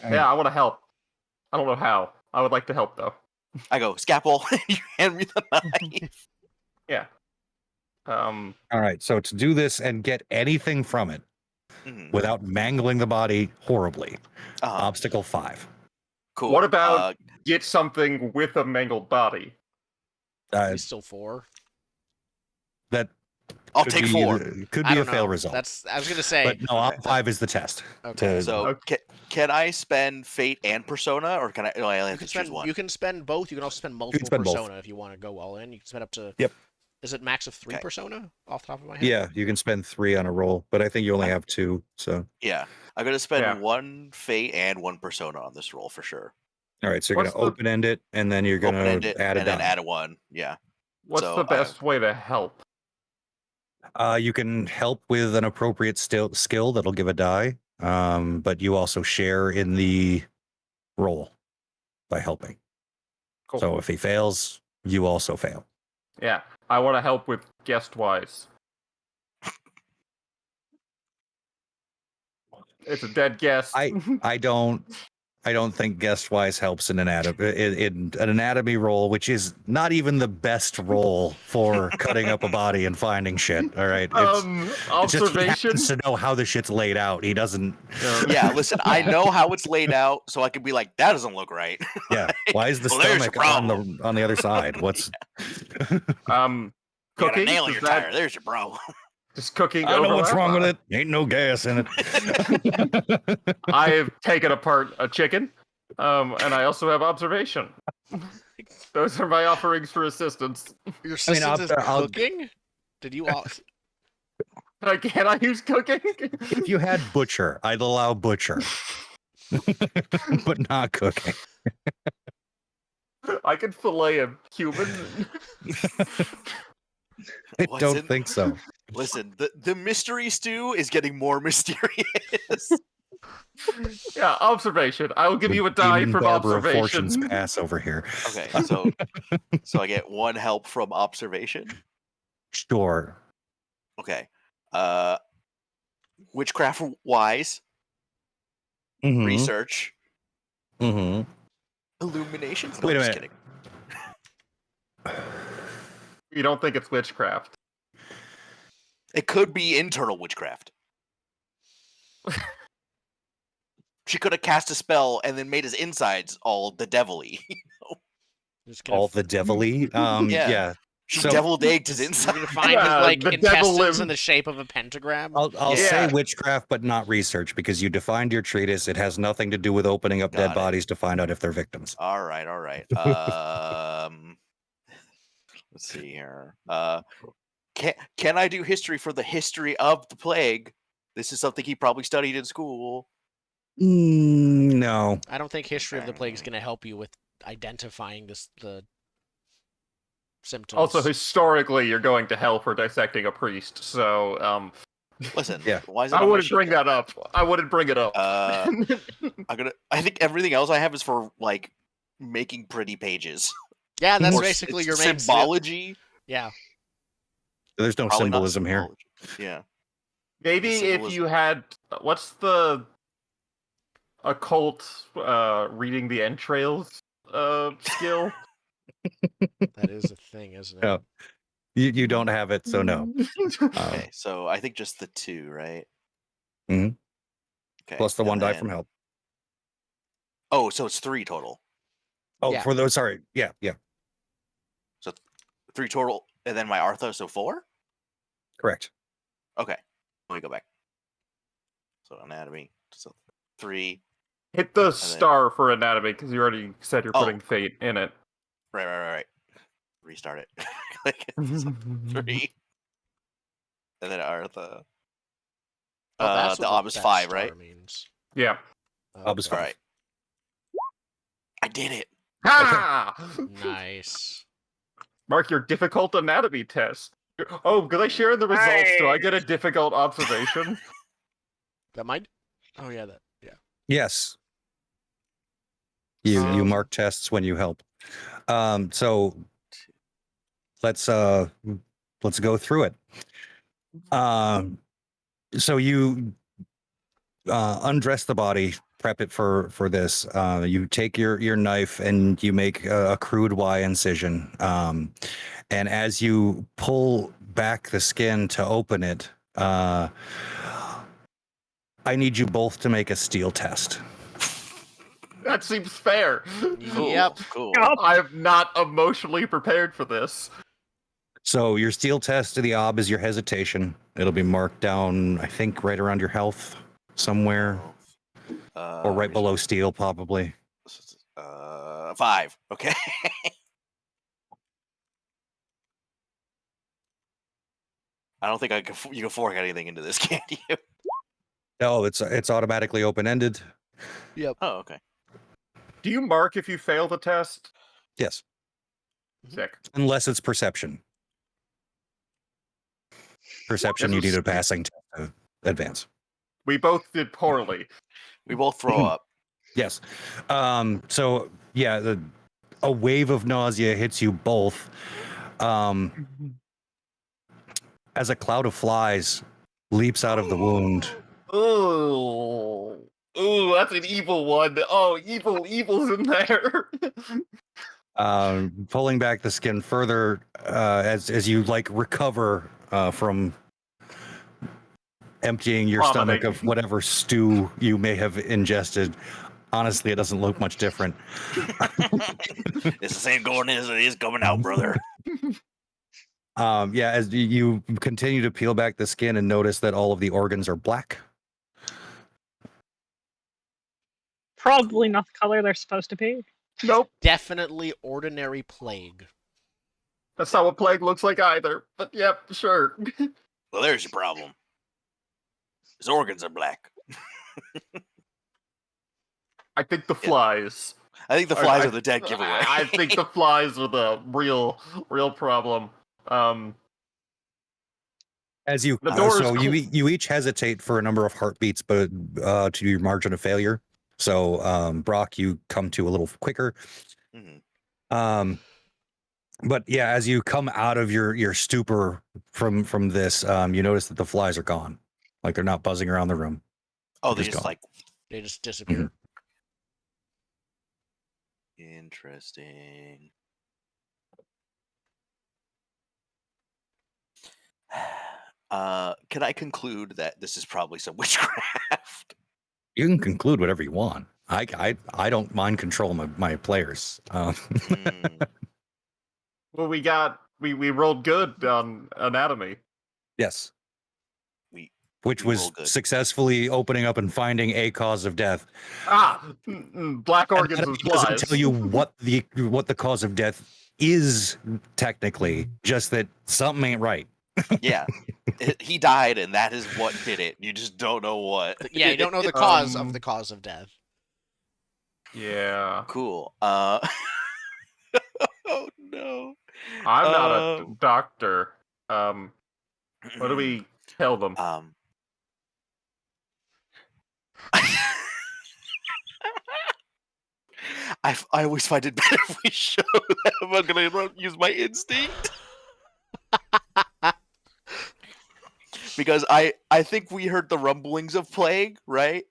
S2: Yeah, I want to help. I don't know how. I would like to help though.
S4: I go scalpel. You hand me the knife.
S2: Yeah.
S3: All right. So to do this and get anything from it without mangling the body horribly, obstacle 5.
S4: Cool.
S2: What about get something with a mangled body?
S1: he's still 4.
S3: That
S4: I'll
S3: could
S4: take
S3: be
S4: 4.
S3: Could
S1: I
S3: be a
S1: don't
S3: fail
S1: know.
S3: result.
S1: I was gonna say.
S3: But no, op 5 is the test.
S1: Okay.
S4: So can I spend fate and persona, or can I? No, I only have to choose one.
S1: You can spend both. You can also spend multiple
S3: spend both.
S1: persona if you want to go all in. You can spend up to Is it max of 3
S4: Okay.
S1: persona off the top of my head?
S3: Yeah, you can spend 3 on a roll, but I think you only
S4: Okay.
S3: have 2. So,
S4: Yeah, I'm gonna spend
S2: Yeah.
S4: 1 fate and 1 persona on this roll for sure.
S3: all right. So you're
S2: What's
S3: gonna
S2: the
S3: open end it, and then you're
S4: Open
S3: gonna
S4: end it
S3: add a
S4: and then
S3: die.
S4: add a 1. Yeah.
S2: what's
S4: So
S2: the best way to help?
S3: You can help with an appropriate skill that'll give a die, but you also share in the roll by helping.
S2: Cool.
S3: So if he fails, you also fail.
S2: Yeah, I want to help with guest wise. It's a dead guest.
S3: I don't think guest-wise helps in an anatomy roll, which is not even the best roll for cutting up a body and finding shit. All right, it's just he
S2: Observation.
S3: happens to know how the shit's laid out. He doesn't.
S4: yeah, listen, I know how it's laid out, so I can be like, that doesn't look right.
S3: Yeah, why is the
S4: Well, there's your
S3: stomach on
S4: problem.
S3: the other side? What's
S4: You got a
S2: Cooking.
S4: nail in
S2: Does
S4: your
S2: that-
S4: tire. There's your problem.
S2: Does cooking
S3: I know what's
S2: overlap?
S3: wrong with it. Ain't no gas in it.
S2: I've taken apart a chicken, and I also have observation. Those are my offerings for assistance.
S1: Your
S3: I mean,
S1: assistant is
S3: I'll-
S1: cooking? Did you all...
S2: Can I use cooking?
S3: If you had butcher, I'd allow butcher, but not cooking.
S2: I can fillet a human.
S3: I
S4: What's
S3: don't
S4: in-
S3: think so.
S4: Listen, the mystery stew is getting more mysterious.
S2: Yeah, observation. I will give
S3: The
S2: you a die
S3: demon
S2: from
S3: barber of fortune's
S2: observation.
S3: pass over here.
S4: Okay, so I get 1 help from observation.
S3: Sure.
S4: Okay. Witchcraft wise,
S3: Mhm.
S4: research,
S3: Mhm.
S4: illuminations. No,
S3: Wait a
S4: I'm just
S3: minute.
S4: kidding.
S2: You don't think it's witchcraft?
S4: It could be internal witchcraft. She could have cast a spell and then made his insides all the devilly.
S1: Just gonna
S3: All the devilly. Yeah.
S4: She
S3: So-
S4: deviled egged his
S1: You're
S4: inside.
S1: gonna find
S2: Yeah,
S1: his, like,
S2: the devil
S1: intestines
S2: live-
S1: in the shape of a pentagram?
S3: I'll
S4: Yeah.
S3: say witchcraft, but not research, because you defined your treatise. It has nothing to do with opening up
S4: Got
S3: dead
S4: it.
S3: bodies to find out if they're victims.
S4: All right. Let's see here. Can I do history for the history of the plague? This is something he probably studied in school.
S3: No.
S1: I don't think history of the
S4: Okay.
S1: plague is gonna help you with identifying the symptoms.
S2: Also, historically, you're going to hell for dissecting a priest. So,
S4: Listen,
S3: Yeah.
S4: why is it
S2: I
S4: on my
S2: wouldn't
S4: sheet
S2: bring
S4: then?
S2: that up. I wouldn't bring it up.
S4: I think everything else I have is for like making pretty pages.
S1: yeah, that's
S4: Or
S1: basically
S4: it's
S1: your main
S4: symbology.
S1: Yeah.
S3: There's no
S4: Probably not
S3: symbolism here.
S4: symbology. Yeah.
S2: Maybe
S4: the
S2: if
S4: symbolism.
S2: you had, what's the occult reading the entrails skill?
S1: That is a thing, isn't it?
S3: Yeah. You don't have it, so no.
S4: Okay, so I think just the 2, right?
S3: Mhm.
S4: Okay.
S3: Plus the
S4: and
S3: 1 die
S4: then-
S3: from help.
S4: Oh, so it's 3 total.
S3: Oh,
S1: Yeah.
S3: for those. Sorry. Yeah.
S4: 3 total, and then my Artha, so 4?
S3: Correct.
S4: Okay. Let me go back. So anatomy. So 3.
S2: Hit the
S4: then-
S2: star for anatomy, because you already said you're
S4: Oh.
S2: putting fate in it.
S4: Right. Restart it. Click. So 3. And then Artha.
S1: Oh, that's
S4: the
S1: what
S4: ob is
S1: that
S4: 5,
S1: star
S4: right?
S1: means.
S2: Yeah.
S3: Ob is
S1: Okay.
S3: 5.
S4: Alright. I did it.
S2: Ha!
S1: Nice.
S2: Mark your difficult anatomy test. Oh, because I share in the results, do I get a difficult observation?
S1: That might. Oh yeah, that. Yeah.
S3: Yes. You
S2: Um,
S3: mark tests when you help. So let's go through it. So you undress the body, prep it for this. You take your knife and you make a crude Y incision. And as you pull back the skin to open it, I need you both to make a steel test.
S2: that seems fair.
S4: Cool.
S1: Yep.
S4: Cool.
S5: Yup.
S2: I am not emotionally prepared for this.
S3: So your steel test to the ob is your hesitation. It'll be marked down, I think, right around your health somewhere, or right below steel, probably.
S4: 5. Okay. I don't think you can fork anything into this, can you?
S3: No, it's automatically open ended.
S1: Yep.
S4: Oh, okay.
S2: Do you mark if you fail the test?
S3: Yes,
S2: Sick.
S3: unless it's perception. Perception,
S2: This
S3: you
S2: is-
S3: need a passing test to advance.
S2: We both did poorly.
S4: We both throw up.
S3: Yes. So yeah, a wave of nausea hits you both. As a cloud of flies leaps out of the wound.
S2: Oh, that's an evil one. Oh, evil's in there.
S3: Pulling back the skin further as you like recover from emptying your stomach
S2: Vomiting.
S3: of whatever stew you may have ingested. Honestly, it doesn't look much different.
S4: It's the same going in as it is coming out, brother.
S3: Yeah, as you continue to peel back the skin and notice that all of the organs are black.
S5: Probably not the color they're supposed to be.
S2: Nope,
S1: Definitely ordinary plague.
S2: that's not what plague looks like either. But yep, sure.
S4: Well, there's your problem. His organs are black.
S2: I think the flies.
S4: I think the flies are the dead giveaway.
S2: I think the flies are the real problem.
S3: As you,
S2: The door
S3: so
S2: is
S3: you each hesitate for a number of heartbeats, but to your margin of failure. So Brock, you come to a little quicker.
S4: Mhm.
S3: But yeah, as you come out of your stupor from this, you notice that the flies are gone. Like they're not buzzing around the room.
S4: Oh,
S3: They're
S4: they just
S3: gone.
S4: like
S1: They just disappear.
S4: interesting. Can I conclude that this is probably some witchcraft?
S3: You can conclude whatever you want. I don't mind controlling my players.
S4: Mm,
S2: Well, we rolled good on anatomy.
S3: Yes. Which
S4: we
S3: was
S4: roll good.
S3: successfully opening up and finding a cause of death.
S2: Black organs and
S3: It doesn't
S2: flies.
S3: tell you what the cause of death is technically, just that something ain't right.
S4: Yeah, he died, and that is what did it. You just don't know what.
S1: Yeah, you don't know the cause of the cause of death.
S2: Yeah.
S4: Cool. Oh no.
S2: I'm not a doctor. What do we tell them?
S4: I always find it better if we show them. I'm gonna use my instinct. Because I think we heard the rumblings of plague, right?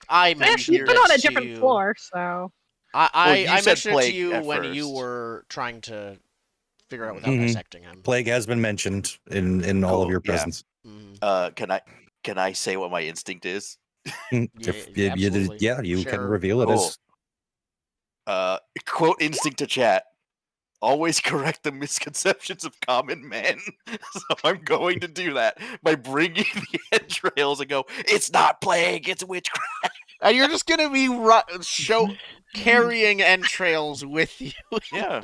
S1: I
S5: You've
S1: mentioned
S5: been on a
S1: it to
S5: different
S1: you.
S5: floor, so
S1: I
S4: you said
S1: mentioned it to
S4: plague
S1: you
S4: at
S1: when you
S4: first.
S1: were trying to figure out without
S3: Mhm.
S1: dissecting him.
S3: Plague has been mentioned in all of
S4: Cool,
S3: your
S4: yeah.
S3: presence.
S4: Can I say what my instinct is?
S1: Absolutely.
S3: You can
S1: Sure.
S3: reveal it
S4: Cool.
S3: as
S4: Quote instinct to chat. Always correct the misconceptions of common men. So I'm going to do that by bringing the entrails and go, it's not plague, it's witchcraft.
S1: And you're just gonna be carrying entrails with you.
S4: Yeah.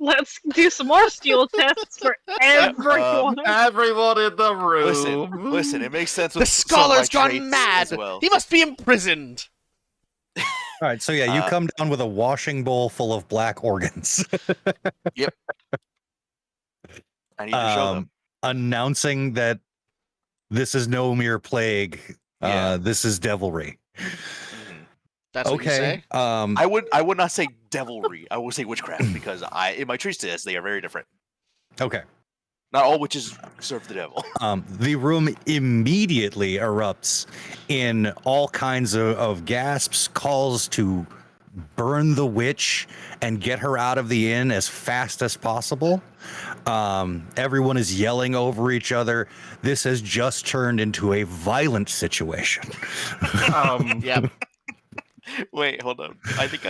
S5: let's do some more steel tests for everyone.
S2: Everyone in the room.
S4: Listen, it makes sense
S1: The
S4: with some of my
S1: scholar's gone
S4: traits
S1: mad.
S4: as well.
S1: He must be imprisoned.
S3: all right. So yeah, you come down with a washing bowl full of black organs.
S4: Yep. I need to show them.
S3: Announcing that this is no mere plague.
S4: Yeah.
S3: This is devilry.
S4: Mhm.
S1: That's what you
S3: Okay.
S1: say.
S4: I would not say devilry. I would say witchcraft because in my traits test they are very different.
S3: Okay.
S4: Not all witches serve the devil.
S3: The room immediately erupts in all kinds of gasps, calls to burn the witch and get her out of the inn as fast as possible. Everyone is yelling over each other. This has just turned into a violent situation.
S1: Yep.
S4: Wait, hold on. I think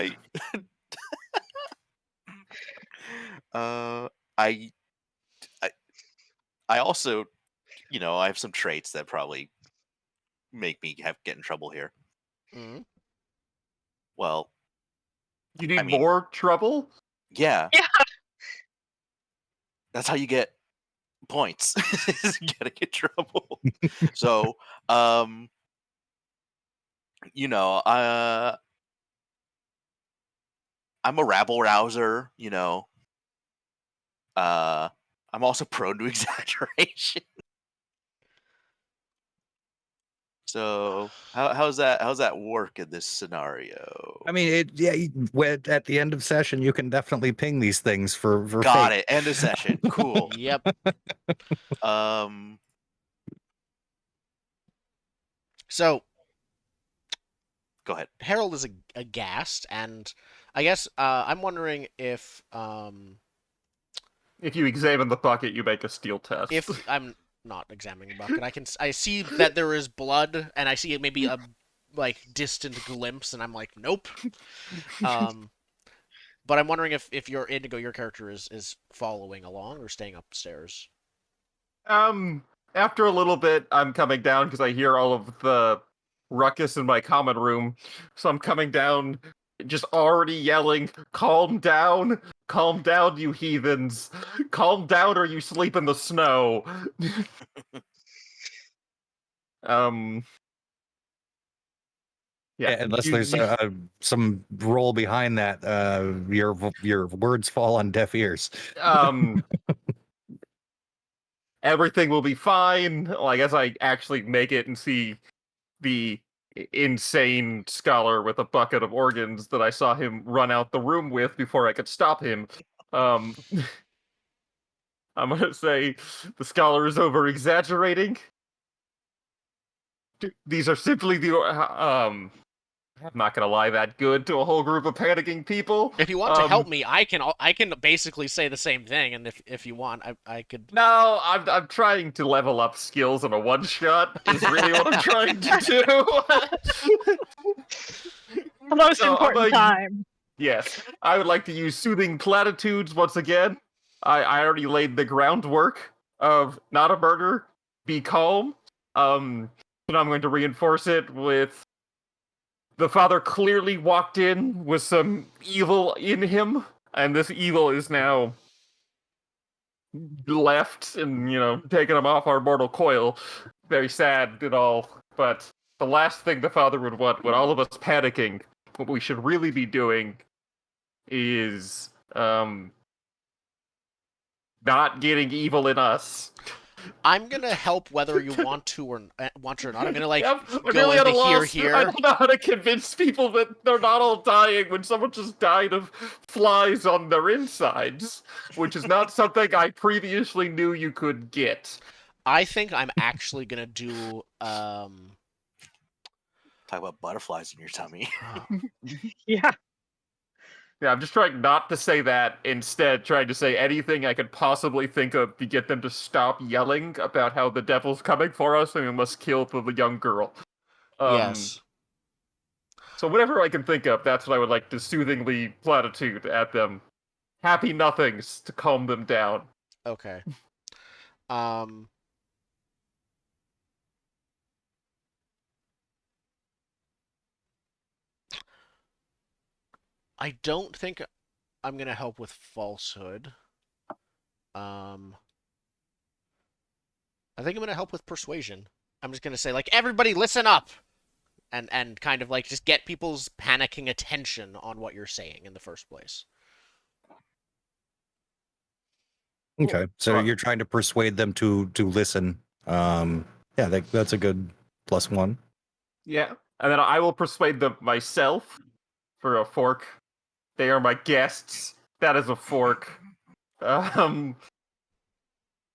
S4: I also, I have some traits that probably make me get in trouble here.
S1: Mhm.
S4: Well,
S2: You need
S4: I mean-
S2: more trouble?
S4: yeah.
S5: Yeah.
S4: That's how you get points is getting in trouble. So, you know, I'm a rabble rouser. You know, I'm also prone to exaggeration. So how's that work in this scenario?
S3: I mean, at the end of session, you can definitely ping these things for
S4: Got
S3: fate.
S4: it. End of session. Cool.
S1: Yep. So
S4: Go ahead.
S1: Harold is aghast, and I guess I'm wondering if
S2: If you examine the bucket, you make a steel test.
S1: if I'm not examining the bucket, I see that there is blood, and I see maybe a like distant glimpse, and I'm like, nope. But I'm wondering if your Indigo, your character is following along or staying upstairs.
S2: After a little bit, I'm coming down because I hear all of the ruckus in my common room. So I'm coming down, just already yelling, calm down, you heathens. Calm down or you sleep in the snow. Yeah,
S3: Unless there's some role behind that, your words fall on deaf ears.
S2: Everything will be fine. Well, I guess I actually make it and see the insane scholar with a bucket of organs that I saw him run out the room with before I could stop him. I'm gonna say the scholar is over exaggerating. These are simply the I'm not gonna lie that good to a whole group of panicking people.
S1: If you want to help me, I can basically say the same thing, and if you want, I could.
S2: No, I'm trying to level up skills in a one shot. Is really what I'm trying to do.
S5: The most important time.
S2: Yes, I would like to use soothing platitudes once again. I already laid the groundwork of not a murder, be calm. So now I'm going to reinforce it with the father clearly walked in with some evil in him, and this evil is now left and, taking him off our mortal coil. Very sad and all, but the last thing the father would want, with all of us panicking, what we should really be doing is not getting evil in us.
S1: I'm gonna help whether you want to or not. I'm gonna
S2: I'm
S1: go
S2: really at a
S1: into
S2: loss.
S1: here.
S2: I don't know how to convince people that they're not all dying when someone just died of flies on their insides, which is not something I previously knew you could get.
S1: I think I'm actually gonna do
S4: Talk about butterflies in your tummy.
S5: Yeah.
S2: Yeah, I'm just trying not to say that, instead trying to say anything I could possibly think of to get them to stop yelling about how the devil's coming for us and we must kill the young girl.
S1: yes.
S2: So whatever I can think of, that's what I would like to soothingly platitude at them. Happy nothings to calm them down.
S1: Okay. I don't think I'm gonna help with falsehood. I think I'm gonna help with persuasion. I'm just gonna say, like, everybody listen up, and kind of like just get people's panicking attention on what you're saying in the first place.
S3: Okay, so you're trying to persuade them to listen. Yeah, that's a good +1.
S2: Yeah, and then I will persuade them myself for a fork. They are my guests. That is a fork. None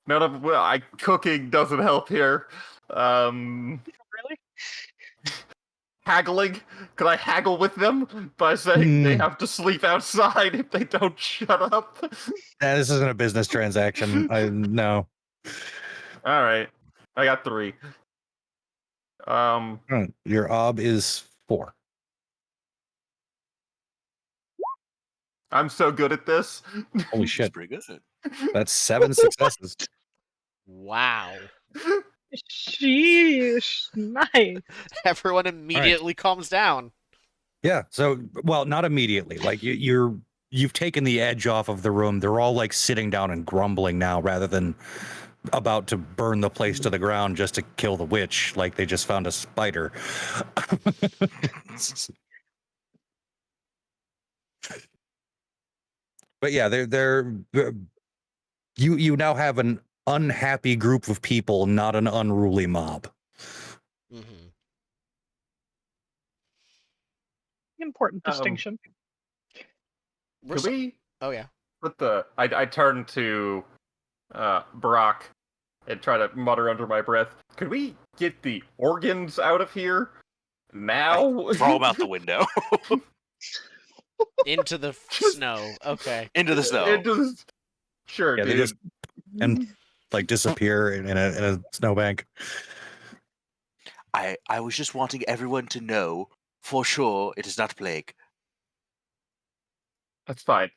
S2: of cooking doesn't help here.
S5: Really?
S2: Haggling? Could I haggle with them by saying they have to sleep outside if they don't shut up?
S3: This isn't a business transaction. No.
S2: All right, I got 3.
S3: Your ob is 4.
S2: I'm so good at this.
S3: Holy shit!
S4: That's pretty good.
S3: That's 7 successes.
S1: Wow.
S5: Sheesh. Nice.
S1: Everyone immediately calms down.
S3: Yeah. So, well, not immediately. Like you've taken the edge off of the room. They're all like sitting down and grumbling now, rather than about to burn the place to the ground just to kill the witch, like they just found a spider. But yeah, you now have an unhappy group of people, not an unruly mob.
S1: Mm-hmm.
S5: Important distinction.
S2: Could we
S1: Oh yeah.
S2: put the? I turn to Brock and try to mutter under my breath. Could we get the organs out of here now?
S4: Throw them out the window.
S1: Into the snow. Okay.
S4: Into the snow.
S2: Sure,
S3: Yeah,
S2: dude.
S3: they just and like disappear in a snowbank.
S4: I was just wanting everyone to know for sure it is not plague.
S2: That's fine.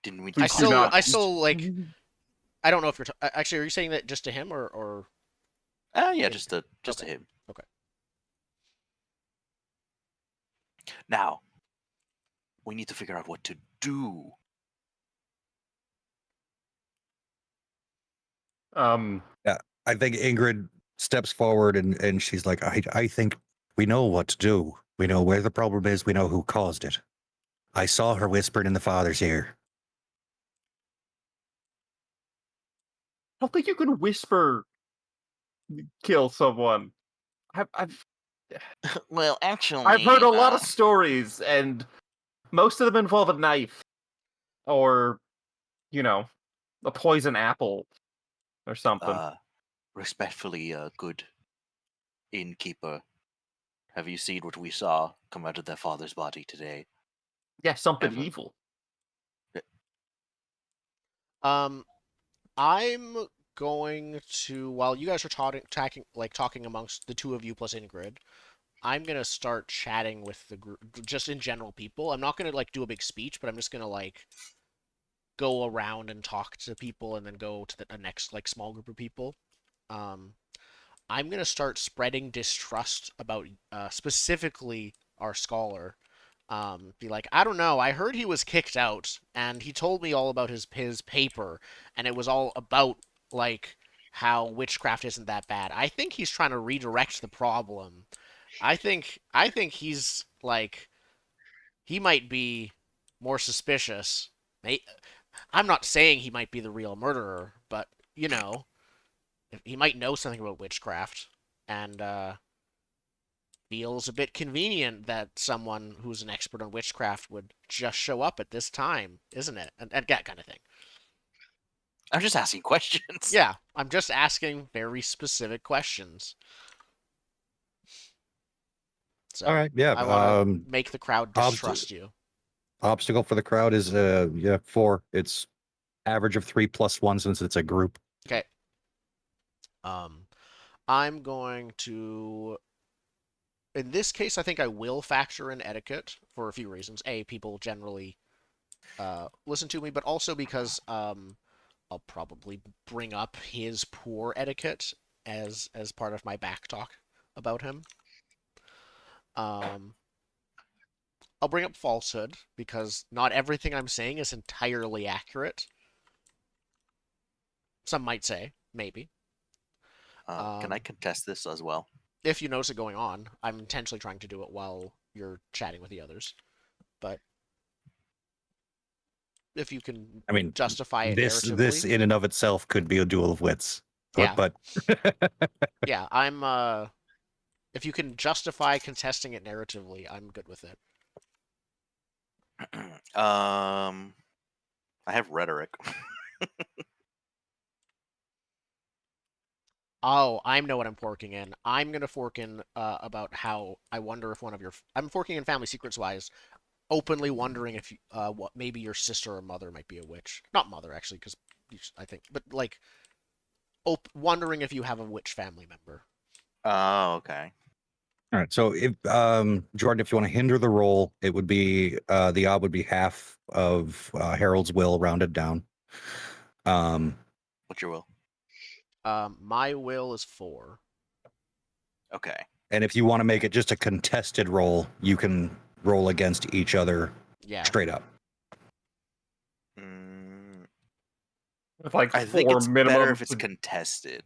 S4: Didn't we?
S2: Please do not.
S1: I still like. I don't know if you're actually. Are you saying that just to him or?
S4: Yeah, just to him.
S1: Okay.
S4: Now, we need to figure out what to do.
S3: I think Ingrid steps forward and she's like, I think we know what to do. We know where the problem is. We know who caused it. I saw her whispering in the father's ear.
S2: I don't think you can whisper kill someone. I've
S4: Well, actually,
S2: I've heard a lot of stories, and most of them involve a knife or, a poison apple or something.
S4: Respectfully, good innkeeper. Have you seen what we saw come out of their father's body today?
S2: Yeah, something
S4: Ever.
S2: evil.
S1: I'm going to, while you guys are talking amongst the two of you plus Ingrid, I'm gonna start chatting with the group, just in general people. I'm not gonna like do a big speech, but I'm just gonna like go around and talk to people, and then go to the next like small group of people. Um, I'm gonna start spreading distrust about specifically our scholar. Be like, I don't know. I heard he was kicked out, and he told me all about his paper, and it was all about like how witchcraft isn't that bad. I think he's trying to redirect the problem. I think he's like he might be more suspicious. I'm not saying he might be the real murderer, but he might know something about witchcraft, and feels a bit convenient that someone who's an expert on witchcraft would just show up at this time, isn't it? And that kind of thing.
S4: I'm just asking questions.
S1: Yeah, I'm just asking very specific questions. So,
S3: All right, yeah.
S1: I want to make the crowd distrust you.
S3: Obstacle for the crowd is 4. It's average of 3+1 since it's a group.
S1: Okay. I'm going to. In this case, I think I will factor in etiquette for a few reasons. A, people generally listen to me, but also because I'll probably bring up his poor etiquette as part of my back talk about him. I'll bring up falsehood because not everything I'm saying is entirely accurate. Some might say, maybe.
S4: Can I contest this as well?
S1: If you notice it going on, I'm intentionally trying to do it while you're chatting with the others. But if you can, justify it narratively.
S3: This in and of itself could be a duel of wits.
S1: Yeah.
S3: But
S1: yeah, I'm if you can justify contesting it narratively, I'm good with it.
S4: I have rhetoric.
S1: Oh, I know what I'm forking in. I'm gonna fork in about how I wonder if one of your. I'm forking in family secrets wise, openly wondering if what maybe your sister or mother might be a witch. Not mother actually, because I think, but like, wondering if you have a witch family member.
S4: Oh, okay.
S3: All right. So if Jordan, if you want to hinder the roll, it would be the odd would be half of Harold's will rounded down.
S4: What's your will?
S1: My will is 4.
S4: Okay.
S3: And if you want to make it just a contested roll, you can roll against each other
S1: Yeah.
S3: straight up.
S2: With like
S4: I think
S2: 4
S4: it's
S2: minimum.
S4: better if it's contested.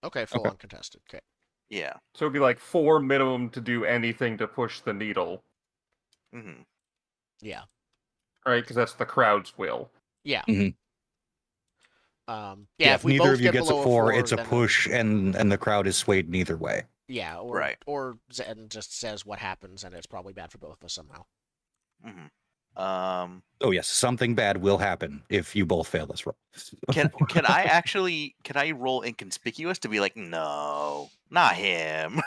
S1: Okay, full
S3: Okay.
S1: on contested. Okay.
S4: Yeah.
S2: So it'd be like 4 minimum to do anything to push the needle,
S4: Hmm.
S1: Yeah.
S2: right? Because that's the crowd's will.
S1: Yeah.
S3: Mhm.
S1: Yeah.
S3: If
S1: If we
S3: neither
S1: both
S3: of you
S1: get
S3: gets a
S1: below
S3: 4,
S1: a 4,
S3: it's a
S1: then
S3: push, and the crowd is swayed neither way.
S1: yeah,
S4: Right.
S1: or Zen just says what happens, and it's probably bad for both of us somehow.
S4: Hmm.
S3: Oh yes, something bad will happen if you both fail this roll.
S4: Can I roll inconspicuous to be like, no, not him?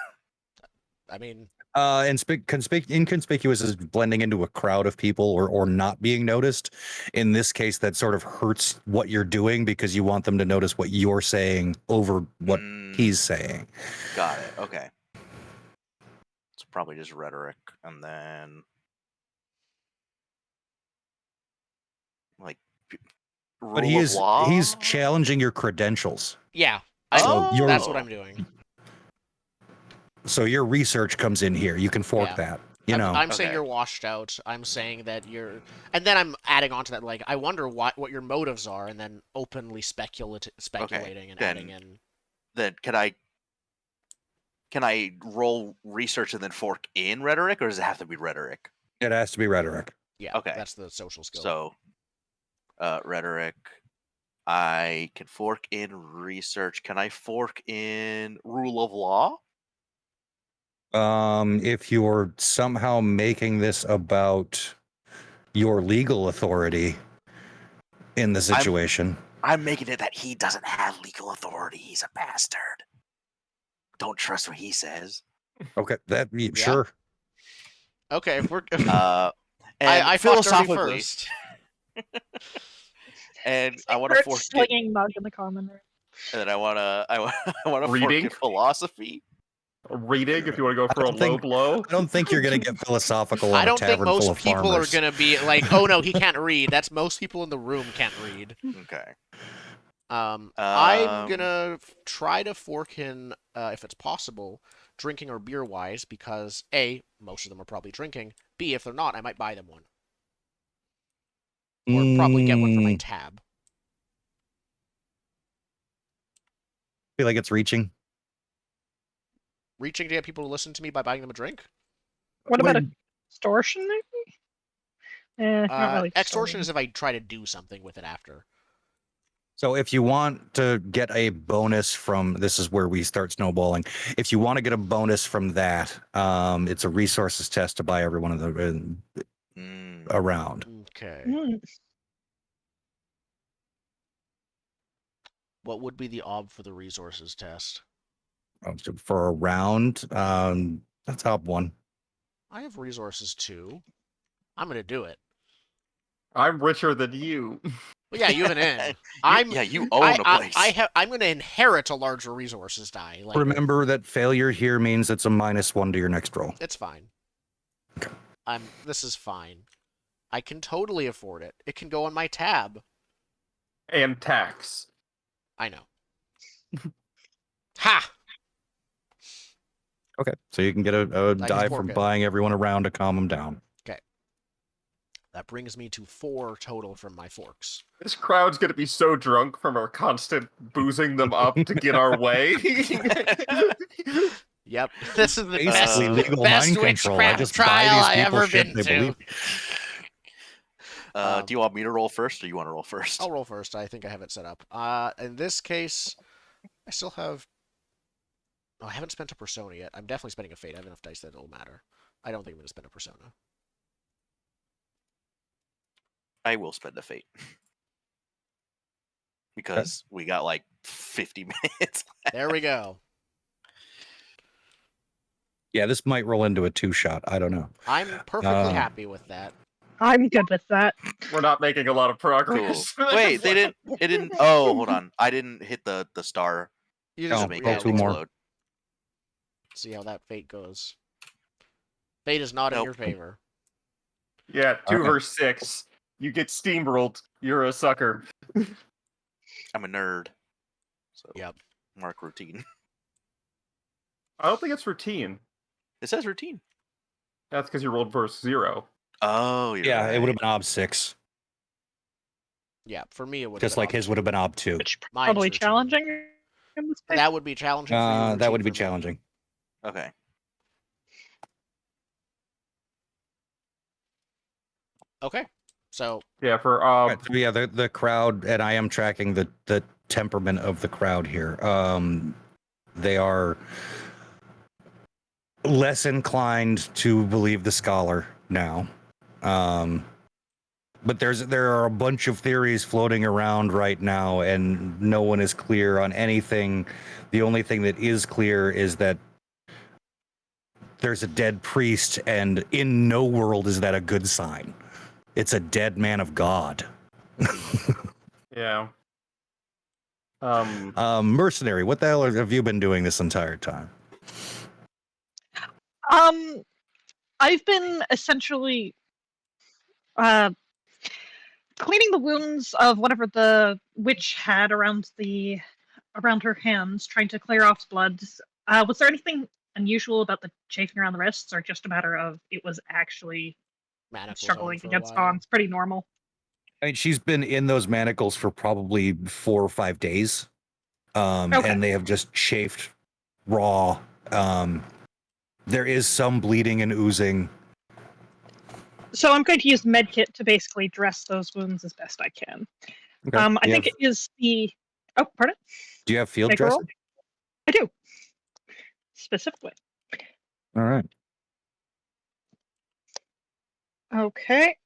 S1: I mean,
S3: Inconspicuous is blending into a crowd of people or not being noticed. In this case, that sort of hurts what you're doing because you want them to notice what you're saying over what he's saying.
S4: Got it. Okay. It's probably just rhetoric, and then like
S3: But
S4: rule of law.
S3: he's challenging your credentials.
S1: yeah,
S3: So
S1: that's what I'm doing.
S3: So your research comes in here. You can fork
S1: Yeah.
S3: that. You know.
S1: I'm saying
S4: Okay.
S1: you're washed out. I'm saying that you're, and then I'm adding on to that. Like, I wonder what your motives are, and then openly speculating and
S4: then-
S1: adding in.
S4: Then can I roll research and then fork in rhetoric, or does it have to be rhetoric?
S3: It has to be rhetoric.
S1: Yeah.
S4: Okay.
S1: That's the social skill.
S4: So, rhetoric. I can fork in research. Can I fork in rule of law?
S3: If you're somehow making this about your legal authority in the situation.
S4: I'm making it that he doesn't have legal authority. He's a bastard. Don't trust what he says.
S3: Okay, sure.
S1: Okay, if we're.
S4: And
S1: I fought dirty
S4: philosophically,
S1: first.
S4: and I want to
S5: Kurt
S4: fork it,
S5: slinging mug in the common room.
S4: and then I want to fork
S2: Reading?
S4: in philosophy.
S2: Reading, if you want to go for a low blow.
S3: I don't think you're going to get philosophical
S1: I
S3: on a
S1: don't think
S3: tavern full
S1: most
S3: of
S1: people
S3: farmers.
S1: are gonna be like, oh no, he can't read. That's most people in the room can't read.
S4: Okay.
S1: I'm gonna try to fork in, if it's possible, drinking or beer wise, because A, most of them are probably drinking. B, if they're not, I might buy them one. Or probably get one for my tab.
S3: Feel like it's reaching.
S1: Reaching to get people to listen to me by buying them a drink?
S5: What about extortion, maybe? Not really.
S1: Extortion is if I try to do something with it after.
S3: So if you want to get a bonus from, this is where we start snowballing. If you want to get a bonus from that, it's a resources test to buy every one of the around.
S1: Okay.
S5: Mm.
S1: What would be the ob for the resources test?
S3: So for a round, the top one.
S1: I have resources too. I'm gonna do it.
S2: I'm richer than you.
S1: Well, yeah, you have an inn.
S4: You own a place.
S1: I'm going to inherit a larger resources die. Like,
S3: Remember that failure here means it's a -1 to your next roll.
S1: it's fine.
S3: Okay.
S1: This is fine. I can totally afford it. It can go on my tab.
S2: And tax.
S1: I know. Ha!
S3: Okay, so you can get a
S1: can
S3: die
S1: fork
S3: from
S1: it.
S3: buying everyone around to calm them down.
S1: That brings me to 4 total from my forks.
S2: This crowd's gonna be so drunk from our constant boozing them up to get our way.
S1: Yep, this is the
S3: Basically, legal mind control. I just buy
S1: trial
S3: these
S1: I
S3: people
S1: ever
S3: shit
S1: been
S3: they
S1: to.
S3: believe.
S4: Do you want me to roll first, or you want to roll first?
S1: I'll roll first. I think I have it set up. In this case, I still have. Oh, I haven't spent a persona yet. I'm definitely spending a fate. I have enough dice that it'll matter. I don't think I'm going to spend a persona.
S4: I will spend a fate. Because we got like 50 minutes.
S1: There we go.
S3: Yeah, this might roll into a 2-shot. I don't know.
S1: I'm perfectly happy with that.
S5: I'm good with that.
S2: We're not making a lot of progress.
S4: Cool. Wait, it didn't. Oh, hold on. I didn't hit the star.
S1: You
S3: Oh,
S1: just
S4: make
S3: roll
S4: it
S3: 2 more.
S4: explode.
S1: See how that fate goes. Fate is not in
S4: Nope.
S1: your favor.
S2: Yeah, 2
S3: Okay.
S2: versus 6. You get steamrolled. You're a sucker.
S4: I'm a nerd. So
S1: Yep.
S4: mark routine.
S2: I don't think it's routine.
S4: It says routine.
S2: That's because you rolled versus 0.
S4: Oh, you're
S3: Yeah,
S4: right.
S3: it would have been ob 6.
S1: Yeah, for me it would.
S3: Just like his would have been ob 2.
S5: Which
S1: Mine's
S5: probably
S1: routine.
S5: challenging in this case.
S1: That would be challenging for you.
S3: That would
S1: routine
S3: be
S1: for me.
S3: challenging.
S4: Okay.
S1: Okay, so
S2: Yeah, for
S3: Right, so yeah, the crowd, and I am tracking the temperament of the crowd here. They are less inclined to believe the scholar now. But there are a bunch of theories floating around right now, and no one is clear on anything. The only thing that is clear is that there's a dead priest, and in no world is that a good sign. It's a dead man of God.
S2: yeah.
S3: Mercenary, what the hell have you been doing this entire time?
S5: I've been essentially cleaning the wounds of whatever the witch had around her hands, trying to clear off blood. Was there anything unusual about the chafing around the wrists, or just a matter of it was actually
S1: manacles
S5: struggling
S1: on for a
S5: against
S1: while.
S5: bonds? Pretty normal.
S3: I mean, she's been in those manacles for probably 4 or 5 days.
S5: Okay.
S3: And they have just chafed raw. There is some bleeding and oozing.
S5: So I'm going to use medkit to basically dress those wounds as best I can.
S3: Okay.
S5: I think it is the. Oh, pardon?
S3: Do you have field
S5: Make a roll?
S3: dressing?
S5: I do. Specifically.
S3: All right.
S5: Okay.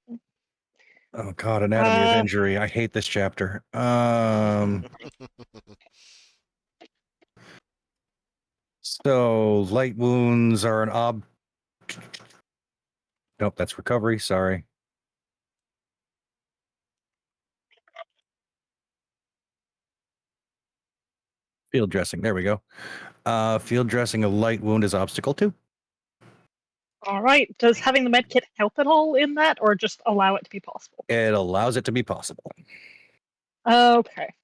S3: Oh God, anatomy of injury. I hate this chapter. So light wounds are an ob. Nope, that's recovery. Sorry. Field dressing. There we go. Field dressing a light wound is obstacle 2.
S5: All right. Does having the medkit help at all in that, or just allow it to be possible?
S3: It allows it to be possible.
S5: Okay.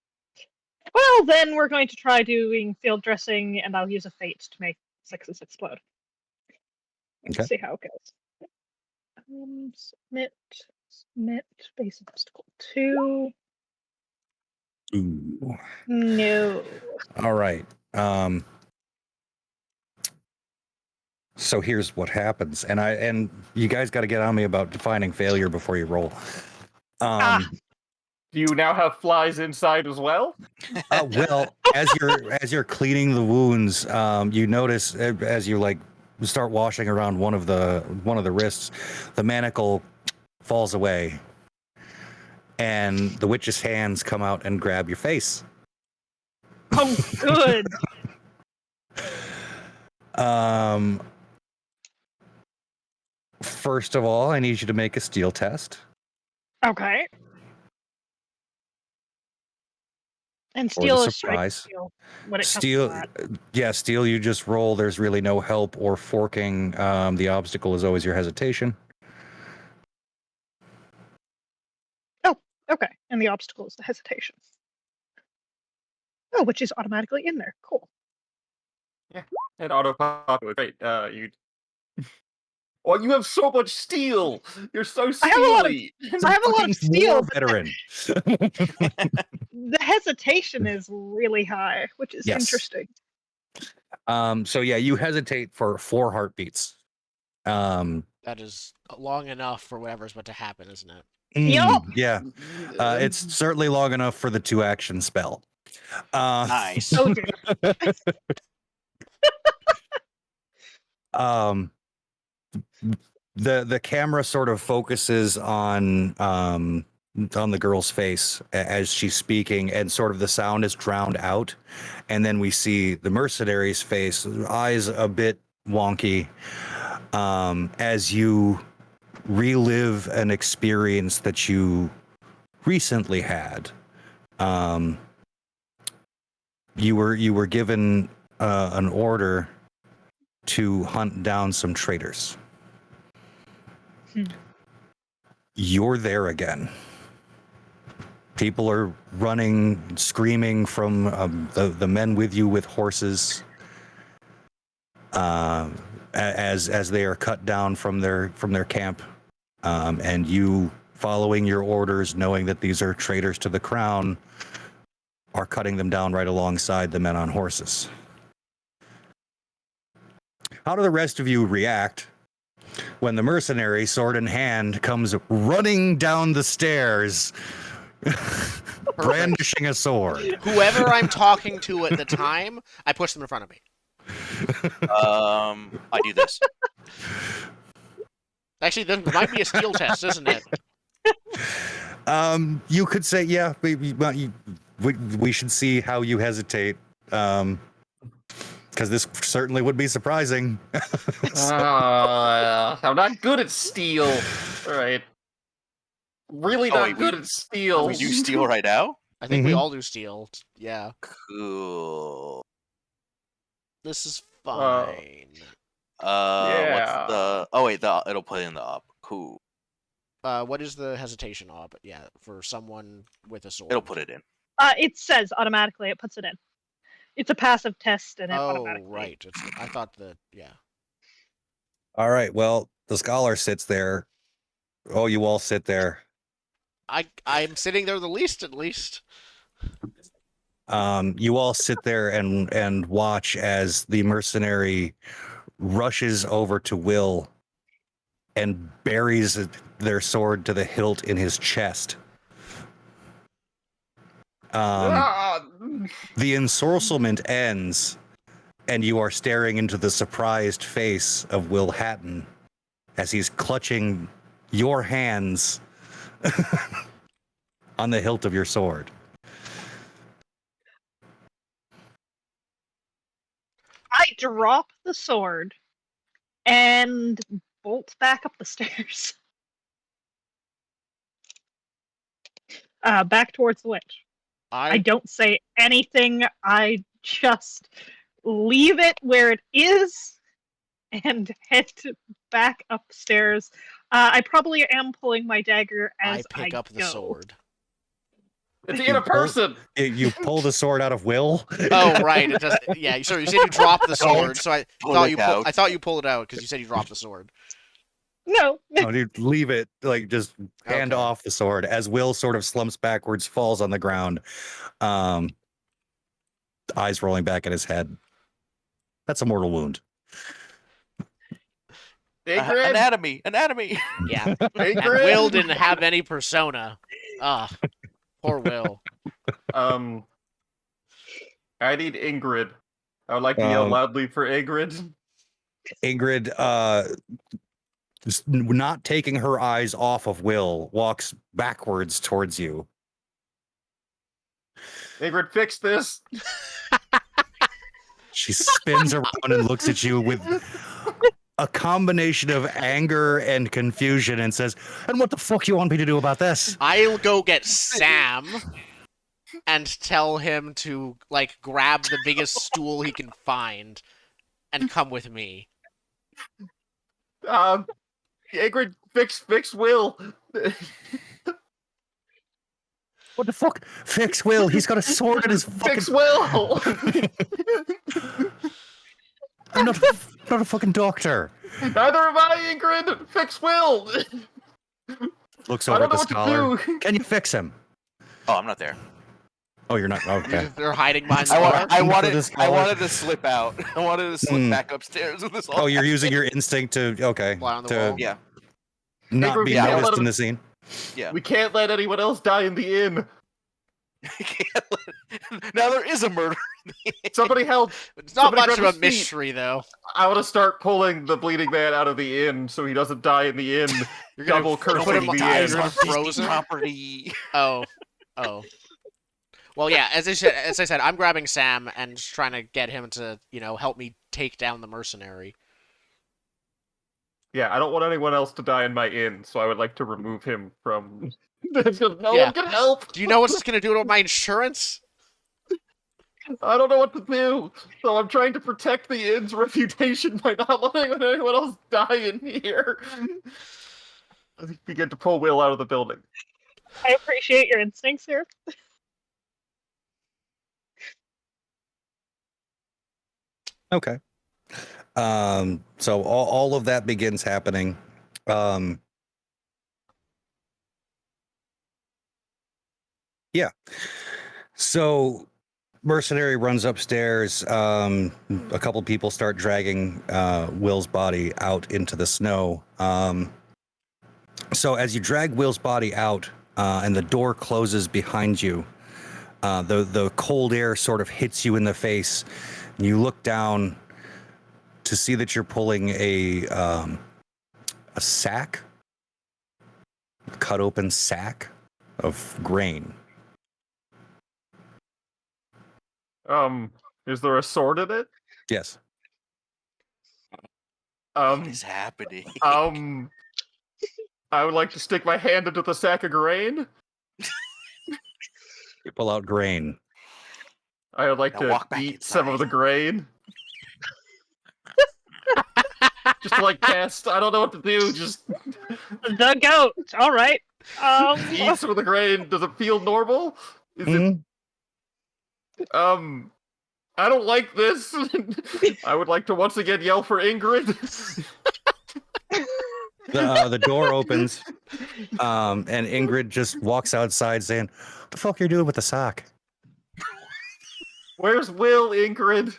S5: Well, then we're going to try doing field dressing, and I'll use a fate to make 6s explode. Let's
S3: Okay.
S5: see how it goes. Submit, base obstacle 2.
S3: Ooh.
S5: No.
S3: All right. So here's what happens, and you guys got to get on me about defining failure before you roll.
S2: Do you now have flies inside as well?
S3: Well, as you're cleaning the wounds, you notice as you like start washing around one of the wrists, the manacle falls away, and the witch's hands come out and grab your face.
S5: Oh, good.
S3: First of all, I need you to make a steel test.
S5: Okay. And
S3: For the
S5: steel is
S3: surprise.
S5: steel when it comes
S3: Steel,
S5: to that.
S3: yeah, steel. You just roll. There's really no help or forking. The obstacle is always your hesitation.
S5: Oh, okay. And the obstacle is the hesitation. Oh, which is automatically in there. Cool.
S2: It auto-populates. Great. You. Oh, you have so much steel. You're so
S5: I have a lot of-
S2: steely.
S5: I have a lot of steel,
S3: War
S5: but
S3: veteran.
S5: the hesitation is really high, which is
S3: Yes.
S5: interesting.
S3: So yeah, you hesitate for 4 heartbeats.
S1: That is long enough for whatever's about to happen, isn't it?
S5: Yup.
S3: Yeah. It's certainly long enough for the 2-action spell.
S4: Nice.
S5: Oh dear.
S3: The camera sort of focuses on the girl's face as she's speaking, and sort of the sound is drowned out, and then we see the mercenary's face, eyes a bit wonky, as you relive an experience that you recently had. You were given an order to hunt down some traitors. You're there again. People are running, screaming from the men with you with horses as they are cut down from their camp, and you following your orders, knowing that these are traitors to the crown, are cutting them down right alongside the men on horses. How do the rest of you react when the mercenary, sword in hand, comes running down the stairs, brandishing a sword?
S1: Whoever I'm talking to at the time, I push them in front of me.
S4: I do this.
S1: Actually, this might be a skill test, isn't it?
S3: You could say, yeah, we should see how you hesitate. Because this certainly would be surprising.
S2: I'm not good at steel. All right. Really
S4: Oh,
S2: not
S4: wait,
S2: good at steel.
S4: We do steal right now?
S1: I think we
S3: Mhm.
S1: all do steal. Yeah.
S4: Cool.
S1: This is fine.
S2: Yeah.
S4: What's the... Oh, wait, it'll put it in the up. Cool.
S1: What is the hesitation op? Yeah, for someone with a sword.
S4: It'll put it in.
S5: It says automatically. It puts it in. It's a passive test, and it
S1: Oh,
S5: automatically.
S1: right. I thought that. Yeah.
S3: All right. Well, the scholar sits there. Oh, you all sit there.
S1: I'm sitting there the least, at least.
S3: You all sit there and watch as the mercenary rushes over to Will and buries their sword to the hilt in his chest. The ensorcelment ends, and you are staring into the surprised face of Will Hatton as he's clutching your hands on the hilt of your sword.
S5: I drop the sword and bolt back up the stairs. Back towards the witch. I don't say anything. I just leave it where it is and head back upstairs. I probably am pulling my dagger as I
S1: pick up the
S5: go.
S1: sword.
S2: It's in a person.
S3: You pull the sword out of Will.
S1: Oh, right. It does. Yeah. Sorry, you said you dropped the sword, so I
S4: Pull
S1: thought
S4: it
S1: you.
S4: out.
S1: I thought you pulled it out because you said you dropped the sword.
S5: No.
S3: No, dude, leave it. Like, just hand
S1: Okay.
S3: off the sword as Will sort of slumps backwards, falls on the ground, eyes rolling back in his head. That's a mortal wound.
S2: Ingrid?
S4: Anatomy.
S1: Yeah. And
S2: Ingrid?
S1: Will didn't have any persona. Ah, poor Will.
S2: I need Ingrid. I would like to yell loudly for Ingrid.
S3: Ingrid, just not taking her eyes off of Will, walks backwards towards you.
S2: Ingrid, fix this.
S3: She spins around and looks at you with a combination of anger and confusion and says, "And what the fuck you want me to do about this?"
S1: I'll go get Sam and tell him to like grab the biggest stool he can find and come with me.
S2: Ingrid, fix Will.
S3: What the fuck? Fix Will. He's got a sword in his fucking...
S2: Fix Will.
S3: I'm not a fucking doctor.
S2: Neither am I, Ingrid. Fix Will.
S3: Looks
S2: I
S3: over
S2: don't
S3: at the
S2: know what
S3: scholar.
S2: to do.
S3: Can you fix him?
S4: Oh, I'm not there.
S3: Oh, you're not? Okay.
S1: They're hiding behind the
S4: I,
S1: bar.
S4: I
S3: For
S4: wanted
S3: the scholar.
S4: I wanted to slip out. I wanted to slip
S3: Hmm.
S4: back upstairs with this all.
S3: Oh, you're using your instinct to... Okay.
S1: Fly on the
S3: To
S1: wall.
S4: Yeah.
S3: not
S2: Ingrid,
S3: be
S4: yeah,
S3: noticed
S2: let
S3: in
S2: him-
S3: the scene.
S4: Yeah.
S2: We can't let anyone else die in the inn.
S4: Now there is a murder.
S2: Somebody help.
S1: It's not
S2: Somebody
S1: much of
S2: grab
S1: a
S2: his feet.
S1: mystery, though.
S2: I want to start pulling the bleeding man out of the inn so he doesn't die in the inn.
S1: You're gonna
S2: Double
S1: put
S2: cursing
S1: him.
S2: the
S1: You're
S2: inn.
S1: gonna frozen.
S4: property.
S1: Oh. Well, yeah. As I said, I'm grabbing Sam and just trying to get him to, help me take down the mercenary.
S2: Yeah, I don't want anyone else to die in my inn, so I would like to remove him from... No
S1: Yeah.
S2: one can help!
S1: Do you know what's gonna do to my insurance?
S2: I don't know what to do, so I'm trying to protect the inn's reputation by not letting anyone else die in here. I begin to pull Will out of the building.
S5: I appreciate your instincts here.
S3: Okay. So all of that begins happening. Yeah. So mercenary runs upstairs. A couple people start dragging Will's body out into the snow. So as you drag Will's body out and the door closes behind you, the cold air sort of hits you in the face. And you look down to see that you're pulling a sack, a cut open sack of grain.
S2: Is there a sword in it?
S3: Yes.
S4: What is happening?
S2: I would like to stick my hand into the sack of grain.
S3: You pull out grain.
S2: I would like
S4: Now
S2: to
S4: walk back
S2: eat some of
S4: inside.
S2: the grain. Just to like cast. I don't know what to do. Just
S5: The goat. All right.
S2: eat some of the grain. Does it feel normal? Is it? I don't like this. I would like to once again yell for Ingrid.
S3: The door opens, and Ingrid just walks outside saying, "What the fuck are you doing with the sack?"
S2: Where's Will, Ingrid?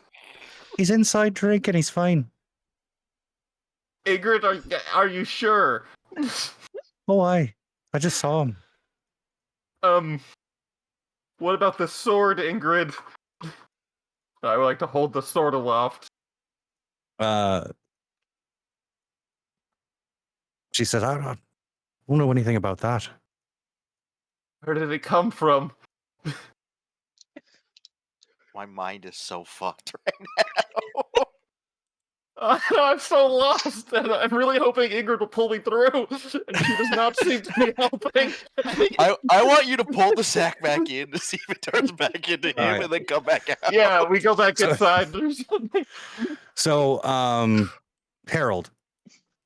S3: He's inside drinking. He's fine.
S2: Ingrid, are you sure?
S3: Oh, I just saw him.
S2: What about the sword, Ingrid? I would like to hold the sword aloft.
S3: She says, I don't know anything about that.
S2: Where did it come from?
S4: My mind is so fucked right now.
S2: I'm so lost, and I'm really hoping Ingrid will pull me through, and she does not seem to be helping.
S4: I want you to pull the sack back in to see if it turns back into him,
S3: Alright.
S4: and then come back out.
S2: Yeah, we go back
S3: So-
S2: inside. There's something.
S3: So, Harold,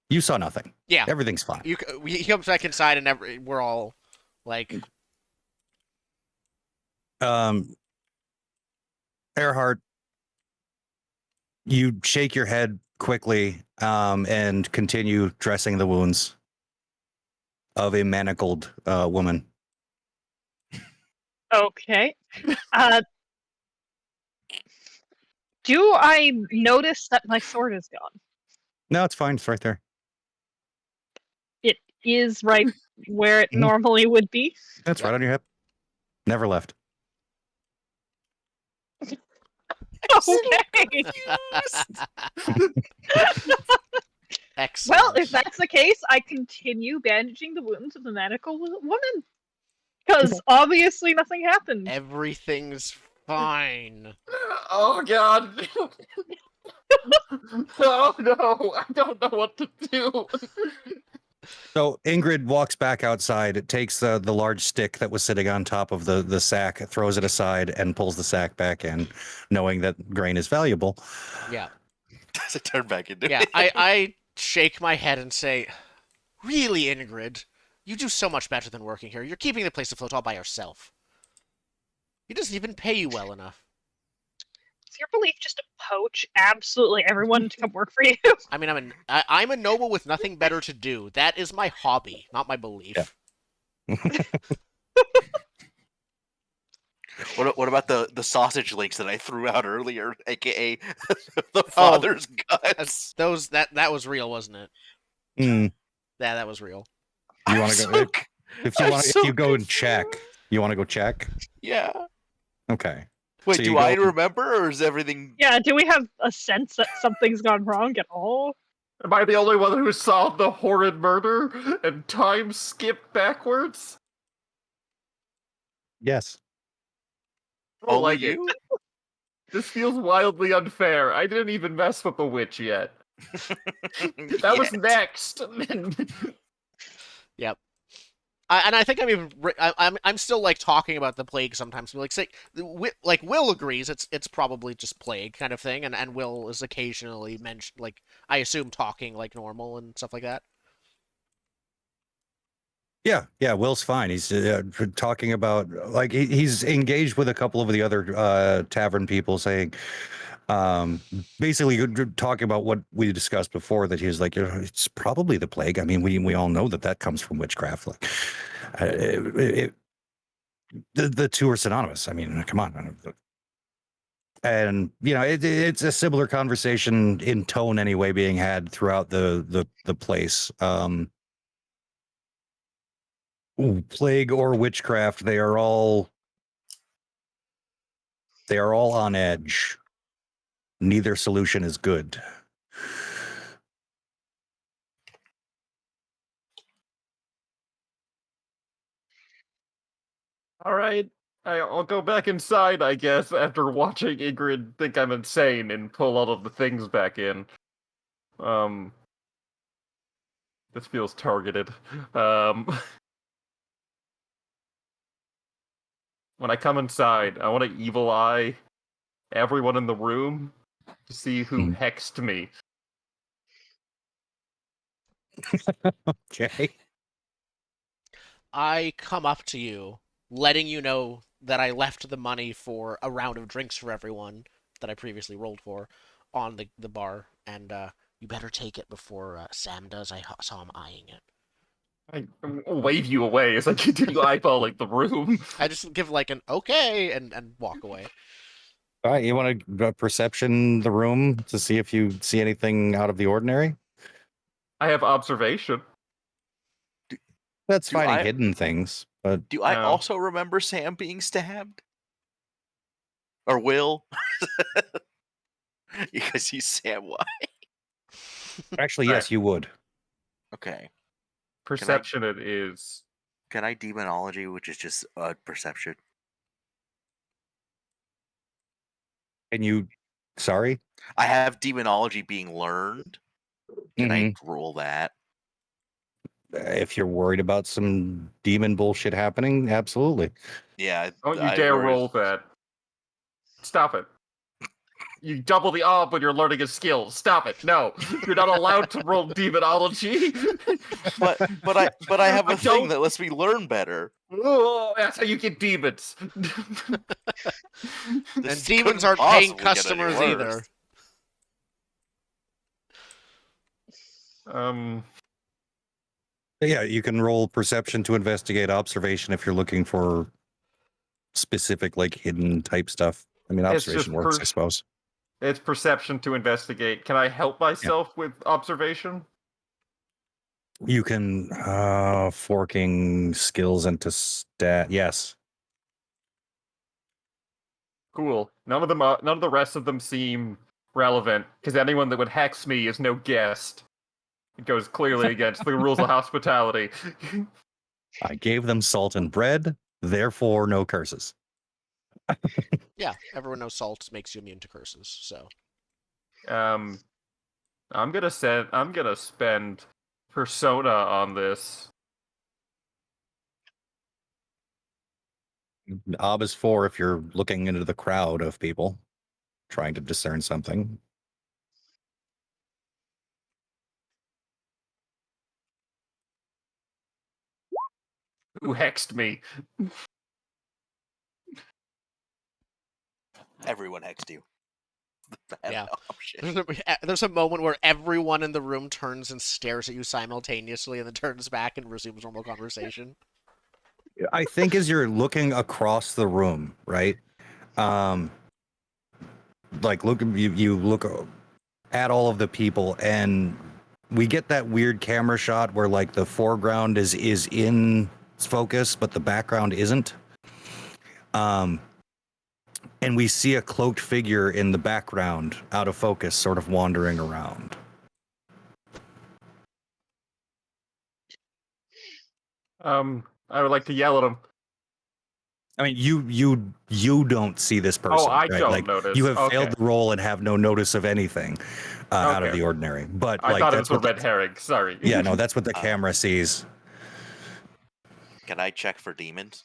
S3: you saw nothing.
S1: Yeah.
S3: Everything's fine.
S1: He comes back inside, and we're all like,
S3: Earhart, you shake your head quickly and continue dressing the wounds of a manacled woman.
S5: Okay. Do I notice that my sword is gone?
S3: No, it's fine. It's right there.
S5: It is right where it
S3: Mhm.
S5: normally would be.
S3: That's right on your hip. Never left.
S5: Okay.
S1: excellent.
S5: Well, if that's the case, I continue bandaging the wounds of the manacled woman. Because obviously nothing happened.
S1: Everything's fine.
S2: Oh god. Oh no, I don't know what to do.
S3: So Ingrid walks back outside. It takes the large stick that was sitting on top of the sack, throws it aside, and pulls the sack back in, knowing that grain is valuable.
S1: Yeah.
S4: Does it turn back into
S1: Yeah,
S4: him?
S1: I shake my head and say, really, Ingrid? You do so much better than working here. You're keeping the place afloat all by yourself. He doesn't even pay you well enough.
S5: Is your belief just to poach absolutely everyone to come work for you?
S1: I mean, I'm a noble with nothing better to do. That is my hobby, not my belief.
S3: Yeah.
S4: What about the sausage links that I threw out earlier, aka the father's guts?
S1: That was real, wasn't it?
S3: Mm,
S1: Yeah, that was real.
S3: you want to go? If you go and
S4: confused.
S3: check, you want to go check?
S4: Yeah.
S3: Okay.
S4: Wait,
S3: So
S4: do
S3: you
S4: I
S3: go-
S4: remember, or is everything?
S5: Yeah, do we have a sense that something's gone wrong at all?
S2: Am I the only one who saw the horrid murder and time skip backwards?
S3: Yes.
S2: I don't
S4: Only
S2: like it.
S4: you?
S2: This feels wildly unfair. I didn't even mess with the witch yet. That was
S4: Yet.
S2: next.
S1: Yep. And I think I'm even I'm still like talking about the plague sometimes. Like say like Will agrees it's probably just plague kind of thing, and Will is occasionally mentioned, like I assume talking like normal and stuff like that.
S3: Yeah. Will's fine. He's talking about like he's engaged with a couple of the other tavern people, saying, basically talking about what we discussed before. That he's like, it's probably the plague. I mean, we all know that comes from witchcraft. Like, The two are synonymous. I mean, come on. And it's a similar conversation in tone anyway being had throughout the place. Plague or witchcraft, they are all on edge. Neither solution is good.
S2: All right. I'll go back inside, I guess, after watching Ingrid think I'm insane and pull all of the things back in. This feels targeted. When I come inside, I want to evil eye everyone in the room to see who hexed me.
S3: Okay.
S1: I come up to you, letting you know that I left the money for a round of drinks for everyone that I previously rolled for on the bar, and you better take it before Sam does. I saw him eyeing it.
S2: I wave you away as I continue eyeballing the room.
S1: I just give like an okay and walk away.
S3: All right, you want to perception the room to see if you see anything out of the ordinary?
S2: I have observation.
S3: That's
S4: Do
S3: finding
S4: I-
S3: hidden things, but
S4: Do I
S2: No.
S4: also remember Sam being stabbed? Or Will? Because he's Sam White.
S3: actually,
S2: Right.
S3: yes, you would.
S4: Okay.
S2: Perception it is.
S4: Can I demonology, which is just perception?
S3: And you, sorry?
S4: I have demonology being learned. Can I roll that?
S3: If you're worried about some demon bullshit happening, absolutely.
S4: Yeah.
S2: Don't you
S4: I
S2: dare
S4: already-
S2: roll that. Stop it. You double the odds when you're learning a skill. Stop it. No. You're not allowed to roll demonology.
S4: But I have a
S2: I
S4: thing
S2: don't-
S4: that lets me learn better.
S2: Oh, that's how you get demons.
S1: And
S4: This
S1: demons
S4: couldn't
S1: aren't paying
S4: possibly get any
S1: customers
S4: worse.
S1: either.
S3: Yeah, you can roll perception to investigate, observation if you're looking for specific, like, hidden type stuff. I mean,
S2: It's
S3: observation
S2: just
S3: works, I suppose.
S2: It's perception to investigate. Can I help myself with observation?
S3: You can forking skills into stat. Yes.
S2: Cool. None of the rest of them seem relevant because anyone that would hex me is no guest. It goes clearly against the rules of hospitality.
S3: I gave them salt and bread, therefore no curses.
S1: Yeah, everyone knows salt makes you immune to curses, so.
S2: I'm gonna spend persona on this.
S3: Ob is 4 if you're looking into the crowd of people trying to discern something.
S2: Who hexed me?
S4: Everyone hexed you. Bad
S1: Yeah.
S4: option.
S1: There's a moment where everyone in the room turns and stares at you simultaneously and then turns back and resumes normal conversation.
S3: I think as you're looking across the room, right? Like you look at all of the people and we get that weird camera shot where like the foreground is in focus but the background isn't. And we see a cloaked figure in the background out of focus sort of wandering around.
S2: I would like to yell at him.
S3: I mean, you don't see this person.
S2: Oh, I
S3: right?
S2: don't
S3: like,
S2: notice.
S3: You have
S2: Okay.
S3: failed the roll and have no notice of anything out of
S2: Okay.
S3: the ordinary. But
S2: I
S3: like,
S2: thought it
S3: that's
S2: was a
S3: what
S2: red herring. Sorry.
S3: yeah, no, that's what the camera sees.
S4: Can I check for demons?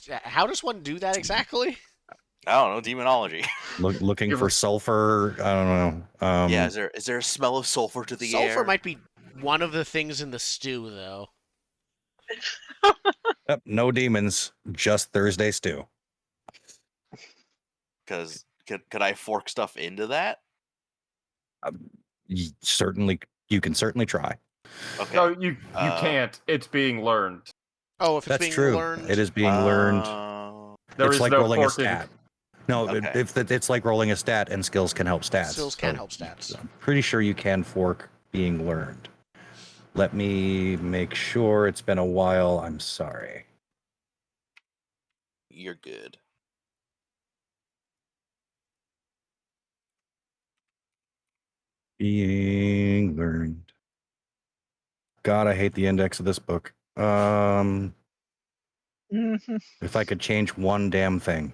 S1: How does one do that exactly?
S4: I don't know. Demonology.
S3: Looking
S2: Give
S3: for
S2: her-
S3: sulfur. I don't know.
S4: Yeah. Is there a smell of sulfur to the air?
S1: Sulfur might be one of the things in the stew, though.
S3: Yep, no demons, just Thursday stew.
S4: Because could I fork stuff into that?
S3: You can certainly try.
S4: Okay.
S2: No, you
S4: Uh,
S2: can't. It's being learned.
S1: Oh, if it's
S3: That's
S1: being
S3: true.
S1: learned.
S3: It is being learned.
S2: There
S3: It's
S2: is
S3: like
S2: no
S3: rolling a
S2: forking.
S3: stat. No,
S4: Okay.
S3: it's like rolling a stat, and skills can help stats.
S1: Skills can help stats.
S3: I'm pretty sure you can fork being learned. Let me make sure. It's been a while. I'm sorry.
S4: You're good.
S3: Being learned. God, I hate the index of this book.
S5: Mhm.
S3: If I could change one damn thing.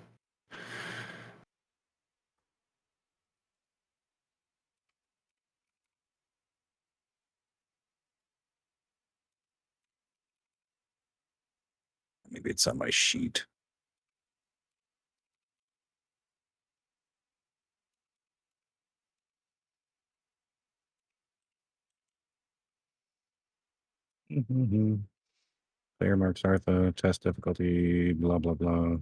S3: Maybe it's on my sheet. Player marks Artha, test difficulty, blah, blah, blah.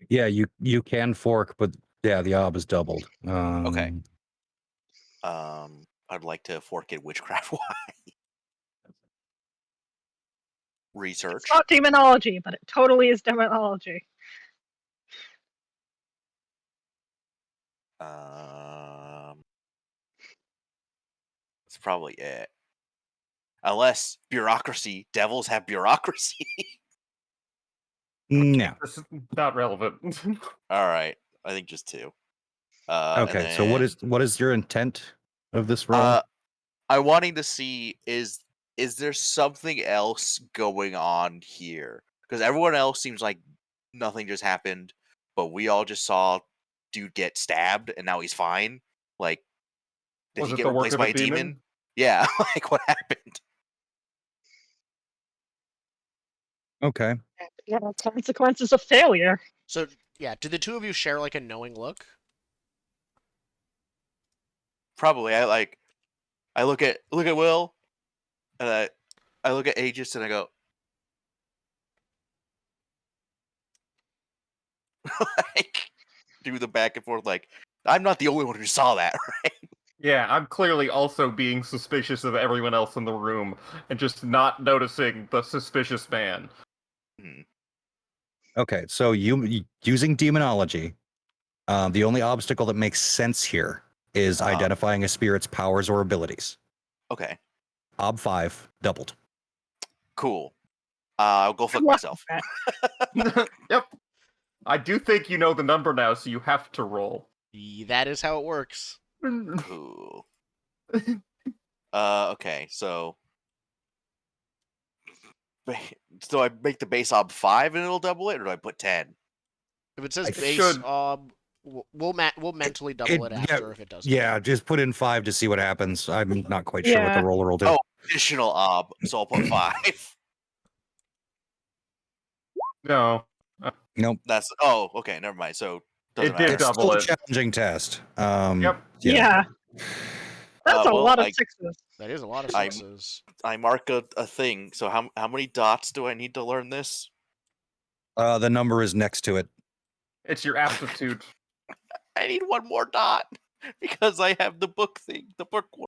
S3: Yeah, you can fork, but yeah, the ob is doubled.
S4: Okay. I'd like to fork it witchcraft. Research.
S5: It's not demonology, but it totally is demonology.
S4: That's probably it. Unless bureaucracy, devils have bureaucracy.
S3: No.
S2: This is not relevant.
S4: All right, I think just 2.
S3: Okay, so what is your intent of this roll?
S4: I'm wanting to see is there something else going on here? Because everyone else seems like nothing just happened, but we all just saw dude get stabbed and now he's fine. Like, did
S2: Was
S4: he
S2: it
S4: get
S2: the work
S4: replaced
S2: of
S4: by
S2: a
S4: a demon?
S2: demon?
S4: Yeah, like what happened?
S3: Okay.
S5: Yeah, consequences of failure.
S1: So yeah, do the two of you share like a knowing look?
S4: Probably. I look at Will, and I look at Aegis, and I go, like, do the back and forth. Like, I'm not the only one who saw that, right?
S2: Yeah, I'm clearly also being suspicious of everyone else in the room and just not noticing the suspicious man.
S3: Okay, so using demonology, the only obstacle that makes sense here is identifying a spirit's powers or abilities.
S4: Okay,
S3: Ob 5 doubled.
S4: cool. I'll go fuck
S5: Good luck
S4: myself.
S5: with that.
S2: Yep. I do think you know the number now, so you have to roll.
S1: That is how it works.
S4: Cool. Okay, so I make the base ob 5 and it'll double it, or do I put 10?
S1: If it says
S2: It
S1: base
S2: should.
S1: we'll mentally double it after if it doesn't.
S3: Yeah, just put in 5 to see what happens. I'm not quite sure what the
S5: Yeah.
S3: roller will do.
S4: Oh, additional ob, so I'll put 5.
S2: No.
S3: Nope.
S4: That's okay. Never mind. So doesn't
S2: It did
S4: matter.
S3: It's
S2: double
S3: still a
S2: it.
S3: challenging test.
S2: Yep.
S5: Yeah. That's a
S4: well,
S5: lot of 6s.
S1: That is a lot of
S4: I'm-
S1: 6s.
S4: I mark a thing. So how many dots do I need to learn this?
S3: The number is next to it.
S2: It's your aptitude.
S4: I need one more dot because I have the book thing. The book one.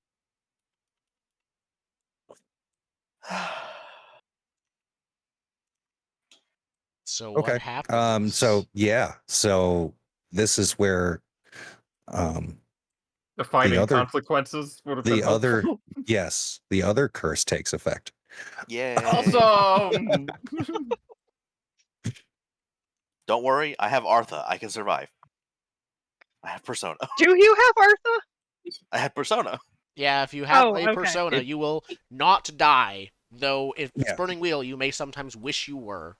S1: So
S3: Okay.
S1: what happens?
S3: So this is where
S2: Defining
S3: other-
S2: consequences would have been
S3: the other
S2: helpful.
S3: yes, the other curse takes effect.
S4: Yeah.
S2: Awesome!
S4: Don't worry, I have Artha. I can survive. I have Persona.
S5: Do you have Artha?
S4: I have Persona.
S1: Yeah, if you have
S5: Oh,
S1: a
S5: okay.
S1: persona, you will not die. Though if it's
S3: Yeah.
S1: Burning Wheel, you may sometimes wish you were.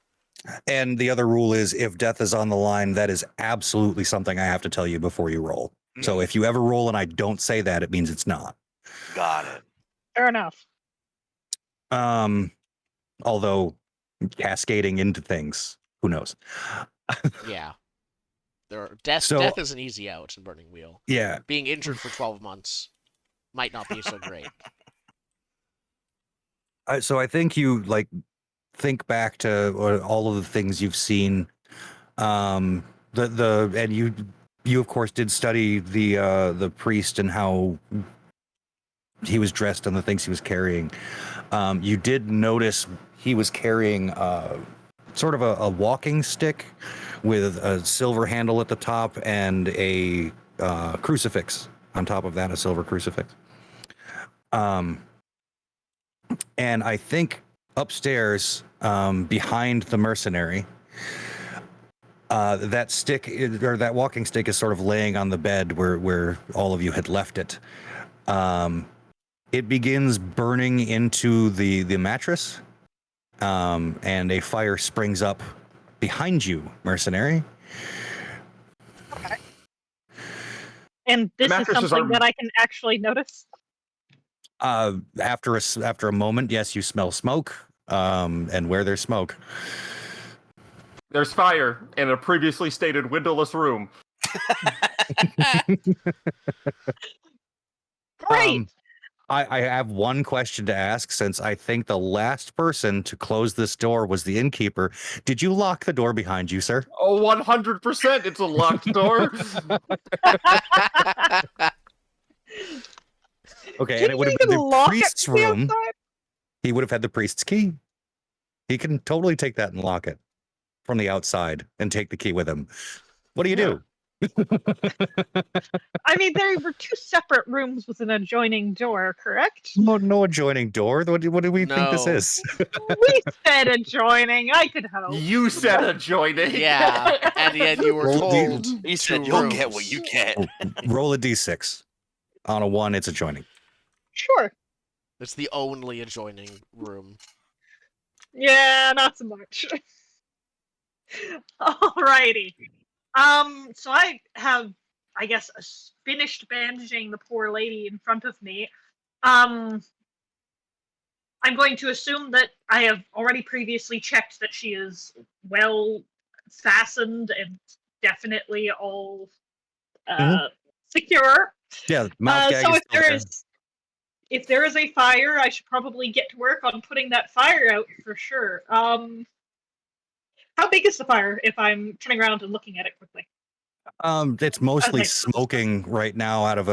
S3: And the other rule is if death is on the line, that is absolutely something I have to tell you before you roll. So if you ever roll and I don't say that, it means it's not.
S4: Got it.
S5: Fair enough.
S3: Although cascading into things, who knows?
S1: Yeah. Death
S3: So-
S1: is an easy out in Burning Wheel.
S3: Yeah.
S1: Being injured for 12 months might not be so great.
S3: So I think you like think back to all of the things you've seen. And you of course did study the priest and how he was dressed and the things he was carrying. You did notice he was carrying sort of a walking stick with a silver handle at the top and a crucifix on top of that, a silver crucifix. And I think upstairs, behind the mercenary, that stick or that walking stick is sort of laying on the bed where all of you had left it. It begins burning into the mattress, and a fire springs up behind you, mercenary.
S5: Okay. And this is
S2: Mattresses
S5: something
S2: are-
S5: that I can actually notice.
S3: After a moment, yes, you smell smoke. And where there's smoke,
S2: There's fire in a previously stated windowless room.
S5: Great.
S3: I have one question to ask, since I think the last person to close this door was the innkeeper. Did you lock the door behind you, sir?
S2: Oh, 100%! It's a locked door.
S3: Okay,
S5: Did
S3: and it would
S5: you
S3: have been
S5: even
S3: the
S5: lock it
S3: priest's
S5: from the
S3: room.
S5: outside?
S3: He would have had the priest's key. He can totally take that and lock it from the outside and take the key with him. What do you do?
S5: I mean, there were two separate rooms with an adjoining door, correct?
S3: No adjoining door. What do we think this
S1: No.
S3: is?
S5: We said adjoining. I could hope.
S2: You said adjoining.
S1: Yeah, and yet you were
S3: Roll
S1: told
S4: He said,
S1: two
S4: "You'll get
S1: rooms.
S4: what you get."
S3: Roll a d6. On a 1, it's adjoining.
S5: Sure.
S1: It's the only adjoining room.
S5: Yeah, not so much. Alrighty. So I have, I guess, finished bandaging the poor lady in front of me. I'm going to assume that I have already previously checked that she is well fastened and definitely all secure.
S3: Yeah, mouth gag
S5: So
S3: is still there.
S5: if there is a fire, I should probably get to work on putting that fire out for sure. How big is the fire if I'm turning around and looking at it quickly?
S3: It's mostly
S5: Okay.
S3: smoking right now out of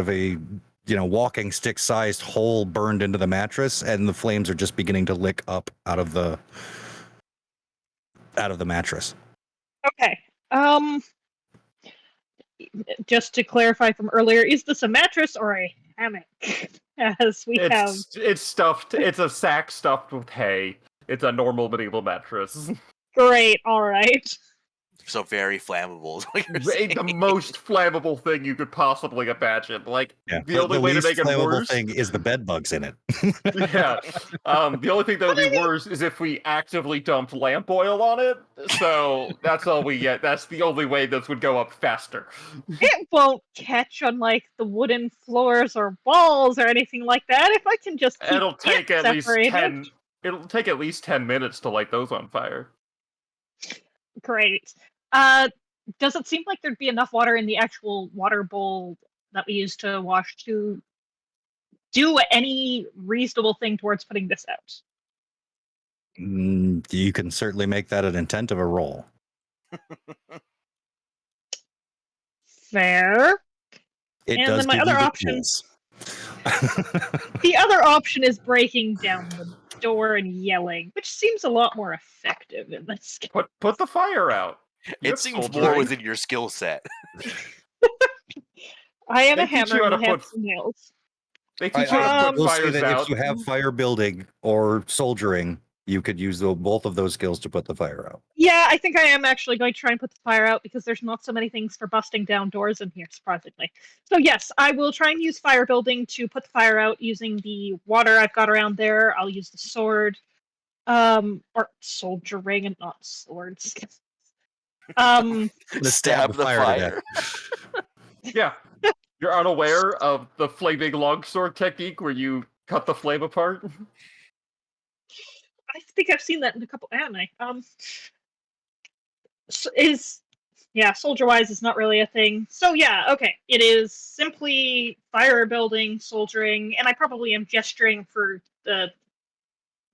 S3: a walking stick sized hole burned into the mattress, and the flames are just beginning to lick up out of the mattress.
S5: Okay. Just to clarify from earlier, is this a mattress or a hammock? As we have.
S2: It's stuffed. It's a sack stuffed with hay. It's a normal medieval mattress.
S5: Great, alright.
S4: So very flammable is what you're
S2: The
S4: saying.
S2: most flammable thing you could possibly imagine. Like,
S3: Yeah,
S2: the only way to
S3: least
S2: make it
S3: flammable
S2: worse.
S3: thing is the bed bugs in it.
S2: Yeah. The only thing that would be worse is if we actively dumped lamp oil on it. So that's all we get. That's the only way this would go up faster.
S5: It won't catch on like the wooden floors or walls or anything like that. If I can just keep
S2: It'll take
S5: it
S2: at least
S5: separated.
S2: 10. It'll take at least 10 minutes to light those on fire.
S5: Great. Does it seem like there'd be enough water in the actual water bowl that we use to wash to do any reasonable thing towards putting this out?
S3: You can certainly make that an intent of a roll.
S5: Fair.
S3: It
S5: And
S3: does
S5: then my
S3: give
S5: other
S3: you the
S5: option-
S3: tools.
S5: The other option is breaking down the door and yelling, which seems a lot more effective in this case.
S2: Put the fire out. You
S4: It
S2: have
S4: seems more
S2: soldiering.
S4: within your skill set.
S5: I am
S2: They
S5: a
S2: teach
S5: hammer
S2: you how
S5: and
S2: to
S5: have
S2: put-
S5: some nails.
S2: They teach you how to
S3: I
S2: put
S3: will say
S2: fires
S3: that
S2: out.
S3: if you have fire building or soldiering, you could use both of those skills to put the fire out.
S5: Yeah, I think I am actually going to try and put the fire out because there's not so many things for busting down doors in here, surprisingly. So yes, I will try and use fire building to put the fire out using the water I've got around there. I'll use the sword, or soldiering and not swords.
S3: To
S4: Stab the
S3: to
S4: fire.
S2: Yeah. You're unaware of the flaming longsword technique where you cut the flame apart?
S5: I think I've seen that in a couple anime. Soldier wise is not really a thing. So yeah, okay. It is simply fire building, soldiering, and I probably am gesturing for the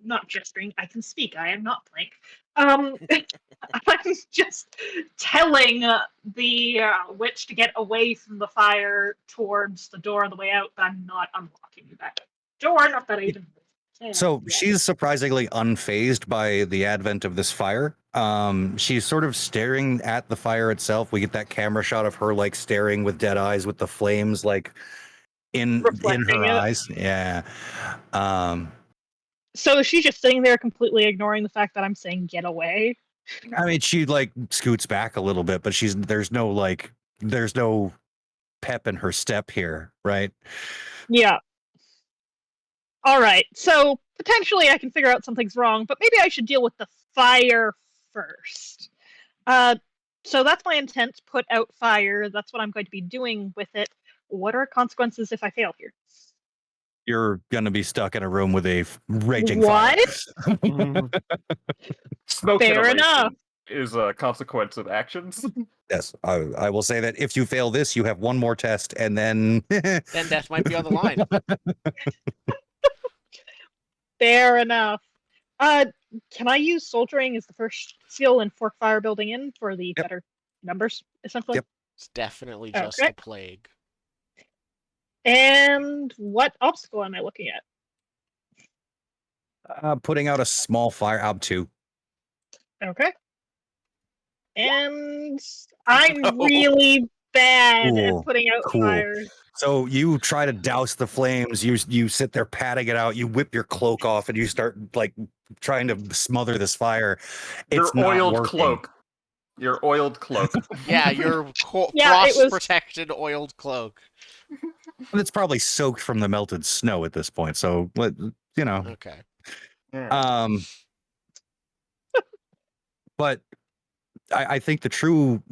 S5: not gesturing. I can speak. I am not blank. I'm just telling the witch to get away from the fire towards the door on the way out. But I'm not unlocking that door. Not that I even.
S3: So
S5: yet.
S3: she's surprisingly unfazed by the advent of this fire. She's sort of staring at the fire itself. We get that camera shot of her like staring with dead eyes with the flames like in
S5: Reflecting
S3: her
S5: it.
S3: eyes. Yeah.
S5: So she's just sitting there completely ignoring the fact that I'm saying get away.
S3: I mean, she like scoots back a little bit, but there's no pep in her step here, right?
S5: Yeah. All right. So potentially I can figure out something's wrong, but maybe I should deal with the fire first. So that's my intent, put out fire. That's what I'm going to be doing with it. What are consequences if I fail here?
S3: You're gonna be stuck in a room with a raging
S5: What?
S3: fire.
S2: Smoke
S5: Fair
S2: inhalation
S5: enough.
S2: is a consequence of actions.
S3: Yes, I will say that if you fail this, you have one more test, and then
S1: Then death might be on the line.
S5: Fair enough. Can I use soldiering as the first skill in Fork Fire Building in for the
S3: Yep.
S5: better numbers, essentially?
S3: Yep.
S1: It's definitely just
S5: Okay.
S1: the plague.
S5: And what obstacle am I looking at?
S3: putting out a small fire out too.
S5: Okay. And I'm
S4: No.
S5: really bad
S3: Cool.
S5: at putting out
S3: Cool.
S5: fires.
S3: So you try to douse the flames. You sit there patting it out. You whip your cloak off, and you start like trying to smother this fire. It's
S2: Your
S3: not
S2: oiled
S3: working.
S2: cloak. Your oiled cloak.
S1: Yeah, your
S5: Yeah, it was-
S1: frost-protected oiled cloak.
S3: It's probably soaked from the melted snow at this point. So you know.
S1: Okay.
S3: But I think the true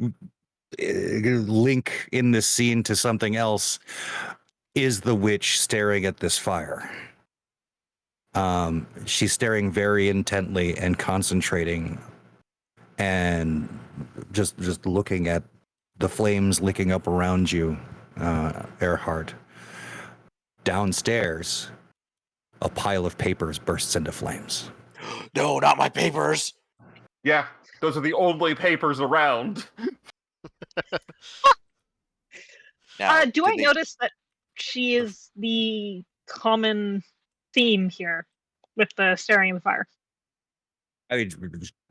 S3: link in this scene to something else is the witch staring at this fire. She's staring very intently and concentrating and just looking at the flames licking up around you, Earhart. Downstairs, a pile of papers bursts into flames.
S4: No, not my papers.
S2: Yeah, those are the only papers around.
S4: Now,
S5: do I notice that she is the common theme here with the staring at the fire?
S3: I mean,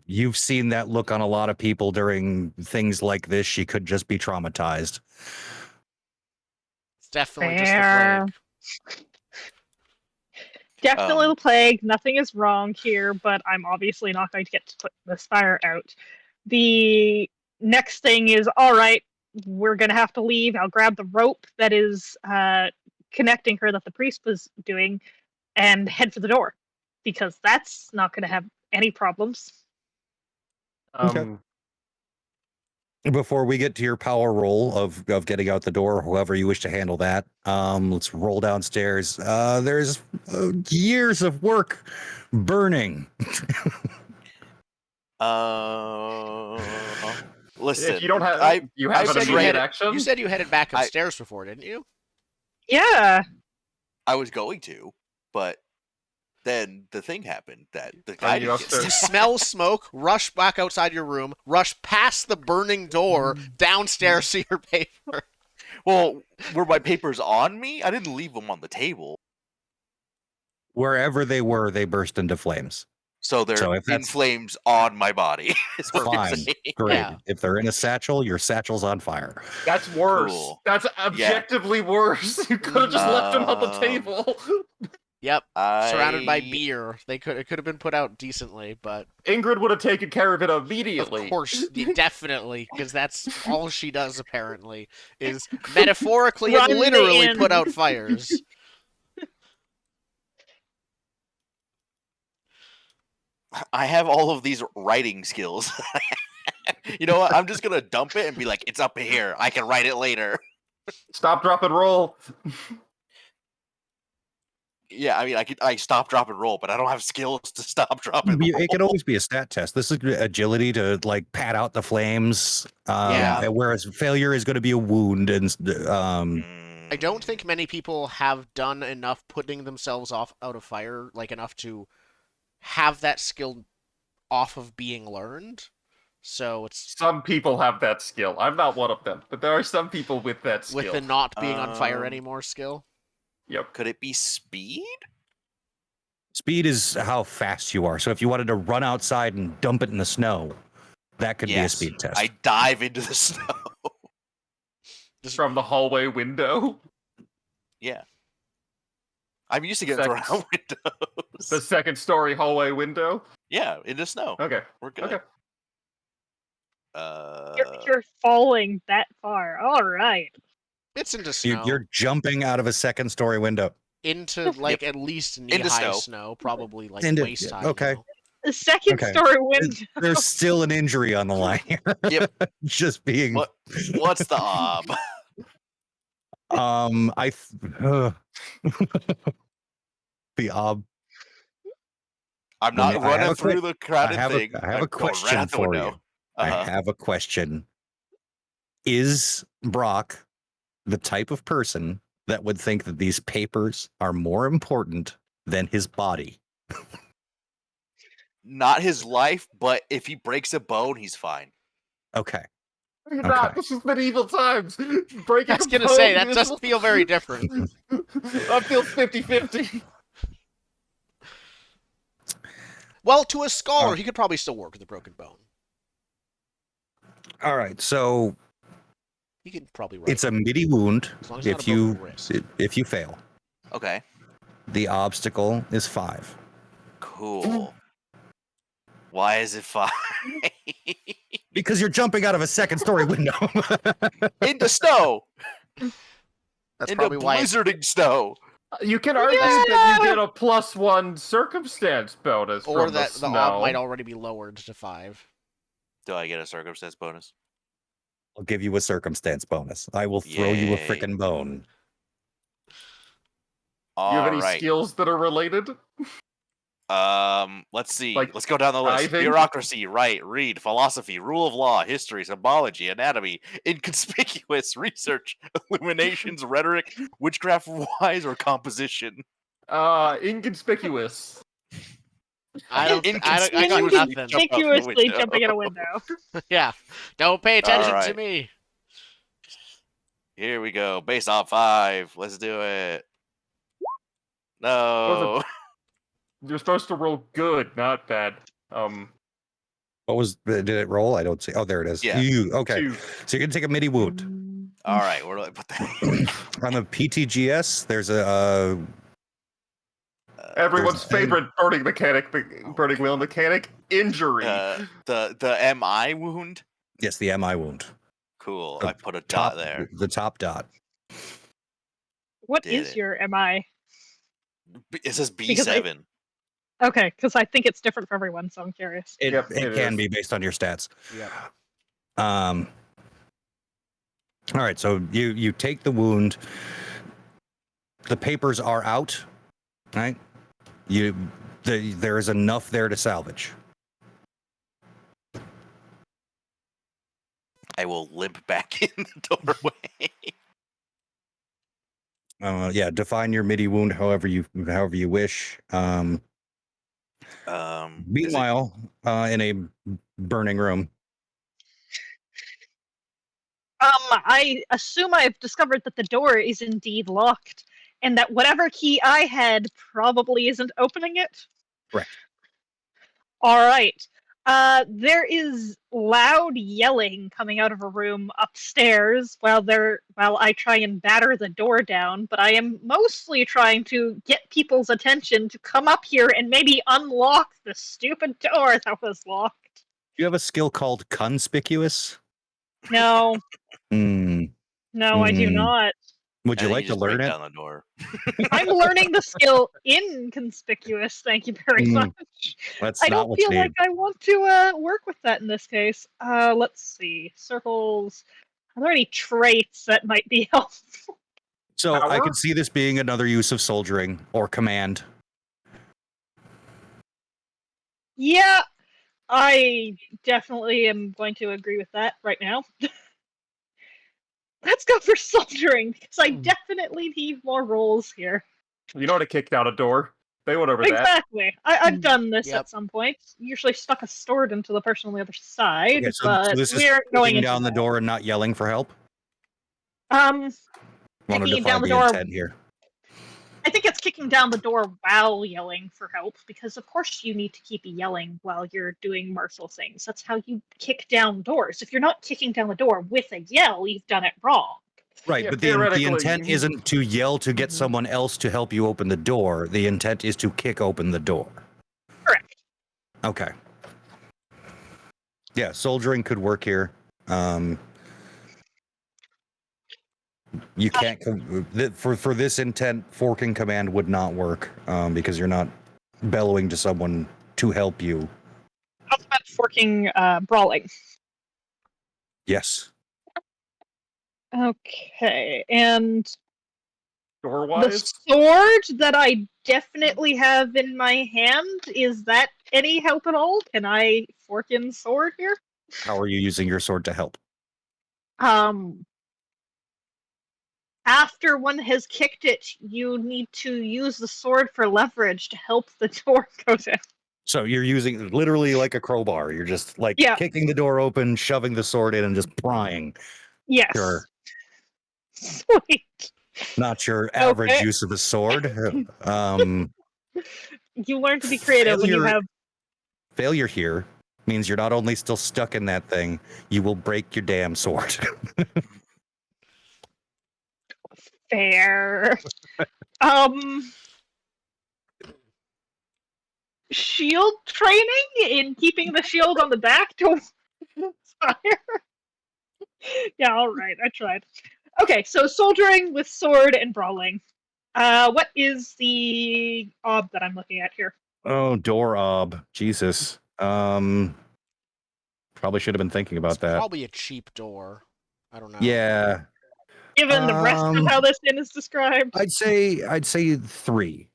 S3: you've seen that look on a lot of people during things like this. She could just be traumatized.
S1: It's definitely
S5: Fair.
S1: just the plague.
S5: Definitely the plague. Nothing is wrong here, but I'm obviously not going to get to put this fire out. The next thing is, all right, we're going to have to leave. I'll grab the rope that is connecting her that the priest was doing and head for the door, because that's not going to have any problems.
S3: Okay. Before we get to your power roll of getting out the door, however you wish to handle that, let's roll downstairs. There's years of work burning.
S4: Listen,
S2: If you don't have, you
S1: I
S2: have
S1: said
S2: an
S1: you
S2: immediate
S1: had-
S2: action.
S1: You said you headed back upstairs before, didn't you?
S5: Yeah.
S4: I was going to, but then the thing happened that the
S2: Are
S4: guy
S2: you
S4: didn't
S2: up
S4: get
S2: there?
S1: You smell smoke, rush back outside your room, rush past the burning door, downstairs to your paper.
S4: Well, were my papers on me? I didn't leave them on the table.
S3: Wherever they were, they burst into flames.
S4: So they're
S3: So if
S4: in
S3: that's-
S4: flames on my body. Is what you're
S3: Fine.
S4: saying.
S3: Great.
S1: Yeah.
S3: If they're in a satchel, your satchel's on fire.
S2: That's worse.
S4: Cool.
S2: That's objectively worse. You could have just left them on the table.
S1: Yep. Surrounded by
S4: I-
S1: beer. It could have been put out decently, but
S2: Ingrid would have taken care of it immediately.
S1: of course, definitely, because that's all she does apparently, is metaphorically
S5: Run
S1: and
S5: the
S1: literally
S5: inn.
S1: put out fires.
S4: I have all of these writing skills. You know what? I'm just gonna dump it and be like, "It's up here. I can write it later."
S2: Stop, drop, and roll.
S4: Yeah, I mean, I stop, drop, and roll, but I don't have skills to stop, drop, and roll.
S3: It can always be a stat test. This is agility to like pat out the flames.
S1: Yeah.
S3: Whereas failure is going to be a wound, and
S1: I don't think many people have done enough putting themselves out of fire, like enough to have that skill off of being learned. So it's
S2: Some people have that skill. I'm not one of them, but there are some people with that skill.
S1: with the not being on fire
S4: Um,
S1: anymore skill.
S2: Yep.
S4: Could it be speed?
S3: Speed is how fast you are. So if you wanted to run outside and dump it in the snow, that could be a speed test.
S4: I dive into the snow.
S2: From the hallway window.
S4: Yeah. I'm used to getting thrown out windows.
S2: The second story hallway window.
S4: Yeah, in the snow.
S2: Okay.
S4: We're good.
S2: Okay.
S5: You're falling that far. All right.
S1: It's into snow.
S3: You're jumping out of a second story window.
S1: Into like at least knee-high snow, probably like waist-high.
S3: Okay.
S1: You know?
S5: The second story window.
S3: There's still an injury on the line here.
S4: Yep.
S3: Just being.
S4: What's the ob?
S3: The ob.
S4: I'm not running through the crowded thing.
S3: I have a question for you. I have a question. Is Brock the type of person that would think that these papers are more important than his body?
S4: Not his life, but if he breaks a bone, he's fine.
S3: Okay.
S2: This is medieval times. Breaking
S1: I was gonna say that doesn't feel very different.
S2: That feels 50-50.
S1: Well, to a scholar, he could probably still work with a broken bone.
S3: All right, so
S1: he could probably write.
S3: It's a midi wound if you fail.
S4: Okay.
S3: The obstacle is 5.
S4: Cool. Why is it 5?
S3: Because you're jumping out of a second story window.
S4: Into snow.
S1: That's
S4: into
S1: probably why
S4: blizzarding snow.
S2: You can argue that you get a +1 circumstance bonus,
S1: or
S2: from
S1: that
S2: the
S1: the
S2: snow.
S1: ob might already be lowered to 5.
S4: Do I get a circumstance bonus?
S3: I'll give you a circumstance bonus. I will throw you a frickin' bone.
S2: You have any skills that are related?
S4: Let's see.
S2: Like
S4: Let's go down the list.
S2: diving?
S4: Bureaucracy, right, read, philosophy, rule of law, history, symbology, anatomy, inconspicuous, research, illuminations, rhetoric, witchcraft, wise, or composition.
S2: Inconspicuous.
S1: I got nothing.
S5: Inconspicuously jumping out a window.
S1: Yeah. Don't pay attention to
S4: Alright.
S1: me.
S4: Here we go. Base on 5. Let's do it. No.
S2: You're supposed to roll good, not bad.
S3: What was did it roll? I don't see. Oh, there it is.
S4: Yeah.
S3: Okay.
S2: 2.
S3: So you're gonna take a midi wound.
S4: All right. Where do I put that?
S3: On the PTGS, there's a
S2: Everyone's favorite burning wheel mechanic, injury.
S4: The MI wound.
S3: yes, the MI wound.
S4: Cool.
S3: The
S4: I put a dot there.
S3: The top dot.
S5: What
S4: Did
S5: is
S4: it.
S5: your MI?
S4: It says
S5: Because I-
S4: B7.
S5: Okay, because I think it's different for everyone, so I'm curious.
S3: It
S2: it
S3: can
S2: is.
S3: be based on your stats.
S1: Yeah.
S3: All right, so you take the wound. The papers are out, right? There is enough there to salvage.
S4: I will limp back in the doorway.
S3: Yeah, define your midi wound however you wish. Meanwhile, in a burning room.
S5: I assume I've discovered that the door is indeed locked, and that whatever key I had probably isn't opening it.
S3: Correct.
S5: All right. There is loud yelling coming out of a room upstairs while I try and batter the door down, but I am mostly trying to get people's attention to come up here and maybe unlock the stupid door that was locked.
S3: You have a skill called conspicuous.
S5: No,
S3: Mm.
S5: I do not.
S3: Would you like to learn it?
S4: Down the door.
S5: I'm learning the skill inconspicuous. Thank you very much.
S3: That's
S5: I
S3: not
S5: don't
S3: what
S5: feel
S3: you
S5: like
S3: need.
S5: I want to work with that in this case. Let's see. Circles. Are there any traits that might be helpful?
S3: So I
S2: Power?
S3: could see this being another use of soldiering or command.
S5: Yeah, I definitely am going to agree with that right now. Let's go for soldiering, because I definitely need more rolls here.
S2: You know how to kick down a door? They went over that.
S5: Exactly. I've done this
S1: Yep.
S5: at some point. Usually stuck a sword into the person on the other side,
S3: Okay, so
S5: but
S3: this is
S5: we're going
S3: kicking
S5: into
S3: down the
S5: that.
S3: door and not yelling for help.
S5: Um,
S3: Want to
S5: kicking
S3: define
S5: down the
S3: the
S5: door.
S3: intent here.
S5: I think it's kicking down the door while yelling for help, because of course you need to keep yelling while you're doing martial things. That's how you kick down doors. If you're not kicking down the door with a yell, you've done it wrong.
S3: Right,
S2: Yeah,
S3: but the
S2: theoretically,
S3: intent isn't to yell to get someone else to help you open the door. The intent is to kick open the door.
S5: Correct.
S3: Okay. Yeah, soldiering could work here. You can't for this intent. Forking command would not work because you're not bellowing to someone to help you.
S5: How about forking brawling?
S3: Yes.
S5: Okay, and
S2: door-wise,
S5: the sword that I definitely have in my hand, is that any help at all? Can I fork in sword here?
S3: How are you using your sword to help?
S5: After one has kicked it, you need to use the sword for leverage to help the door go down.
S3: So you're using literally like a crowbar. You're just like
S5: Yeah.
S3: kicking the door open, shoving the sword in, and just prying.
S5: Yes.
S3: Sure.
S5: Sweet.
S3: Not your average
S5: Okay.
S3: use of a sword.
S5: You learn to be creative when you have.
S3: Failure here means you're not only still stuck in that thing, you will break your damn sword.
S5: Fair. Shield training in keeping the shield on the back to fire. Yeah, all right, I tried. Okay, so soldiering with sword and brawling. What is the ob that I'm looking at here?
S3: Oh, door ob. Jesus. Probably should have been thinking about
S1: It's
S3: that.
S1: probably a cheap door. I don't know.
S3: Yeah.
S5: Given the rest of how this inn is described.
S3: I'd say 3.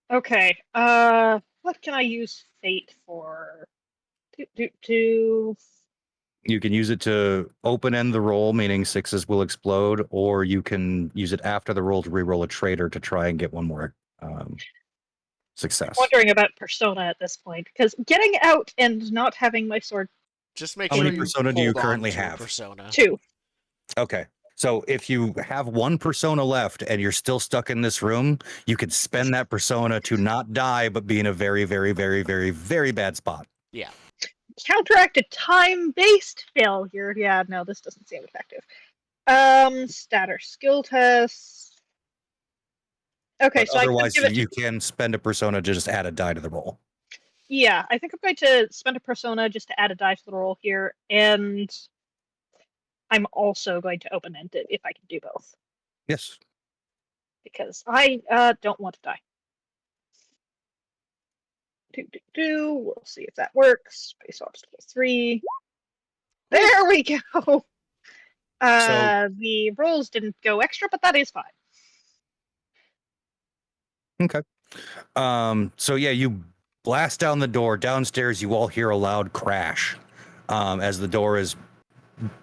S5: Okay. What can I use fate for?
S3: You can use it to open end the roll, meaning 6s will explode, or you can use it after the roll to reroll a traitor to try and get one more success.
S5: I'm wondering about persona at this point, because getting out and not having my sword.
S1: Just make
S3: How
S1: sure
S3: many
S1: you
S3: persona do you
S1: hold on
S3: currently
S1: to a
S3: have?
S1: persona.
S5: 2.
S3: Okay. So if you have one persona left and you're still stuck in this room, you could spend that persona to not die, but be in a very, very, very, very, very bad spot.
S1: Yeah.
S5: Counteract a time-based failure. Yeah, no, this doesn't seem effective. Stat or skill test. Okay,
S3: But
S5: so
S3: otherwise,
S5: I could give
S3: you can spend a persona to just add a die to the roll.
S5: Yeah, I think I'm going to spend a persona just to add a die to the roll here, and I'm also going to open-end it if I can do both.
S3: Yes.
S5: Because I don't want to die. We'll see if that works. Base off skill 3. There we go! The rolls didn't go extra, but that is fine.
S3: Okay. So yeah, you blast down the door. Downstairs, you all hear a loud crash as the door is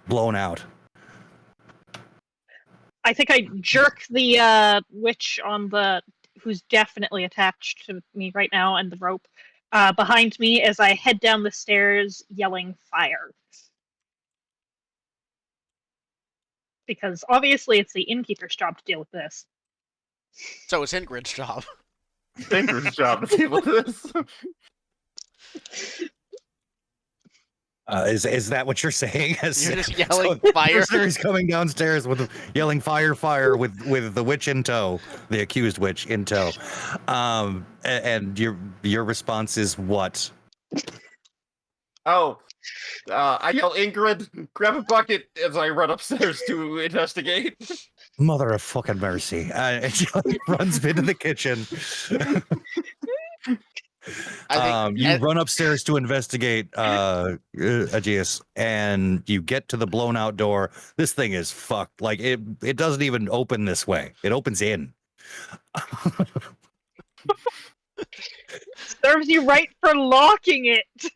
S3: blown out.
S5: I think I jerk the witch on the who's definitely attached to me right now and the rope behind me as I head down the stairs yelling fire. Because obviously it's the innkeeper's job to deal with this.
S1: So it's Ingrid's job.
S2: Tinker's job to deal with this.
S3: Is that what you're saying?
S1: You're just yelling fire.
S3: Mercenary's coming downstairs with yelling fire, fire with the witch in tow, the accused witch in tow. And your response is what?
S2: Oh, I yell, Ingrid, grab a bucket as I run upstairs to investigate.
S3: Mother of fucking mercy! And she runs into the kitchen. You run upstairs to investigate Aegeus, and you get to the blown out door. This thing is fucked. Like it doesn't even open this way. It opens in.
S5: Serves you right for locking it.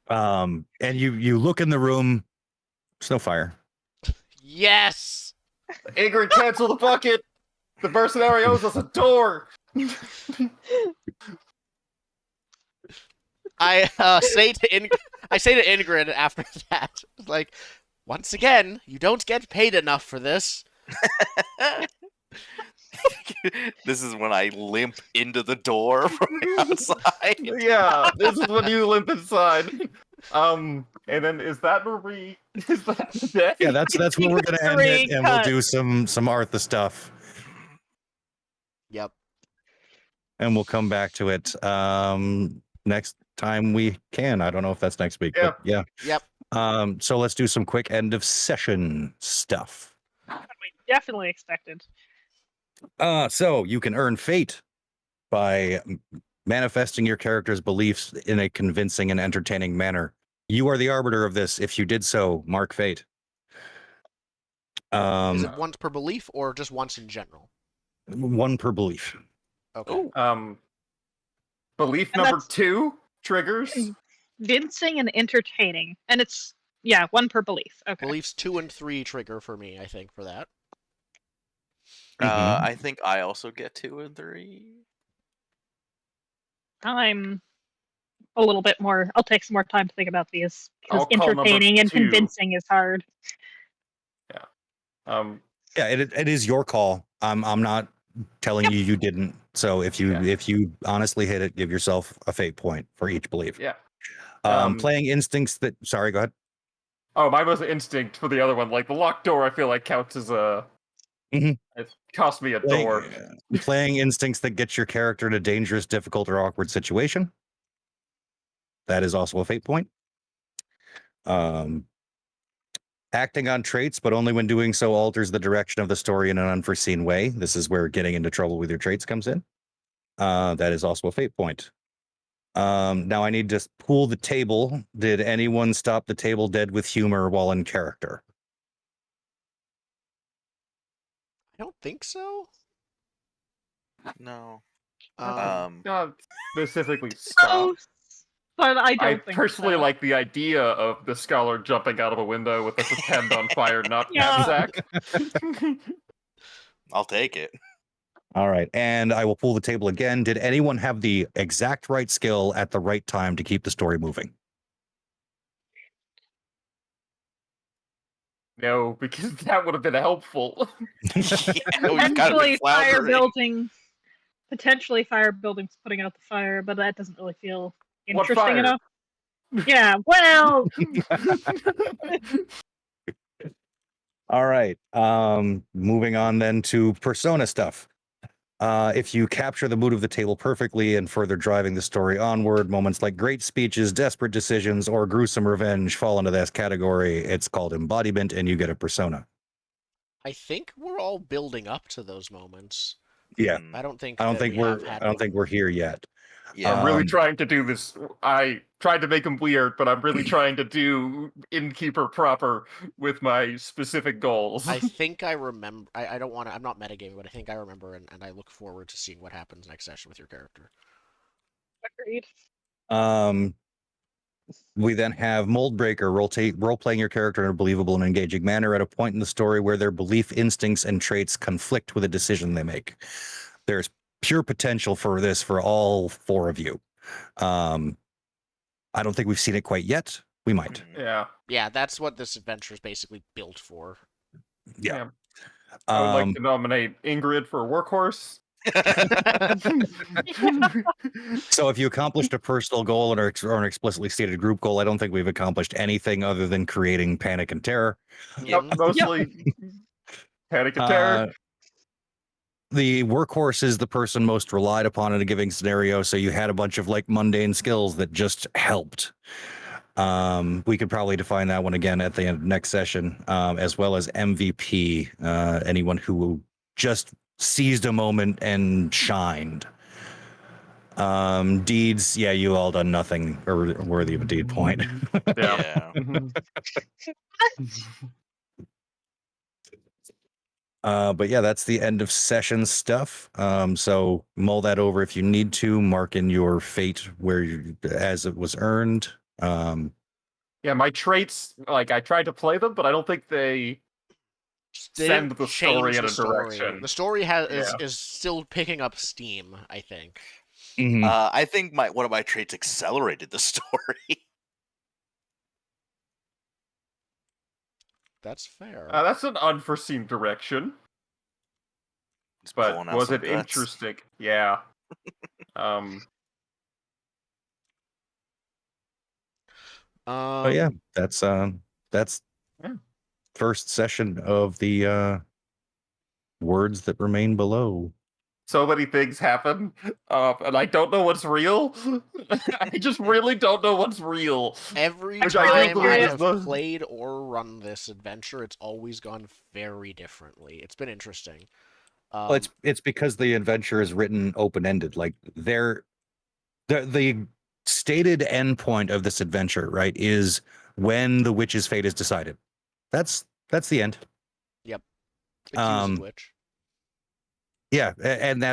S3: And you look in the room. There's no fire.
S1: Yes.
S2: Ingrid, cancel the bucket. The mercenary owes us a door.
S1: I say to Ingrid after that, like, once again, you don't get paid enough for this.
S4: This is when I limp into the door from the outside.
S2: Yeah, this is when you limp inside. And then is that Marie? Is that the day?
S3: Yeah, that's where we're gonna end it, and we'll
S5: Cut.
S3: do some Artha stuff,
S1: Yep.
S3: and we'll come back to it next time we can. I don't know if that's next week,
S2: Yeah.
S3: but yeah.
S1: Yep.
S3: So let's do some quick end of session stuff.
S5: We definitely expected.
S3: So you can earn fate by manifesting your character's beliefs in a convincing and entertaining manner. You are the arbiter of this. If you did so, mark fate.
S1: Is it once per belief or just once in general?
S3: One per belief.
S1: Okay.
S4: Ooh.
S2: Belief
S5: And
S2: number
S5: that's-
S2: 2 triggers.
S5: Convincing and entertaining. And it's, one per belief. Okay.
S1: Beliefs 2 and 3 trigger for me, I think, for that.
S4: I think I also get 2 and 3.
S5: I'm a little bit more. I'll take some more time to think about these because
S2: I'll call number
S5: entertaining and
S2: 2.
S5: convincing is hard.
S2: Yeah,
S3: it is your call. I'm not telling you didn't. So if you honestly hit it, give yourself a fate point for each belief.
S2: Yeah.
S3: Playing instincts that. Sorry, go ahead.
S2: Oh, mine was instinct for the other one. Like the locked door, I feel like counts as a.
S3: Mhm.
S2: It cost me a door.
S3: Playing instincts that gets your character in a dangerous, difficult, or awkward situation. That is also a fate point. Acting on traits, but only when doing so alters the direction of the story in an unforeseen way. This is where getting into trouble with your traits comes in. That is also a fate point. Now I need to pool the table. Did anyone stop the table dead with humor while in character?
S1: I don't think so.
S4: No.
S2: Not specifically stop.
S5: Oh, but I
S2: I
S5: don't think
S2: personally
S5: so.
S2: like the idea of the scholar jumping out of a window with a pretend on fire
S5: Yeah.
S2: knapsack.
S4: I'll take it.
S3: All right, and I will pull the table again. Did anyone have the exact right skill at the right time to keep the story moving?
S2: No, because that would have been helpful.
S4: Yeah, we've kind of been floundering.
S5: Potentially fire buildings putting out the fire, but that doesn't really feel
S2: What
S5: interesting
S2: fire?
S5: enough. Yeah, well,
S3: All right. Moving on then to persona stuff. If you capture the mood of the table perfectly and further driving the story onward, moments like great speeches, desperate decisions, or gruesome revenge fall into this category. It's called embodiment, and you get a persona.
S1: I think we're all building up to those moments.
S3: Yeah.
S1: I don't think
S3: we're here yet.
S4: Yeah.
S2: I'm really trying to do this. I tried to make them weird, but I'm really trying to do innkeeper proper with my specific goals.
S1: I think I remember. I don't want to. I'm not metagaming, but I think I remember, and I look forward to seeing what happens next session with your character.
S5: agreed.
S3: We then have Moldbreaker role playing your character in a believable and engaging manner at a point in the story where their belief, instincts, and traits conflict with a decision they make. There's pure potential for this for all 4 of you. I don't think we've seen it quite yet. We might.
S2: Yeah.
S1: Yeah, that's what this adventure is basically built for.
S3: Yeah.
S2: I would like to nominate Ingrid for workhorse.
S3: So if you accomplished a personal goal or an explicitly stated group goal, I don't think we've accomplished anything other than creating panic and terror.
S2: Yep, mostly panic and terror.
S3: The workhorse is the person most relied upon in a given scenario, so you had a bunch of like mundane skills that just helped. We could probably define that one again at the end of next session, as well as MVP, anyone who just seized a moment and shined. Deeds, yeah, you all done nothing worthy of a deed point.
S2: Yeah.
S3: But yeah, that's the end of session stuff. So mull that over if you need to. Mark in your fate as it was earned.
S2: Yeah, my traits, like I tried to play them, but I don't think they
S1: They
S2: send
S1: didn't
S2: the story
S1: change
S2: in
S1: the
S2: a
S1: story.
S2: direction.
S1: The story is still picking up steam, I think.
S3: Mhm.
S4: I think one of my traits accelerated the story.
S1: That's fair.
S2: That's an unforeseen direction,
S4: Just
S2: but
S4: pulling out
S2: was
S4: some
S2: it
S4: guts.
S2: interesting? Yeah.
S3: But yeah, that's
S2: Yeah.
S3: first session of the words that remain below.
S2: So many things happen, and I don't know what's real. I just really don't know what's real.
S1: Every
S2: Which I do
S1: time I
S2: believe is
S1: have
S2: the-
S1: played or run this adventure, it's always gone very differently. It's been interesting.
S3: Well, it's because the adventure is written open ended. Like the stated end point of this adventure, right, is when the witch's fate is decided. That's the end.
S1: Yep. Accused
S3: Um,
S1: witch.
S3: Yeah, and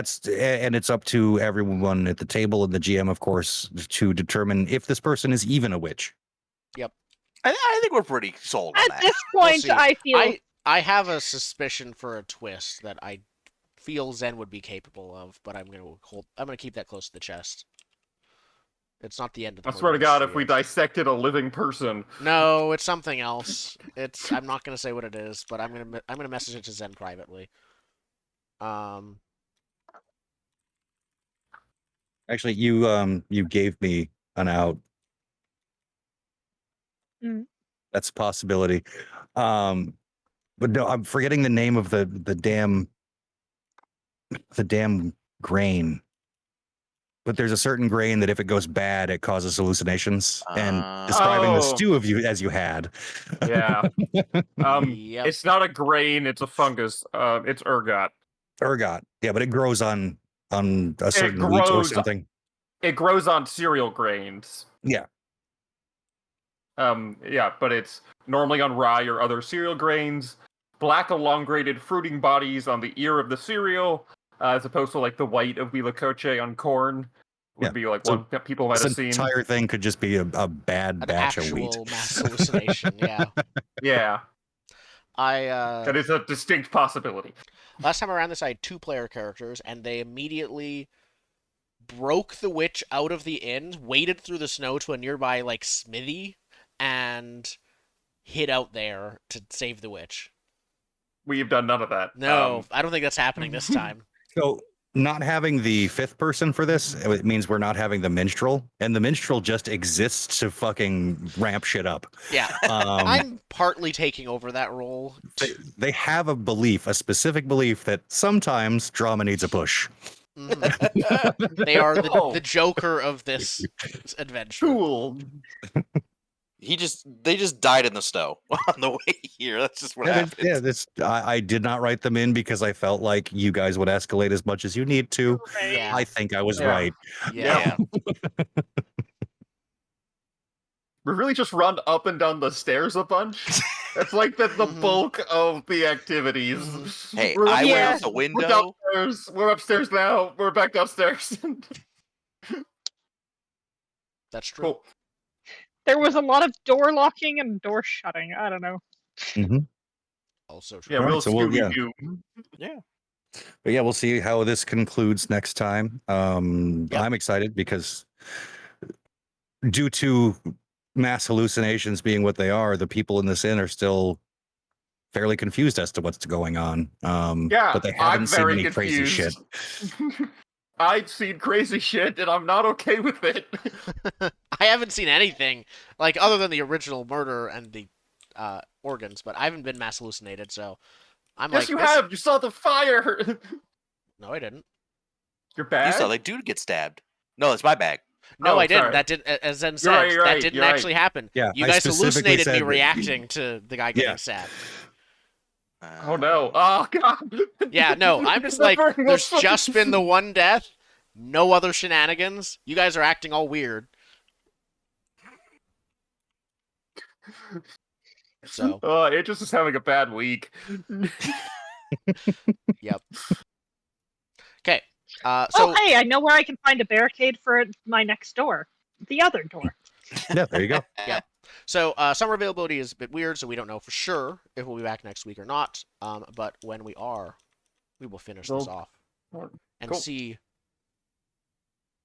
S3: it's up to everyone at the table and the GM, of course, to determine if this person is even a witch.
S1: Yep.
S4: I think we're pretty sold on
S5: At
S4: that.
S5: this
S1: We'll
S5: point,
S1: see.
S5: I feel
S1: I have a suspicion for a twist that I feel Zen would be capable of, but I'm gonna keep that close to the chest. It's not the end of the
S2: I swear to
S1: murder
S2: God,
S1: mystery
S2: if we
S1: yet.
S2: dissected a living person,
S1: No, it's something else. I'm not gonna say what it is, but I'm gonna message it to Zen privately.
S3: Actually, you gave me an out.
S5: Mm.
S3: That's a possibility. But no, I'm forgetting the name of the damn grain. But there's a certain grain that if it goes bad, it causes hallucinations. And describing the
S2: Oh.
S3: stew of you as you had.
S2: yeah.
S1: Yep.
S2: It's not a grain; it's a fungus. It's ergot.
S3: Ergot. Yeah, but it grows on a certain wheat or
S2: grows-
S3: something.
S2: It grows on cereal grains.
S3: Yeah.
S2: Yeah, but it's normally on rye or other cereal grains. Black elongated fruiting bodies on the ear of the cereal, as opposed to like the white of Huitlacoche on corn, would
S3: Yeah.
S2: be like
S3: So
S2: one that people might
S3: This
S2: have seen.
S3: entire thing could just be a bad
S1: An
S3: batch of wheat.
S1: actual mass hallucination. Yeah.
S2: Yeah,
S1: I
S2: that is a distinct possibility.
S1: last time around this, I had 2 player characters, and they immediately broke the witch out of the inn, waded through the snow to a nearby like smithy, and hid out there to save the witch.
S2: We've done none of that.
S1: No, I don't think that's happening this time.
S3: So not having the fifth person for this, it means we're not having the minstrel, and the minstrel just exists to fucking ramp shit up.
S1: Yeah, I'm partly taking over that role.
S3: They have a belief, a specific belief that sometimes drama needs a push.
S1: Mhm. They are
S2: Oh.
S1: the Joker of this adventure.
S2: Cool.
S4: They just died in the snow on the way here. That's just what happened.
S3: I did not write them in because I felt like you guys would escalate as much as you need to.
S1: Yeah.
S3: I think I was
S2: Yeah.
S3: right.
S1: Yeah.
S2: We really just run up and down the stairs a bunch. That's like the
S1: Mhm.
S2: bulk of the activities.
S4: Hey,
S2: We're
S4: I went
S5: Yeah.
S4: out the
S2: We're
S4: window.
S2: downstairs. We're upstairs now. We're back downstairs.
S1: That's true.
S2: Cool.
S5: there was a lot of door locking and door shutting. I don't know.
S1: Also true.
S2: Yeah,
S3: All right,
S2: real
S3: so we'll-
S2: Scooby Doo.
S3: But yeah, we'll see how this concludes next time.
S1: Yep.
S3: I'm excited because due to mass hallucinations being what they are, the people in this inn are still fairly confused as to what's going on.
S2: Yeah,
S3: but they
S2: I'm
S3: haven't seen
S2: very
S3: any crazy shit.
S2: confused. I've seen crazy shit, and I'm not okay with it.
S1: I haven't seen anything like other than the original murder and the organs, but I haven't been mass hallucinated, so I'm
S2: Yes,
S1: like,
S2: you
S1: this-
S2: have. You saw the fire.
S1: No, I didn't.
S2: You're bad.
S4: You saw the dude get stabbed. No, it's my bag.
S1: No,
S2: Oh,
S1: I didn't.
S2: sorry.
S1: That didn't. As Zen
S2: You're
S1: said,
S2: right, you're
S1: that
S2: right,
S1: didn't
S2: you're right.
S1: actually happen.
S3: Yeah,
S1: You
S3: I
S1: guys
S3: specifically
S1: hallucinated me
S3: said-
S1: reacting to the guy getting
S3: Yeah.
S1: stabbed.
S2: Oh no! Oh god!
S1: Yeah, no, I'm just like, there's just been the one death, no other shenanigans. You guys are acting all weird. So,
S2: Aegis is having a bad week.
S1: yep. Okay.
S5: Oh,
S1: So
S5: hey, I know where I can find a barricade for my next door. The other door.
S3: Yeah, there you go.
S1: So summer availability is a bit weird, so we don't know for sure if we'll be back next week or not. But when we are, we will finish this off and
S2: Cool.
S1: see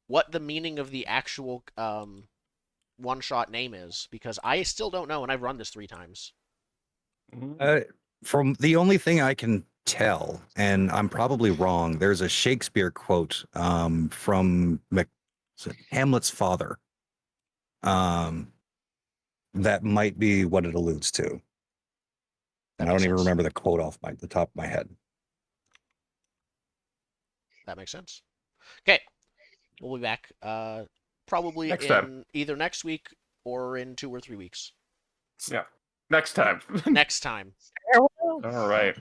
S1: what the meaning of the actual one-shot name is, because I still don't know, and I've run this 3 times.
S3: From the only thing I can tell, and I'm probably wrong, there's a Shakespeare quote from Hamlet's father. That might be what it alludes to. And I don't even remember the quote off the top of my head.
S1: That makes sense. Okay, we'll be back probably
S2: Next
S1: in
S2: time.
S1: either next week or in 2 or 3 weeks.
S2: Yeah. Next time.
S1: Next time.
S5: Farewell.
S2: All right.